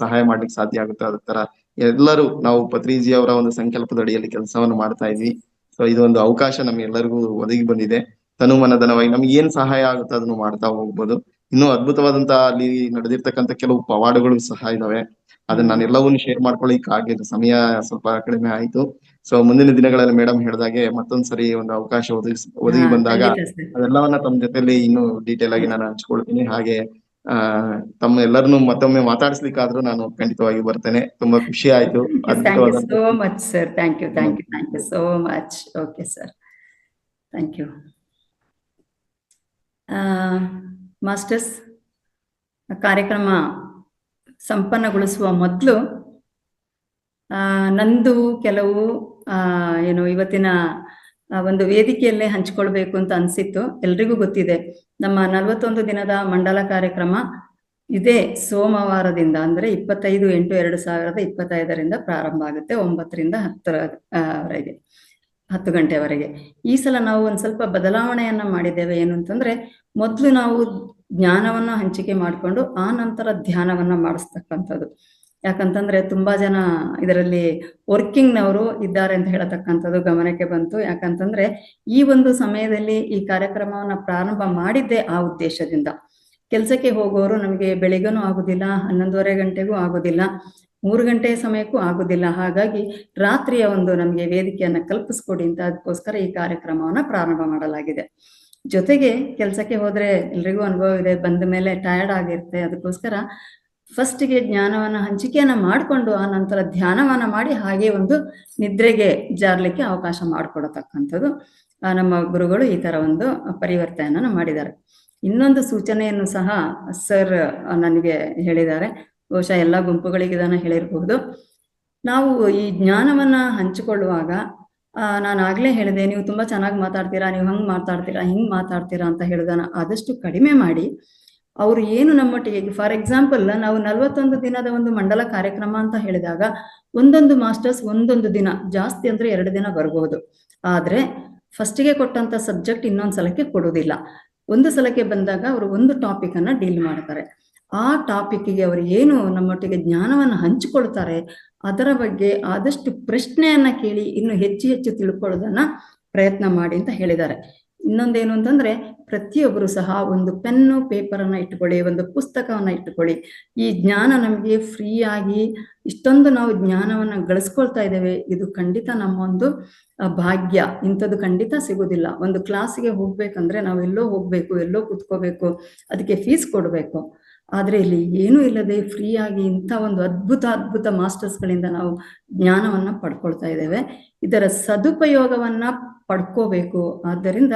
ಸಹಾಯ ಮಾಡ್ಲಿಕ್ಕೆ ಸಾಧ್ಯ ಆಗುತ್ತೋ ಅದ ತರ ಎಲ್ಲರೂ ನಾವು ಪತ್ರಿಜಿ ಅವರ ಒಂದು ಸಂಕಲ್ಪದ ಅಡಿಯಲ್ಲಿ ಕೆಲಸವನ್ನು ಮಾಡ್ತಾ ಇದ್ವಿ. ಸೊ ಇದೊಂದು ಅವಕಾಶ ನಮ್ಗೆಲ್ಲರಿಗೂ ಒದಗಿ ಬಂದಿದೆ. ತನುಮನಧನವಾಗಿ ನಮ್ಗೆ ಏನ್ ಸಹಾಯ ಆಗುತ್ತೋ ಅದನ್ನು ಮಾಡ್ತಾ ಹೋಗ್ಬೋದು. ಇನ್ನೂ ಅದ್ಭುತವಾದಂತಹ ಅಲ್ಲಿ ನಡೆದಿರ್ತಕ್ಕಂಥ ಕೆಲವು ಪವಾಡಗಳು ಸಹ ಇದಾವೆ. ಅದನ್ನ ನಾನು ಎಲ್ಲವನ್ನೂ ಶೇರ್ ಮಾಡ್ಕೊಳ್ಳಿಕ್ ಆಗಿಲ್ಲ, ಸಮಯ ಸ್ವಲ್ಪ ಕಡಿಮೆ ಆಯ್ತು. ಸೊ ಮುಂದಿನ ದಿನಗಳಲ್ಲಿ ಮೇಡಮ್ ಹೇಳ್ದಾಗೆ ಮತ್ತೊಂದ್ಸರಿ ಒಂದು ಅವಕಾಶ ಒದಗಿ ಬಂದಾಗ ಅದೆಲ್ಲವನ್ನ ತಮ್ಮ ಜೊತೆಲಿ ಇನ್ನೂ ಡೀಟೇಲ್ ಆಗಿ ನಾನು ಹಂಚ್ಕೊಳ್ತೀನಿ. ಹಾಗೆ ತಮ್ಮ ಎಲ್ಲರನ್ನು ಮತ್ತೊಮ್ಮೆ ಮಾತಾಡಿಸ್ಲಿಕ್ಕಾದ್ರೂ ನಾನು ಖಂಡಿತವಾಗಿ ಬರ್ತೇನೆ. ತುಂಬಾ ಖುಷಿ ಆಯ್ತು. So much sir. Thank you so much. Okay sir, thank you. Masters, ಕಾರ್ಯಕ್ರಮ ಸಂಪನ್ನಗೊಳಿಸುವ ಮೊದಲು ನಂದು ಕೆಲವು ಇವತ್ತಿನ ಒಂದು ವೇದಿಕೆಯಲ್ಲೇ ಹಂಚ್ಕೊಳ್ಬೇಕು ಅಂತ ಅನ್ಸಿತ್ತು. ಎಲ್ರಿಗೂ ಗೊತ್ತಿದೆ ನಮ್ಮ 41 ದಿನದ ಮಂಡಲ ಕಾರ್ಯಕ್ರಮ ಇದೇ ಸೋಮವಾರದಿಂದ ಅಂದ್ರೆ 25/8/2025 ಪ್ರಾರಂಭ ಆಗುತ್ತೆ. 9ರಿಂದ 10 10 ಗಂಟೆವರೆಗೆ. ಈ ಸಲ ನಾವು ಒಂದ್ ಸ್ವಲ್ಪ ಬದಲಾವಣೆಯನ್ನ ಮಾಡಿದ್ದೇವೆ. ಏನು ಅಂತಂದ್ರೆ, ಮೊದಲು ನಾವು ಜ್ಞಾನವನ್ನ ಹಂಚಿಕೆ ಮಾಡಿಕೊಂಡು ಆ ನಂತರ ಧ್ಯಾನವನ್ನ ಮಾಡಿಸ್ತಕ್ಕಂಥದ್ದು. ಯಾಕಂತಂದ್ರೆ ತುಂಬಾ ಜನ ಇದರಲ್ಲಿ ವರ್ಕಿಂಗ್ನವರು ಇದ್ದಾರೆ ಅಂತ ಹೇಳತಕ್ಕಂಥದ್ದು ಗಮನಕ್ಕೆ ಬಂತು. ಯಾಕಂತಂದ್ರೆ ಈ ಒಂದು ಸಮಯದಲ್ಲಿ ಈ ಕಾರ್ಯಕ್ರಮವನ್ನ ಪ್ರಾರಂಭ ಮಾಡಿದ್ದೆ ಆ ಉದ್ದೇಶದಿಂದ. ಕೆಲಸಕ್ಕೆ ಹೋಗೋರು ನಮಗೆ ಬೆಳಿಗ್ಗೆನೂ ಆಗುದಿಲ್ಲ, 11:30 ಗಂಟೆಗೂ ಆಗುದಿಲ್ಲ, 3 ಗಂಟೆ ಸಮಯಕ್ಕೂ ಆಗುದಿಲ್ಲ. ಹಾಗಾಗಿ ರಾತ್ರಿಯ ಒಂದು ನಮಗೆ ವೇದಿಕೆಯನ್ನ ಕಲ್ಪಿಸ್ಕೊಡಿ ಅಂತ ಅದಕ್ಕೋಸ್ಕರ ಈ ಕಾರ್ಯಕ್ರಮವನ್ನ ಪ್ರಾರಂಭ ಮಾಡಲಾಗಿದೆ. ಜೊತೆಗೆ ಕೆಲಸಕ್ಕೆ ಹೋದ್ರೆ ಎಲ್ರಿಗೂ ಅನುಭವ ಇದೆ, ಬಂದ ಮೇಲೆ ಟಯರ್ಡ್ ಆಗಿರುತ್ತೆ. ಅದಕ್ಕೋಸ್ಕರ ಫಸ್ಟಿಗೆ ಜ್ಞಾನವನ್ನ ಹಂಚಿಕೆಯನ್ನ ಮಾಡಿಕೊಂಡು ಆ ನಂತರ ಧ್ಯಾನವನ್ನ ಮಾಡಿ ಹಾಗೆ ಒಂದು ನಿದ್ರೆಗೆ ಜಾರ್ಲಿಕ್ಕೆ ಅವಕಾಶ ಮಾಡಿಕೊಡತಕ್ಕಂಥದ್ದು ನಮ್ಮ ಗುರುಗಳು ಈ ತರ ಒಂದು ಪರಿವರ್ತನೆಯನ್ನ ಮಾಡಿದ್ದಾರೆ. ಇನ್ನೊಂದು ಸೂಚನೆಯನ್ನು ಸಹ ಸರ್ ನನಗೆ ಹೇಳಿದ್ದಾರೆ. ಬಹುಶಃ ಎಲ್ಲ ಗುಂಪುಗಳಿಗೆ ಇದನ್ನ ಹೇಳಿರಬಹುದು. ನಾವು ಈ ಜ್ಞಾನವನ್ನ ಹಂಚಿಕೊಳ್ಳುವಾಗ ನಾನು ಆಗ್ಲೇ ಹೇಳಿದೆ, ನೀವು ತುಂಬಾ ಚೆನ್ನಾಗಿ ಮಾತಾಡ್ತೀರಾ, ನೀವು ಹಂಗ್ ಮಾತಾಡ್ತೀರಾ, ಹಿಂಗ್ ಮಾತಾಡ್ತೀರಾ ಅಂತ ಹೇಳಿದನ ಆದಷ್ಟು ಕಡಿಮೆ ಮಾಡಿ. ಅವರು ಏನು ನಮ್ಮೊಟ್ಟಿಗೆ, ಫಾರ್ ಎಕ್ಸಾಂಪಲ್ ನಾವು 41 ದಿನದ ಒಂದು ಮಂಡಲ ಕಾರ್ಯಕ್ರಮ ಅಂತ ಹೇಳಿದಾಗ ಒಂದೊಂದು ಮಾಸ್ಟರ್ಸ್ ಒಂದೊಂದು ದಿನ, ಜಾಸ್ತಿ ಅಂದ್ರೆ 2 ದಿನ ಬರ್ಬೋದು. ಆದ್ರೆ ಫಸ್ಟಿಗೆ ಕೊಟ್ಟಂತ ಸಬ್ಜೆಕ್ಟ್ ಇನ್ನೊಂದ್ ಸಲಕ್ಕೆ ಕೊಡುವುದಿಲ್ಲ. ಒಂದು ಸಲಕ್ಕೆ ಬಂದಾಗ ಅವರು ಒಂದು ಟಾಪಿಕ್ ಅನ್ನ ಡೀಲ್ ಮಾಡ್ತಾರೆ. ಆ ಟಾಪಿಕ್ಗೆ ಅವರು ಏನು ನಮ್ಮೊಟ್ಟಿಗೆ ಜ್ಞಾನವನ್ನ ಹಂಚಿಕೊಳ್ತಾರೆ ಅದರ ಬಗ್ಗೆ ಆದಷ್ಟು ಪ್ರಶ್ನೆಯನ್ನ ಕೇಳಿ ಇನ್ನು ಹೆಚ್ಚು ಹೆಚ್ಚು ತಿಳ್ಕೊಳ್ಳೋದನ್ನ ಪ್ರಯತ್ನ ಮಾಡಿ ಅಂತ ಹೇಳಿದ್ದಾರೆ. ಇನ್ನೊಂದೇನು ಅಂತಂದ್ರೆ, ಪ್ರತಿಯೊಬ್ಬರು ಸಹ ಒಂದು ಪೆನ್ನು ಪೇಪರನ್ನ ಇಟ್ಕೊಳ್ಳಿ, ಒಂದು ಪುಸ್ತಕವನ್ನ ಇಟ್ಟುಕೊಳ್ಳಿ. ಈ ಜ್ಞಾನ ನಮಗೆ ಫ್ರೀ ಆಗಿ ಇಷ್ಟೊಂದು ನಾವು ಜ್ಞಾನವನ್ನ ಗಳಿಸ್ಕೊಳ್ತಾ ಇದ್ದೇವೆ. ಇದು ಖಂಡಿತ ನಮ್ಮ ಒಂದು ಭಾಗ್ಯ. ಇಂಥದ್ದು ಖಂಡಿತ ಸಿಗುದಿಲ್ಲ. ಒಂದು ಕ್ಲಾಸಿಗೆ ಹೋಗ್ಬೇಕಂದ್ರೆ ನಾವು ಎಲ್ಲೋ ಹೋಗ್ಬೇಕು, ಎಲ್ಲೋ ಕುತ್ಕೋಬೇಕು, ಅದಕ್ಕೆ ಫೀಸ್ ಕೊಡ್ಬೇಕು. ಆದ್ರೆ ಇಲ್ಲಿ ಏನೂ ಇಲ್ಲದೆ ಫ್ರೀ ಆಗಿ ಇಂಥ ಒಂದು ಅದ್ಭುತ ಮಾಸ್ಟರ್ಸ್ಗಳಿಂದ ನಾವು ಜ್ಞಾನವನ್ನ ಪಡ್ಕೊಳ್ತಾ ಇದ್ದೇವೆ. ಇದರ ಸದುಪಯೋಗವನ್ನ ಪಡ್ಕೋಬೇಕು. ಆದ್ದರಿಂದ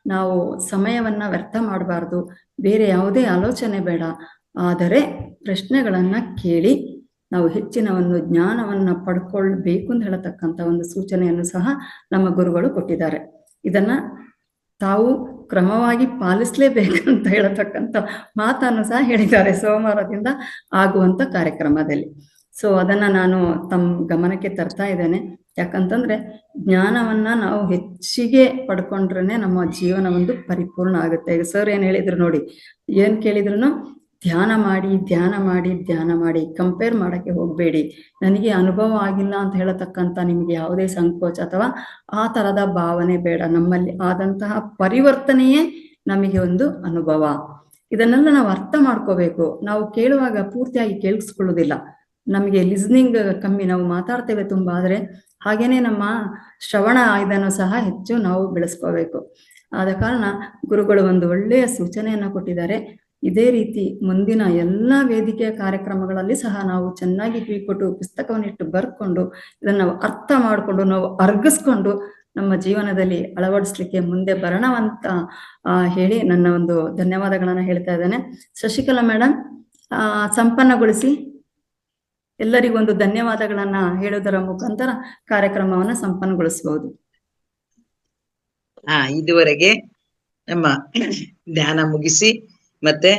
ನಾವು ಸಮಯವನ್ನ ವ್ಯರ್ಥ ಮಾಡಬಾರ್ದು. ಬೇರೆ ಯಾವುದೇ ಆಲೋಚನೆ ಬೇಡ. ಆದರೆ ಪ್ರಶ್ನೆಗಳನ್ನ ಕೇಳಿ ನಾವು ಹೆಚ್ಚಿನ ಒಂದು ಜ್ಞಾನವನ್ನ ಪಡ್ಕೊಳ್ಬೇಕು ಅಂತ ಹೇಳತಕ್ಕಂಥ ಒಂದು ಸೂಚನೆಯನ್ನು ಸಹ ನಮ್ಮ ಗುರುಗಳು ಕೊಟ್ಟಿದ್ದಾರೆ. ಇದನ್ನ ತಾವು ಕ್ರಮವಾಗಿ ಪಾಲಿಸ್ಲೇಬೇಕಂತ ಹೇಳತಕ್ಕಂಥ ಮಾತನ್ನು ಸಹ ಹೇಳಿದ್ದಾರೆ ಸೋಮವಾರದಿಂದ ಆಗುವಂತ ಕಾರ್ಯಕ್ರಮದಲ್ಲಿ. ಸೊ ಅದನ್ನ ನಾನು ತಮ್ಮ ಗಮನಕ್ಕೆ ತರ್ತಾ ಇದ್ದೇನೆ. ಯಾಕಂತಂದ್ರೆ ಜ್ಞಾನವನ್ನ ನಾವು ಹೆಚ್ಚಿಗೆ ಪಡ್ಕೊಂಡ್ರೆ ನಮ್ಮ ಜೀವನ ಒಂದು ಪರಿಪೂರ್ಣ ಆಗುತ್ತೆ. ಈಗ ಸರ್ ಏನ್ ಹೇಳಿದ್ರು ನೋಡಿ, ಏನ್ ಕೇಳಿದ್ರು ಧ್ಯಾನ ಮಾಡಿ ಕಂಪೇರ್ ಮಾಡಕ್ಕೆ ಹೋಗ್ಬೇಡಿ. ನನಗೆ ಅನುಭವ ಆಗಿಲ್ಲ ಅಂತ ಹೇಳತಕ್ಕಂಥ ನಿಮ್ಗೆ ಯಾವುದೇ ಸಂಕೋಚ ಅಥವಾ ಆ ತರದ ಭಾವನೆ ಬೇಡ. ನಮ್ಮಲ್ಲಿ ಆದಂತಹ ಪರಿವರ್ತನೆಯೇ ನಮಗೆ ಒಂದು ಅನುಭವ. ಇದನ್ನೆಲ್ಲ ನಾವು ಅರ್ಥ ಮಾಡ್ಕೋಬೇಕು. ನಾವು ಕೇಳುವಾಗ ಪೂರ್ತಿಯಾಗಿ ಕೇಳಿಸ್ಕೊಳ್ಳೋದಿಲ್ಲ. ನಮಗೆ ಲಿಸ್ನಿಂಗ್ ಕಮ್ಮಿ, ನಾವು ಮಾತಾಡ್ತೇವೆ ತುಂಬಾ, ಆದ್ರೆ ಹಾಗೇನೆ ನಮ್ಮ ಶ್ರವಣ ಇದನ್ನು ಸಹ ಹೆಚ್ಚು ನಾವು ಬೆಳೆಸ್ಕೋಬೇಕು. ಆದ ಕಾರಣ ಗುರುಗಳು ಒಂದು ಒಳ್ಳೆಯ ಸೂಚನೆಯನ್ನ ಕೊಟ್ಟಿದ್ದಾರೆ. ಇದೇ ರೀತಿ ಮುಂದಿನ ಎಲ್ಲಾ ವೇದಿಕೆಯ ಕಾರ್ಯಕ್ರಮಗಳಲ್ಲಿ ಸಹ ನಾವು ಚೆನ್ನಾಗಿ ಕಿವಿಕೊಟ್ಟು ಪುಸ್ತಕವನ್ನಿಟ್ಟು ಬರ್ಕೊಂಡು ಇದನ್ನ ನಾವು ಅರ್ಥ ಮಾಡಿಕೊಂಡು ನಾವು ಅರ್ಗಿಸ್ಕೊಂಡು ನಮ್ಮ ಜೀವನದಲ್ಲಿ ಅಳವಡಿಸ್ಲಿಕ್ಕೆ ಮುಂದೆ ಬರೋಣವಂತ ಹೇಳಿ ನನ್ನ ಒಂದು ಧನ್ಯವಾದಗಳನ್ನ ಹೇಳ್ತಾ ಇದ್ದೇನೆ. ಶಶಿಕಲಾ ಮೇಡಮ್, ಸಂಪನ್ನಗೊಳಿಸಿ. ಎಲ್ಲರಿಗೂ ಒಂದು ಧನ್ಯವಾದಗಳನ್ನ ಹೇಳುವುದರ ಮುಖಾಂತರ ಕಾರ್ಯಕ್ರಮವನ್ನ ಸಂಪನ್ನಗೊಳಿಸಬಹುದು. ಇದುವರೆಗೆ ನಮ್ಮ ಧ್ಯಾನ ಮುಗಿಸಿ ಮತ್ತೆ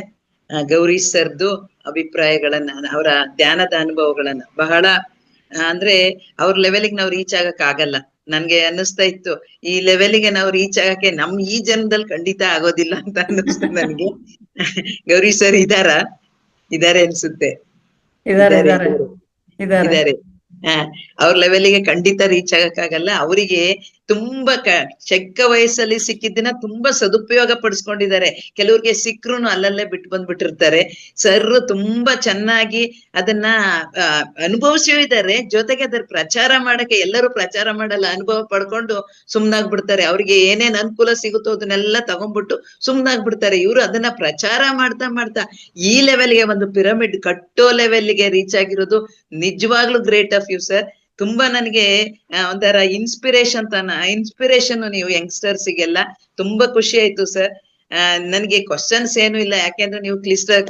ಗೌರಿ ಸರ್ದು ಅಭಿಪ್ರಾಯಗಳನ್ನ, ಅವರ ಧ್ಯಾನದ ಅನುಭವಗಳನ್ನ ಬಹಳ ಅಂದ್ರೆ ಅವ್ರ ಲೆವೆಲ್ಗೆ ನಾವು ರೀಚ್ ಆಗಕ್ ಆಗಲ್ಲ. ನನ್ಗೆ ಅನ್ನಿಸ್ತಾ ಇತ್ತು, ಈ ಲೆವೆಲ್ಗೆ ನಾವು ರೀಚ್ ಆಗಕ್ಕೆ ನಮ್ ಈ ಜನ್ಮದಲ್ಲಿ ಖಂಡಿತ ಆಗೋದಿಲ್ಲ ಅಂತ ಅನ್ನಿಸ್ತು ನನ್ಗೆ. ಗೌರಿ ಸರ್ ಇದಾರೆ ಅನ್ಸುತ್ತೆ. ಇದಾರೆ. ಅವ್ರ ಲೆವೆಲ್ಗೆ ಖಂಡಿತ ರೀಚ್ ಆಗಕ್ಕಾಗಲ್ಲ. ಅವರಿಗೆ ತುಂಬಾ ಚಿಕ್ಕ ವಯಸ್ಸಲ್ಲಿ ಸಿಕ್ಕಿದ್ದನ್ನ ತುಂಬಾ ಸದುಪಯೋಗ ಪಡಿಸ್ಕೊಂಡಿದ್ದಾರೆ. ಕೆಲವ್ರಿಗೆ ಸಿಕ್ರು ಅಲ್ಲಲ್ಲೇ ಬಿಟ್ಟು ಬಂದ್ಬಿಟ್ಟಿರ್ತಾರೆ. ಸರ್ ತುಂಬಾ ಚೆನ್ನಾಗಿ ಅದನ್ನ ಅನುಭವಿಸಿದ್ದಾರೆ. ಜೊತೆಗೆ ಅದ್ರ ಪ್ರಚಾರ ಮಾಡಕ್ಕೆ, ಎಲ್ಲರೂ ಪ್ರಚಾರ ಮಾಡಲ್ಲ, ಅನುಭವ ಪಡ್ಕೊಂಡು ಸುಮ್ನಾಗ್ಬಿಡ್ತಾರೆ. ಅವ್ರಿಗೆ ಏನೇನ್ ಅನುಕೂಲ ಸಿಗುತ್ತೋ ಅದನ್ನೆಲ್ಲ ತಗೊಂಡ್ಬಿಟ್ಟು ಸುಮ್ನಾಗ್ಬಿಡ್ತಾರೆ. ಇವ್ರು ಅದನ್ನ ಪ್ರಚಾರ ಮಾಡ್ತಾ ಈ ಲೆವೆಲ್ಗೆ ಒಂದು ಪಿರಮಿಡ್ ಕಟ್ಟೋ ಲೆವೆಲ್ಗೆ ರೀಚ್ ಆಗಿರೋದು ನಿಜವಾಗ್ಲೂ ಗ್ರೇಟ್ ಆಫ್ ಯು ಸರ್. ತುಂಬಾ ನನಗೆ ಒಂಥರ ಇನ್ಸ್ಪಿರೇಷನ್ ನೀವು ಯಂಗ್ಸ್ಟರ್ಸಿಗೆಲ್ಲ ತುಂಬಾ ಖುಷಿ ಆಯ್ತು ಸರ್. ನನ್ಗೆ ಕ್ವಶನ್ಸ್ ಏನು ಇಲ್ಲ, ಯಾಕೆಂದ್ರೆ ನೀವು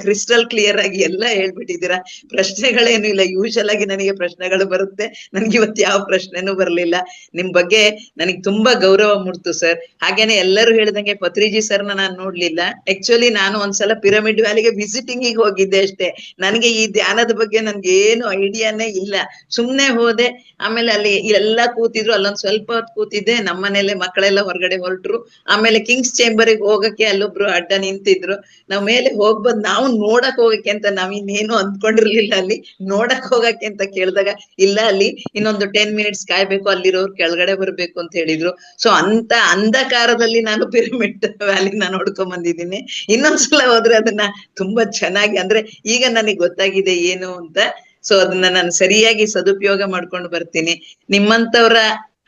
ಕ್ರಿಸ್ಟಲ್ ಕ್ಲಿಯರ್ ಆಗಿ ಎಲ್ಲ ಹೇಳ್ಬಿಟ್ಟಿದ್ದೀರಾ. ಪ್ರಶ್ನೆಗಳೇನು ಇಲ್ಲ. ಯೂಶಲ್ ಆಗಿ ನನಗೆ ಪ್ರಶ್ನೆಗಳು ಬರುತ್ತೆ, ನನ್ಗೆ ಇವತ್ತು ಯಾವ ಪ್ರಶ್ನೆನೂ ಬರ್ಲಿಲ್ಲ. ನಿಮ್ ಬಗ್ಗೆ ನನಗೆ ತುಂಬಾ ಗೌರವ ಮೂಡ್ತು ಸರ್. ಹಾಗೇನೆ ಎಲ್ಲರೂ ಹೇಳಿದಂಗೆ ಪತ್ರಿಜಿ ಸರ್ನ ನಾನು ನೋಡ್ಲಿಲ್ಲ. ಆಕ್ಚುಲಿ ನಾನು ಒಂದ್ಸಲ ಪಿರಮಿಡ್ ವ್ಯಾಲಿಗೆ ವಿಸಿಟಿಂಗ್ ಹೋಗಿದ್ದೆ ಅಷ್ಟೇ. ನನಗೆ ಈ ಧ್ಯಾನದ ಬಗ್ಗೆ ನನ್ಗೆ ಏನು ಐಡಿಯಾನೇ ಇಲ್ಲ. ಸುಮ್ನೆ ಹೋದೆ, ಆಮೇಲೆ ಅಲ್ಲಿ ಎಲ್ಲ ಕೂತಿದ್ರು, ಅಲ್ಲೊಂದ್ ಸ್ವಲ್ಪ ಹೊತ್ತು ಕೂತಿದ್ದೆ. ನಮ್ಮನೇಲೆ ಮಕ್ಕಳೆಲ್ಲ ಹೊರಗಡೆ ಹೊರಟ್ರು. ಆಮೇಲೆ ಕಿಂಗ್ಸ್ ಚೇಂಬರ್ಗೆ ಹೋಗಕ್ಕೆ ಅಲ್ಲೊಬ್ರು ಅಡ್ಡ ನಿಂತಿದ್ರು. ನಾವ್ ಮೇಲೆ ಹೋಗ್ಬಂದ್ ನಾವು ನೋಡಕ್ ಹೋಗಕ್ಕೆ ಅಂತ ನಾವ್ ಇನ್ನೇನು ಅಂದ್ಕೊಂಡಿರ್ಲಿಲ್ಲ. ಅಲ್ಲಿ ನೋಡಕ್ ಹೋಗಕ್ಕೆ ಅಂತ ಕೇಳಿದಾಗ ಇಲ್ಲ, ಅಲ್ಲಿ ಇನ್ನೊಂದು 10 minutes ಕಾಯ್ಬೇಕು, ಅಲ್ಲಿರೋರು ಕೆಳಗಡೆ ಬರ್ಬೇಕು ಅಂತ ಹೇಳಿದ್ರು. ಸೊ ಅಂತ ಅಂಧಕಾರದಲ್ಲಿ ನಾನು ಪಿರಮಿಡ್ ವ್ಯಾಲಿನ ನೋಡ್ಕೊಂಡ್ ಬಂದಿದ್ದೀನಿ. ಇನ್ನೊಂದ್ಸಲ ಹೋದ್ರೆ ಅದನ್ನ ತುಂಬಾ ಚೆನ್ನಾಗಿ, ಅಂದ್ರೆ ಈಗ ನನಗೆ ಗೊತ್ತಾಗಿದೆ ಏನು ಅಂತ. ಸೊ ಅದನ್ನ ನಾನು ಸರಿಯಾಗಿ ಸದುಪಯೋಗ ಮಾಡ್ಕೊಂಡು ಬರ್ತೀನಿ. ನಿಮ್ಮಂತವ್ರ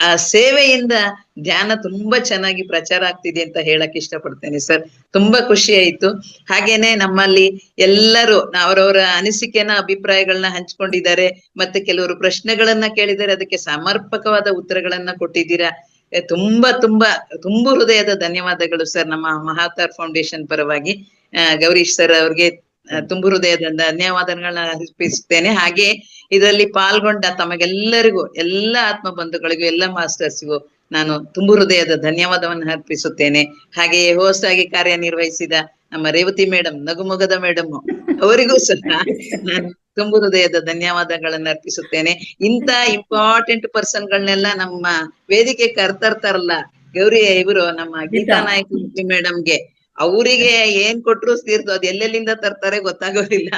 ಆ ಸೇವೆಯಿಂದ ಧ್ಯಾನ ತುಂಬಾ ಚೆನ್ನಾಗಿ ಪ್ರಚಾರ ಆಗ್ತಿದೆ ಅಂತ ಹೇಳಕ್ ಇಷ್ಟಪಡ್ತೇನೆ ಸರ್. ತುಂಬಾ ಖುಷಿ ಆಯ್ತು. ಹಾಗೇನೆ ನಮ್ಮಲ್ಲಿ ಎಲ್ಲರೂ ಅವರವರ ಅನಿಸಿಕೆನ ಅಭಿಪ್ರಾಯಗಳನ್ನ ಹಂಚ್ಕೊಂಡಿದ್ದಾರೆ. ಮತ್ತೆ ಕೆಲವರು ಪ್ರಶ್ನೆಗಳನ್ನ ಕೇಳಿದ್ದಾರೆ, ಅದಕ್ಕೆ ಸಮರ್ಪಕವಾದ ಉತ್ತರಗಳನ್ನ ಕೊಟ್ಟಿದ್ದೀರಾ. ತುಂಬಾ ತುಂಬಾ ತುಂಬು ಹೃದಯದ ಧನ್ಯವಾದಗಳು ಸರ್. ನಮ್ಮ ಮಹಾತಾರ್ ಫೌಂಡೇಶನ್ ಪರವಾಗಿ ಗೌರೀಶ್ ಸರ್ ಅವ್ರಿಗೆ ತುಂಬು ಹೃದಯದ ಧನ್ಯವಾದಗಳನ್ನ ಅರ್ಪಿಸುತ್ತೇನೆ. ಹಾಗೆ ಇದರಲ್ಲಿ ಪಾಲ್ಗೊಂಡ ತಮಗೆಲ್ಲರಿಗೂ, ಎಲ್ಲ ಆತ್ಮ ಬಂಧುಗಳಿಗೂ, ಎಲ್ಲ ಮಾಸ್ಟರ್ಸ್ಗೂ ನಾನು ತುಂಬು ಹೃದಯದ ಧನ್ಯವಾದವನ್ನು ಅರ್ಪಿಸುತ್ತೇನೆ. ಹಾಗೆಯೇ ಹೋಸ್ಟ್ ಆಗಿ ಕಾರ್ಯನಿರ್ವಹಿಸಿದ ನಮ್ಮ ರೇವತಿ ಮೇಡಮ್, ನಗುಮೊಗದ ಮೇಡಮ್, ಅವರಿಗೂ ಸಹ ನಾನು ತುಂಬು ಹೃದಯದ ಧನ್ಯವಾದಗಳನ್ನ ಅರ್ಪಿಸುತ್ತೇನೆ. ಇಂತ ಇಂಪಾರ್ಟೆಂಟ್ ಪರ್ಸನ್ಗಳನ್ನೆಲ್ಲ ನಮ್ಮ ವೇದಿಕೆ ಕರ್ತರ್ತಾರಲ್ಲ ಗೌರಿ, ಇವರು ನಮ್ಮ ಗೀತಾ ನಾಯಕ್ ಮೇಡಮ್ಗೆ, ಅವರಿಗೆ ಏನ್ ಕೊಟ್ರು ತೀರ್ತು, ಅದ್ ಎಲ್ಲೆಲ್ಲಿಂದ ತರ್ತಾರೆ ಗೊತ್ತಾಗೋದಿಲ್ಲ.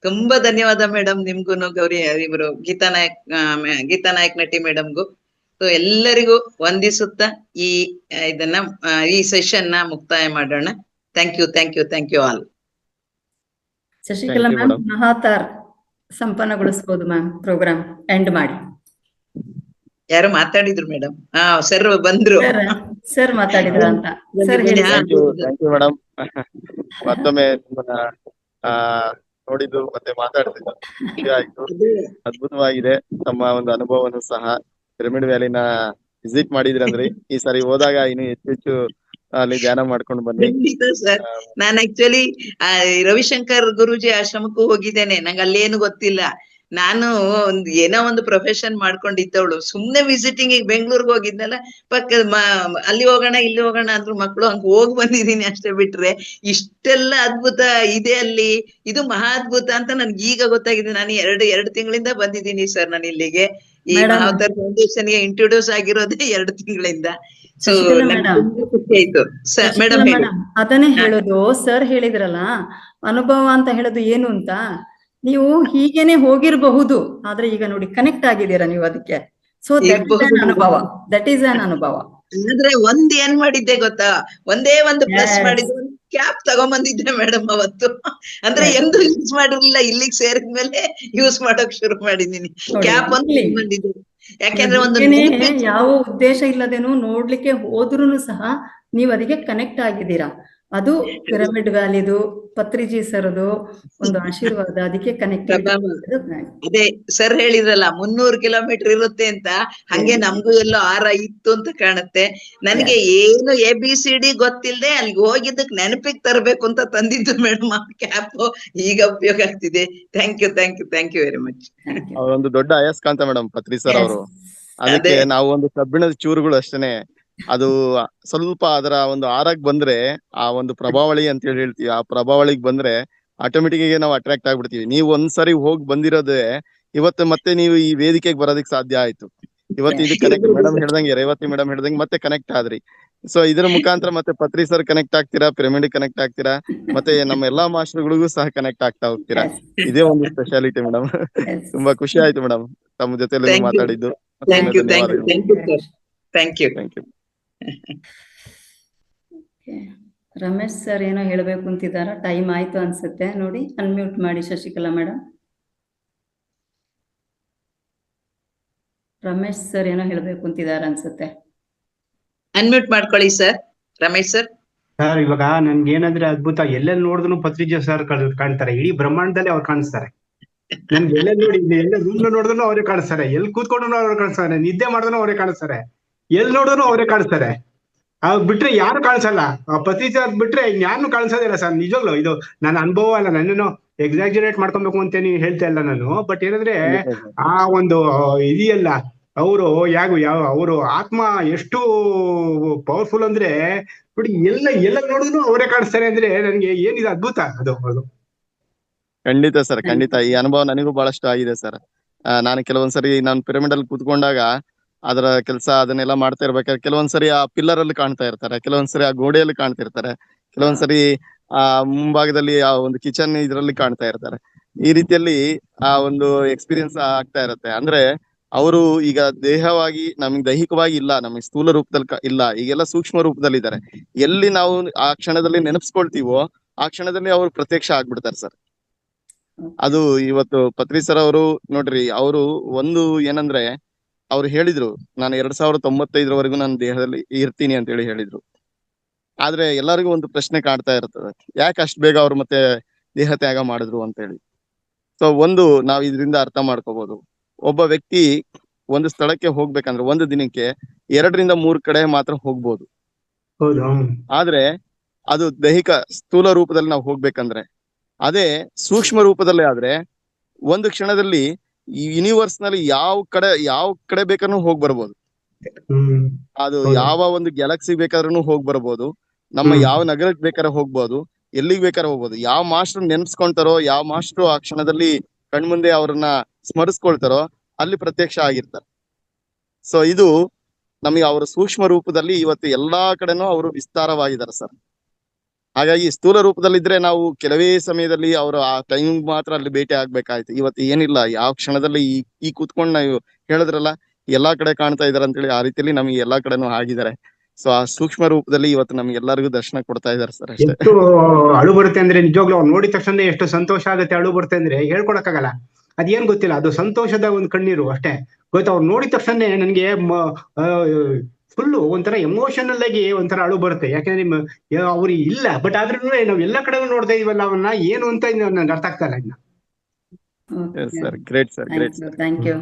ತುಂಬಾ ಧನ್ಯವಾದ ಮೇಡಮ್ ನಿಮ್ಗೂನು, ಗೌರಿ ಇವರು ಗೀತಾ ನಾಯಕ್ ನಟಿ ಮೇಡಮ್ಗೂ. ಸೊ ಎಲ್ಲರಿಗೂ ವಂದಿಸುತ್ತಾ ಈ ಇದನ್ನ ಈ ಸೆಷನ್ ನ ಮುಕ್ತಾಯ ಮಾಡೋಣ. Thank you all. Shashikala ma'am, ಮಹಾತಾರ್ ಸಂಪನ್ನಗೊಳಿಸಬಹುದು ಮ್ಯಾಮ್, ಪ್ರೋಗ್ರಾಮ್ ಎಂಡ್ ಮಾಡಿ. ಯಾರು ಮಾತಾಡಿದ್ರು ಮೇಡಮ್? ಸರ್ ಬಂದ್ರು. ಸರ್ ಮಾತಾಡಿದ್ರ ಅಂತ ಸರ್ ಹೇಳಿ. Thank you madam. ಮತ್ತೊಮ್ಮೆ ನಿಮ್ಮನ್ನ ನೋಡಿದ್ದು ಮತ್ತೆ ಮಾತಾಡ್ತಿದ್ದು ಖುಷಿ ಆಯ್ತು. ಅದ್ಭುತವಾಗಿದೆ ತಮ್ಮ ಒಂದು ಅನುಭವವನ್ನು ಸಹ. ಪಿರಮಿಡ್ ವ್ಯಾಲಿನ ವಿಸಿಟ್ ಮಾಡಿದ್ರಂದ್ರಿ, ಈ ಸಾರಿ ಹೋದಾಗ ಇನ್ನು ಹೆಚ್ಚು ಅಲ್ಲಿ ಧ್ಯಾನ ಮಾಡ್ಕೊಂಡು ಬನ್ನಿ. ಸರ್, ನಾನು ಆಕ್ಚುಲಿ ರವಿಶಂಕರ್ ಗುರೂಜಿ ಆಶ್ರಮಕ್ಕೂ ಹೋಗಿದ್ದೇನೆ. ನಂಗೆ ಅಲ್ಲೇನು ಗೊತ್ತಿಲ್ಲ. ನಾನು ಏನೋ ಒಂದು ಪ್ರೊಫೆಷನ್ ಮಾಡ್ಕೊಂಡಿದ್ದವಳು. ಸುಮ್ನೆ ವಿಸಿಟಿಂಗ್ ಬೆಂಗಳೂರಿಗೆ ಹೋಗಿದ್ನಲ್ಲ, ಅಲ್ಲಿ ಹೋಗೋಣ ಇಲ್ಲಿ ಹೋಗೋಣ ಅಂದ್ರು ಮಕ್ಕಳು, ಹಂಗ ಹೋಗ್ ಬಂದಿದೀನಿ ಅಷ್ಟೇ. ಬಿಟ್ರೆ ಇಷ್ಟೆಲ್ಲ ಅದ್ಭುತ ಇದೆ ಅಲ್ಲಿ, ಇದು ಮಹಾ ಅದ್ಭುತ ಅಂತ ನನ್ಗೆ ಈಗ ಗೊತ್ತಾಗಿದೆ. ನಾನು ಎರಡು ತಿಂಗಳಿಂದ ಬಂದಿದ್ದೀನಿ ಸರ್. ನಾನು ಇಲ್ಲಿಗೆ ಈ ಮಹಾವತಾರ್ ಫೌಂಡೇಶನ್ ಗೆ ಇಂಟ್ರೊಡ್ಯೂಸ್ ಆಗಿರೋದೇ 2 ತಿಂಗಳಿಂದ. ಸೊ ಖುಷಿ ಆಯ್ತು ಮೇಡಮ್. ಅದನ್ನೇ ಹೇಳೋದು ಸರ್ ಹೇಳಿದ್ರಲ್ಲ, ಅನುಭವ ಅಂತ ಹೇಳೋದು ಏನು ಅಂತ. ನೀವು ಹೀಗೇನೆ ಹೋಗಿರಬಹುದು, ಆದ್ರೆ ಈಗ ನೋಡಿ ಕನೆಕ್ಟ್ ಆಗಿದ್ದೀರಾ ನೀವು ಅದಕ್ಕೆ. ಸೊ ದಟ್ ಈಸ್ ಅನ್ ಅನುಭವ. ಅಂದ್ರೆ ಏನ್ ಮಾಡಿದ್ದೆ ಗೊತ್ತಾ, ಒಂದೇ ಒಂದು ಪ್ಲಸ್ ಮಾಡಿದ್ದು, ಕ್ಯಾಪ್ ತಗೊಂಬಂದಿದ್ದೆ ಮೇಡಮ್ ಅವತ್ತು. ಅಂದ್ರೆ ಎಂದು ಯೂಸ್ ಮಾಡಿರ್ಲಿಲ್ಲ, ಇಲ್ಲಿಗೆ ಸೇರಿದ್ಮೇಲೆ ಯೂಸ್ ಮಾಡಕ್ ಶುರು ಮಾಡಿದೀನಿ. ಕ್ಯಾಪ್ ಒಂದು ಬಂದಿದ್ದೆ, ಯಾಕೆಂದ್ರೆ ಒಂದು ಯಾವ ಉದ್ದೇಶ ಇಲ್ಲದೇನು ನೋಡ್ಲಿಕ್ಕೆ ಹೋದ್ರುನು ಸಹ ನೀವು ಅದಕ್ಕೆ ಕನೆಕ್ಟ್ ಆಗಿದ್ದೀರಾ. ಅದು ಪಿರಮಿಡ್ ವ್ಯಾಲಿದು ಪತ್ರಿಜಿ ಸರ್ದು ಒಂದು ಆಶೀರ್ವಾದ, ಅದಕ್ಕೆ ಕನೆಕ್ಟ್. ಅದೇ ಸರ್ ಹೇಳಿದ್ರಲ್ಲ 300 ಕಿಲೋಮೀಟರ್ ಇರುತ್ತೆ ಅಂತ, ಹಂಗೆ ನಮ್ಗೂ ಎಲ್ಲೋ ಆರ ಇತ್ತು ಅಂತ ಕಾಣುತ್ತೆ. ನನಗೆ ಏನು ABCD ಗೊತ್ತಿಲ್ಲದೆ ಅಲ್ಲಿಗೆ ಹೋಗಿದ್ದಕ್ ನೆನಪಿಗೆ ತರಬೇಕು ಅಂತ ತಂದಿದ್ದು ಮೇಡಮ್ ಆ ಕ್ಯಾಪ್. ಈಗ ಉಪಯೋಗ ಆಗ್ತಿದೆ. Thank you very much. ಅವರೊಂದು ದೊಡ್ಡ ಅಯಸ್ಕಾಂತ ಮೇಡಮ್ ಪತ್ರಿ ಸರ್ ಅವರು. ಅದಕ್ಕೆ ನಾವು ಒಂದು ಕಬ್ಬಿಣದ ಚೂರುಗಳು ಅಷ್ಟೇನೆ, ಅದು ಸ್ವಲ್ಪ ಅದರ ಒಂದು ಆರಾಗ್ ಬಂದ್ರೆ, ಆ ಒಂದು ಪ್ರಭಾವಳಿ ಅಂತ ಹೇಳ್ತೀವಿ, ಆ ಪ್ರಭಾವಳಿಗೆ ಬಂದ್ರೆ ಆಟೋಮೆಟಿಕ್ ಆಗಿ ನಾವು ಅಟ್ರಾಕ್ಟ್ ಆಗ್ಬಿಡ್ತೀವಿ. ನೀವು ಒಂದ್ಸರಿ ಹೋಗಿ ಬಂದಿರೋದೇ ಇವತ್ತು ಮತ್ತೆ ನೀವು ಈ ವೇದಿಕೆಗೆ ಬರೋದಕ್ಕೆ ಸಾಧ್ಯ ಆಯ್ತು. ಇವತ್ತು ಇದು ಕನೆಕ್ಟ್ ಮೇಡಮ್ ಹೇಳ್ದಂಗೆ, ರೇವತಿ ಮೇಡಮ್ ಹೇಳ್ದಂಗೆ ಮತ್ತೆ ಕನೆಕ್ಟ್ ಆದ್ರಿ. ಸೊ ಇದರ ಮುಖಾಂತರ ಮತ್ತೆ ಪತ್ರಿ ಸರ್ ಕನೆಕ್ಟ್ ಆಗ್ತೀರಾ, ಪಿರಮಿಡ್ ಕನೆಕ್ಟ್ ಆಗ್ತೀರಾ, ಮತ್ತೆ ನಮ್ಮ ಎಲ್ಲಾ ಮಾಸ್ಟರ್ಗಳಿಗೂ ಸಹ ಕನೆಕ್ಟ್ ಆಗ್ತಾ ಹೋಗ್ತೀರಾ. ಇದೇ ಒಂದು ಸ್ಪೆಷಾಲಿಟಿ ಮೇಡಮ್. ತುಂಬಾ ಖುಷಿ ಆಯ್ತು ಮೇಡಮ್ ತಮ್ಮ ಜೊತೆ ಮಾತಾಡಿದ್ದು. Thank you. ರಮೇಶ್ ಸರ್ ಏನೋ ಹೇಳ್ಬೇಕು ಅಂತಿದಾರ. ಟೈಮ್ ಆಯ್ತು ಅನ್ಸುತ್ತೆ ನೋಡಿ, ಅನ್ಮ್ಯೂಟ್ ಮಾಡಿ ಶಶಿಕಲಾ ಮೇಡಮ್. ರಮೇಶ್ ಸರ್ ಏನೋ ಹೇಳ್ಬೇಕು ಅಂತಿದಾರ ಅನ್ಸುತ್ತೆ. ಅನ್ಮ್ಯೂಟ್ ಮಾಡ್ಕೊಳ್ಳಿ ಸರ್. ರಮೇಶ್ ಸರ್. ಸರ್ ಇವಾಗ ನನ್ಗೆ ಏನಂದ್ರೆ ಅದ್ಭುತ, ಎಲ್ಲೆಲ್ಲಿ ನೋಡಿದ್ರು ಪತ್ರಿಜಿ ಸರ್ ಕಾಣ್ತಾರೆ. ಇಡೀ ಬ್ರಹ್ಮಾಂಡದಲ್ಲಿ ಅವ್ರು ಕಾಣಿಸ್ತಾರೆ. ನನ್ಗೆ ಎಲ್ಲ ನೋಡಿ, ಎಲ್ಲ ರೂಮ್ ನೋಡಿದ್ರು ಅವರೇ ಕಾಣಿಸ್ತಾರೆ, ಎಲ್ಲಿ ಕೂತ್ಕೊಂಡ್ರು ಅವ್ರೇ ಕಾಣಿಸ್ತಾರೆ, ನಿದ್ದೆ ಮಾಡಿದ್ರು ಅವರೇ ಕಾಣಿಸ್ತಾರೆ, ಎಲ್ಲಿ ನೋಡಿದ್ರು ಅವರೇ ಕಾಣಿಸ್ತಾರೆ. ಬಿಟ್ರೆ ಯಾರು ಕಾಣಿಸಲ್ಲ. ಪತಿ ಸರ್ ಬಿಟ್ರೆ ಯಾರು ಕಾಣಿಸೋದಿಲ್ಲ ಸರ್. ನಿಜವಾಗ್ಲು ಇದು ನನ್ನ ಅನುಭವ ಅಲ್ಲ, ನನ್ನನ್ನು ಎಕ್ಸಾಜುರೇಟ್ ಮಾಡ್ಕೊಬೇಕು ಅಂತ ನೀವು ಹೇಳ್ತಾ ಇಲ್ಲ ನಾನು. ಬಟ್ ಏನಂದ್ರೆ ಆ ಒಂದು ಇದೆಯಲ್ಲ, ಅವರು ಯಾವ ಅವರು ಆತ್ಮ ಎಷ್ಟು ಪವರ್ಫುಲ್ ಅಂದ್ರೆ ನೋಡಿ, ಎಲ್ಲ ನೋಡಿದ್ರು ಅವರೇ ಕಾಣಿಸ್ತಾರೆ ಅಂದ್ರೆ ನನಗೆ ಏನಿದೆ ಅದ್ಭುತ ಅದು. ಖಂಡಿತ ಸರ್, ಖಂಡಿತ ಈ ಅನುಭವ ನನಗೂ ಬಹಳಷ್ಟು ಆಗಿದೆ ಸರ್. ನಾನು ಕೆಲವೊಂದ್ಸರಿ ನಾನು ಪಿರಮಿಡ್ ಅಲ್ಲಿ ಕೂತ್ಕೊಂಡಾಗ ಅದರ ಕೆಲಸ ಅದನ್ನೆಲ್ಲ ಮಾಡ್ತಾ ಇರ್ಬೇಕಾದ್ರೆ ಕೆಲವೊಂದ್ಸರಿ ಆ ಪಿಲ್ಲರ್ ಅಲ್ಲಿ ಕಾಣ್ತಾ ಇರ್ತಾರೆ, ಕೆಲವೊಂದ್ಸರಿ ಆ ಗೋಡೆಯಲ್ಲಿ ಕಾಣ್ತಿರ್ತಾರೆ, ಕೆಲವೊಂದ್ಸರಿ ಆ ಮುಂಭಾಗದಲ್ಲಿ ಆ ಒಂದು ಕಿಚನ್ ಇದ್ರಲ್ಲಿ ಕಾಣ್ತಾ ಇರ್ತಾರೆ. ಈ ರೀತಿಯಲ್ಲಿ ಆ ಒಂದು ಎಕ್ಸ್ಪೀರಿಯನ್ಸ್ ಆಗ್ತಾ ಇರುತ್ತೆ. ಅಂದ್ರೆ ಅವರು ಈಗ ದೇಹವಾಗಿ ನಮಗೆ ದೈಹಿಕವಾಗಿ ಇಲ್ಲ, ನಮಗೆ ಸ್ಥೂಲ ರೂಪದಲ್ಲಿ ಇಲ್ಲ, ಈಗೆಲ್ಲ ಸೂಕ್ಷ್ಮ ರೂಪದಲ್ಲಿ ಇದ್ದಾರೆ. ಎಲ್ಲಿ ನಾವು ಆ ಕ್ಷಣದಲ್ಲಿ ನೆನಪಿಸ್ಕೊಳ್ತೀವೋ ಆ ಕ್ಷಣದಲ್ಲಿ ಅವ್ರು ಪ್ರತ್ಯಕ್ಷ ಆಗ್ಬಿಡ್ತಾರೆ ಸರ್. ಅದು ಇವತ್ತು ಪತ್ರಿ ಸರ್ ಅವರು ನೋಡ್ರಿ, ಅವರು ಒಂದು ಏನಂದ್ರೆ ಅವ್ರು ಹೇಳಿದ್ರು, ನಾನು 2095 ನಾನು ದೇಹದಲ್ಲಿ ಇರ್ತೀನಿ ಅಂತ ಹೇಳಿದ್ರು. ಆದ್ರೆ ಎಲ್ಲರಿಗೂ ಒಂದು ಪ್ರಶ್ನೆ ಕಾಡ್ತಾ ಇರ್ತದೆ, ಯಾಕೆ ಅಷ್ಟು ಬೇಗ ಅವ್ರು ಮತ್ತೆ ದೇಹ ತ್ಯಾಗ ಮಾಡಿದ್ರು ಅಂತ ಹೇಳಿ. ಸೊ ಒಂದು ನಾವ್ ಇದರಿಂದ ಅರ್ಥ ಮಾಡ್ಕೋಬಹುದು, ಒಬ್ಬ ವ್ಯಕ್ತಿ ಒಂದು ಸ್ಥಳಕ್ಕೆ ಹೋಗ್ಬೇಕಂದ್ರೆ ಒಂದು ದಿನಕ್ಕೆ 2 ರಿಂದ 3 ಕಡೆ ಮಾತ್ರ ಹೋಗ್ಬೋದು. ಆದ್ರೆ ಅದು ದೈಹಿಕ ಸ್ಥೂಲ ರೂಪದಲ್ಲಿ ನಾವು ಹೋಗ್ಬೇಕಂದ್ರೆ, ಅದೇ ಸೂಕ್ಷ್ಮ ರೂಪದಲ್ಲಿ ಆದ್ರೆ ಒಂದು ಕ್ಷಣದಲ್ಲಿ ಈ ಯೂನಿವರ್ಸ್ ನಲ್ಲಿ ಯಾವ ಕಡೆ ಬೇಕಾದ್ರೂ ಹೋಗ್ ಬರ್ಬೋದು. ಅದು ಯಾವ ಒಂದು ಗ್ಯಾಲಕ್ಸಿ ಬೇಕಾದ್ರೂ ಹೋಗ್ ಬರ್ಬೋದು, ನಮ್ಮ ಯಾವ ನಗರಕ್ಕೆ ಬೇಕಾದ್ರೆ ಹೋಗ್ಬೋದು, ಎಲ್ಲಿಗೆ ಬೇಕಾದ್ರೆ ಹೋಗ್ಬೋದು. ಯಾವ ಮಾಸ್ಟರ್ ನೆನ್ಸ್ಕೊಂತಾರೋ, ಯಾವ ಮಾಸ್ಟರ್ ಆ ಕ್ಷಣದಲ್ಲಿ ಕಣ್ಮುಂದೆ ಅವ್ರನ್ನ ಸ್ಮರಿಸ್ಕೊಳ್ತಾರೋ ಅಲ್ಲಿ ಪ್ರತ್ಯಕ್ಷ ಆಗಿರ್ತಾರೆ. ಸೊ ಇದು ನಮಗೆ ಅವರ ಸೂಕ್ಷ್ಮ ರೂಪದಲ್ಲಿ ಇವತ್ತು ಎಲ್ಲಾ ಕಡೆನೂ ಅವರು ವಿಸ್ತಾರವಾಗಿದ್ದಾರೆ ಸರ್. ಹಾಗಾಗಿ ಸ್ಥೂಲ ರೂಪದಲ್ಲಿದ್ರೆ ನಾವು ಕೆಲವೇ ಸಮಯದಲ್ಲಿ ಅವರು ಆ ಟೈಮ್ ಮಾತ್ರ ಅಲ್ಲಿ ಭೇಟಿ ಆಗ್ಬೇಕಾಯ್ತು. ಇವತ್ತು ಏನಿಲ್ಲ, ಯಾವ ಕ್ಷಣದಲ್ಲಿ ಈ ಕೂತ್ಕೊಂಡು ನಾವು ಹೇಳಿದ್ರಲ್ಲ ಎಲ್ಲಾ ಕಡೆ ಕಾಣ್ತಾ ಇದಾರೆ ಅಂತೇಳಿ, ಆ ರೀತಿಯಲ್ಲಿ ನಮಗೆ ಎಲ್ಲಾ ಕಡೆನೂ ಆಗಿದ್ದಾರೆ. ಸೊ ಆ ಸೂಕ್ಷ್ಮ ರೂಪದಲ್ಲಿ ಇವತ್ತು ನಮ್ಗೆ ಎಲ್ಲರಿಗೂ ದರ್ಶನ ಕೊಡ್ತಾ ಇದಾರೆ ಸರ್. ಅಷ್ಟೇ. ಎಷ್ಟು ಅಳು ಬರುತ್ತೆ ಅಂದ್ರೆ ನಿಜವಾಗ್ಲೂ ಅವ್ರು ನೋಡಿದ ತಕ್ಷಣ ಎಷ್ಟು ಸಂತೋಷ ಆಗುತ್ತೆ, ಅಳು ಬರುತ್ತೆ ಅಂದ್ರೆ ಹೇಳ್ಕೊಳಕ್ಕಾಗಲ್ಲ. ಅದೇನ್ ಗೊತ್ತಿಲ್ಲ, ಅದು ಸಂತೋಷದ ಒಂದು ಕಣ್ಣೀರು ಅಷ್ಟೇ. ಗೊತ್ತಾ, ಅವ್ರು ನೋಡಿದ ತಕ್ಷಣ ನನ್ಗೆ ಫುಲ್ಲು ಒಂಥರ ಎಮೋಷನಲ್ ಆಗಿ ಒಂಥರ ಅಳು ಬರುತ್ತೆ. ಯಾಕಂದ್ರೆ ಅವ್ರು ಇಲ್ಲ, ಬಟ್ ಆದ್ರೂ ನಾವ್ ಎಲ್ಲಾ ಕಡೆ ನೋಡ್ತಾ ಇದೀವಲ್ಲ ಅವನ್ನ, ಏನು ಅಂತ ನನ್ಗೆ ಅರ್ಥ ಆಗ್ತಾ ಇಲ್ಲ ಇನ್ನ. Thank you.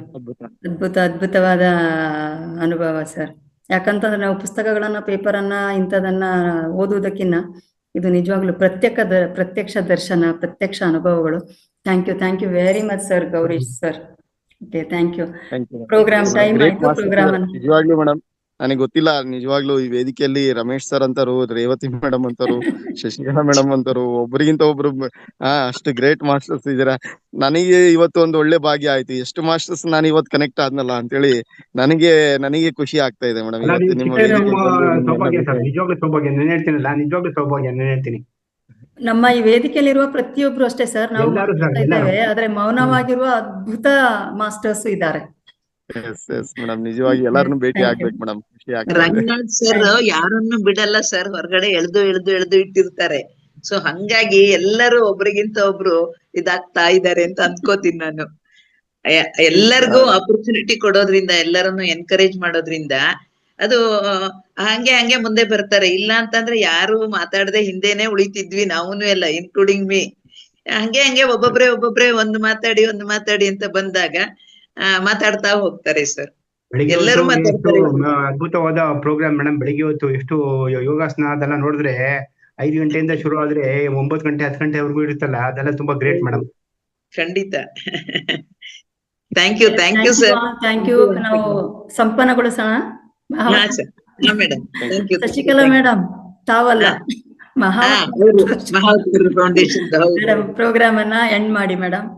ಅದ್ಭುತವಾದ ಅನುಭವ ಸರ್. ಯಾಕಂತಂದ್ರೆ ನಾವು ಪುಸ್ತಕಗಳನ್ನ, ಪೇಪರನ್ನ, ಇಂಥದನ್ನ ಓದುವುದಕ್ಕಿಂತ ಇದು ನಿಜವಾಗ್ಲೂ ಪ್ರತ್ಯಕ್ಷ ದರ್ಶನ, ಪ್ರತ್ಯಕ್ಷ ಅನುಭವಗಳು. Thank you very much sir, Gourish sir. Okay, thank you. Program time ಆಯ್ತು. ಪ್ರೋಗ್ರಾಮ್ ನಿಜವಾಗ್ಲೂ ಮೇಡಮ್ ನನಗೆ ಗೊತ್ತಿಲ್ಲ, ನಿಜವಾಗ್ಲೂ ಈ ವೇದಿಕೆಯಲ್ಲಿ ರಮೇಶ್ ಸರ್ ಅಂತಾರು, ರೇವತಿ ಮೇಡಮ್ ಅಂತಾರು, ಶಶಿಕಲಾ ಮೇಡಮ್ ಅಂತಾರು, ಒಬ್ಬರಿಗಿಂತ ಒಬ್ರು ಅಷ್ಟು ಗ್ರೇಟ್ ಮಾಸ್ಟರ್ಸ್ ಇದ್ದೀರಾ. ನನಗೆ ಇವತ್ತು ಒಂದು ಒಳ್ಳೆ ಭಾಗ್ಯ ಆಯ್ತು. ಎಷ್ಟು ಮಾಸ್ಟರ್ಸ್ ನಾನು ಇವತ್ತು ಕನೆಕ್ಟ್ ಆದ್ನಲ್ಲ ಅಂತೇಳಿ ನನಗೆ ಖುಷಿ ಆಗ್ತಾ ಇದೆ ಮೇಡಮ್. ಇವತ್ತು ನಿಮ್ಮ ಹೇಳ್ತೀನಿ, ನಮ್ಮ ಈ ವೇದಿಕೆಯಲ್ಲಿರುವ ಪ್ರತಿಯೊಬ್ರು ಅಷ್ಟೇ ಸರ್, ನಾವು ಇದ್ದೇವೆ, ಆದ್ರೆ ಮೌನವಾಗಿರುವ ಅದ್ಭುತ ಮಾಸ್ಟರ್ಸ್ ಇದ್ದಾರೆ. ಮೇಡಮ್ ನಿಜವಾಗಿ ಎಲ್ಲಾರನ್ನು ಭೇಟಿ ಆಗ್ಬೇಕು ಮೇಡಮ್, ಖುಷಿ ಆಗ್ತದೆ. ರಂಗನಾಥ್ ಸರ್ ಯಾರನ್ನು ಬಿಡಲ್ಲ ಸರ್, ಹೊರಗಡೆ ಎಳ್ದು ಇಟ್ಟಿರ್ತಾರೆ. ಸೊ ಹಂಗಾಗಿ ಎಲ್ಲರೂ ಒಬ್ರಿಗಿಂತ ಒಬ್ರು ಇದಾಗ್ತಾ ಇದಾರೆ ಅಂತ ಅನ್ಕೋತೀನಿ ನಾನು. ಎಲ್ಲರಿಗೂ ಆಪರ್ಚುನಿಟಿ ಕೊಡೋದ್ರಿಂದ, ಎಲ್ಲರನ್ನು ಎನ್ಕರೇಜ್ ಮಾಡೋದ್ರಿಂದ ಅದು ಹಂಗೆ ಮುಂದೆ ಬರ್ತಾರೆ. ಇಲ್ಲ ಅಂತಂದ್ರೆ ಯಾರು ಮಾತಾಡದೆ ಹಿಂದೆನೆ ಉಳಿತಿದ್ವಿ ನಾವೂನು ಎಲ್ಲ, ಇನ್ಕ್ಲೂಡಿಂಗ್ ಮೀ. ಹಂಗೆ ಒಬ್ಬೊಬ್ರೆ ಒಂದು ಮಾತಾಡಿ ಅಂತ ಬಂದಾಗ ಮಾತಾಡ್ತಾ ಹೋಗ್ತಾರೆ ಸರ್. ಎಲ್ಲರೂ ಮಾತಾಡ್ತಾರೆ. ಅದ್ಭುತವಾದ ಪ್ರೋಗ್ರಾಮ್ ಮೇಡಮ್. ಬೆಳಿಗ್ಗೆ ಹೊತ್ತು ಎಷ್ಟು ಯೋಗಾಸನ ಅದೆಲ್ಲ ನೋಡಿದ್ರೆ 5 ಗಂಟೆಯಿಂದ ಶುರು ಆದ್ರೆ 9 ಗಂಟೆ 10 ಗಂಟೆವರೆಗೂ ಇರುತ್ತಲ್ಲ, ಅದೆಲ್ಲ ತುಂಬಾ ಗ್ರೇಟ್ ಮೇಡಮ್. ಖಂಡಿತ. Thank you sir. Thank you. ನಾವು ಸಂಪನ್ನಗೊಳಿಸೋಣ. ಮೇಡಮ್ ಶಶಿಕಲಾ ಮೇಡಮ್ ತಾವಲ್ಲ, ಮಹಾವೀರ್ ಫೌಂಡೇಶನ್ ಪ್ರೋಗ್ರಾಮ್ ಅನ್ನ ಎಂಡ್ ಮಾಡಿ ಮೇಡಮ್.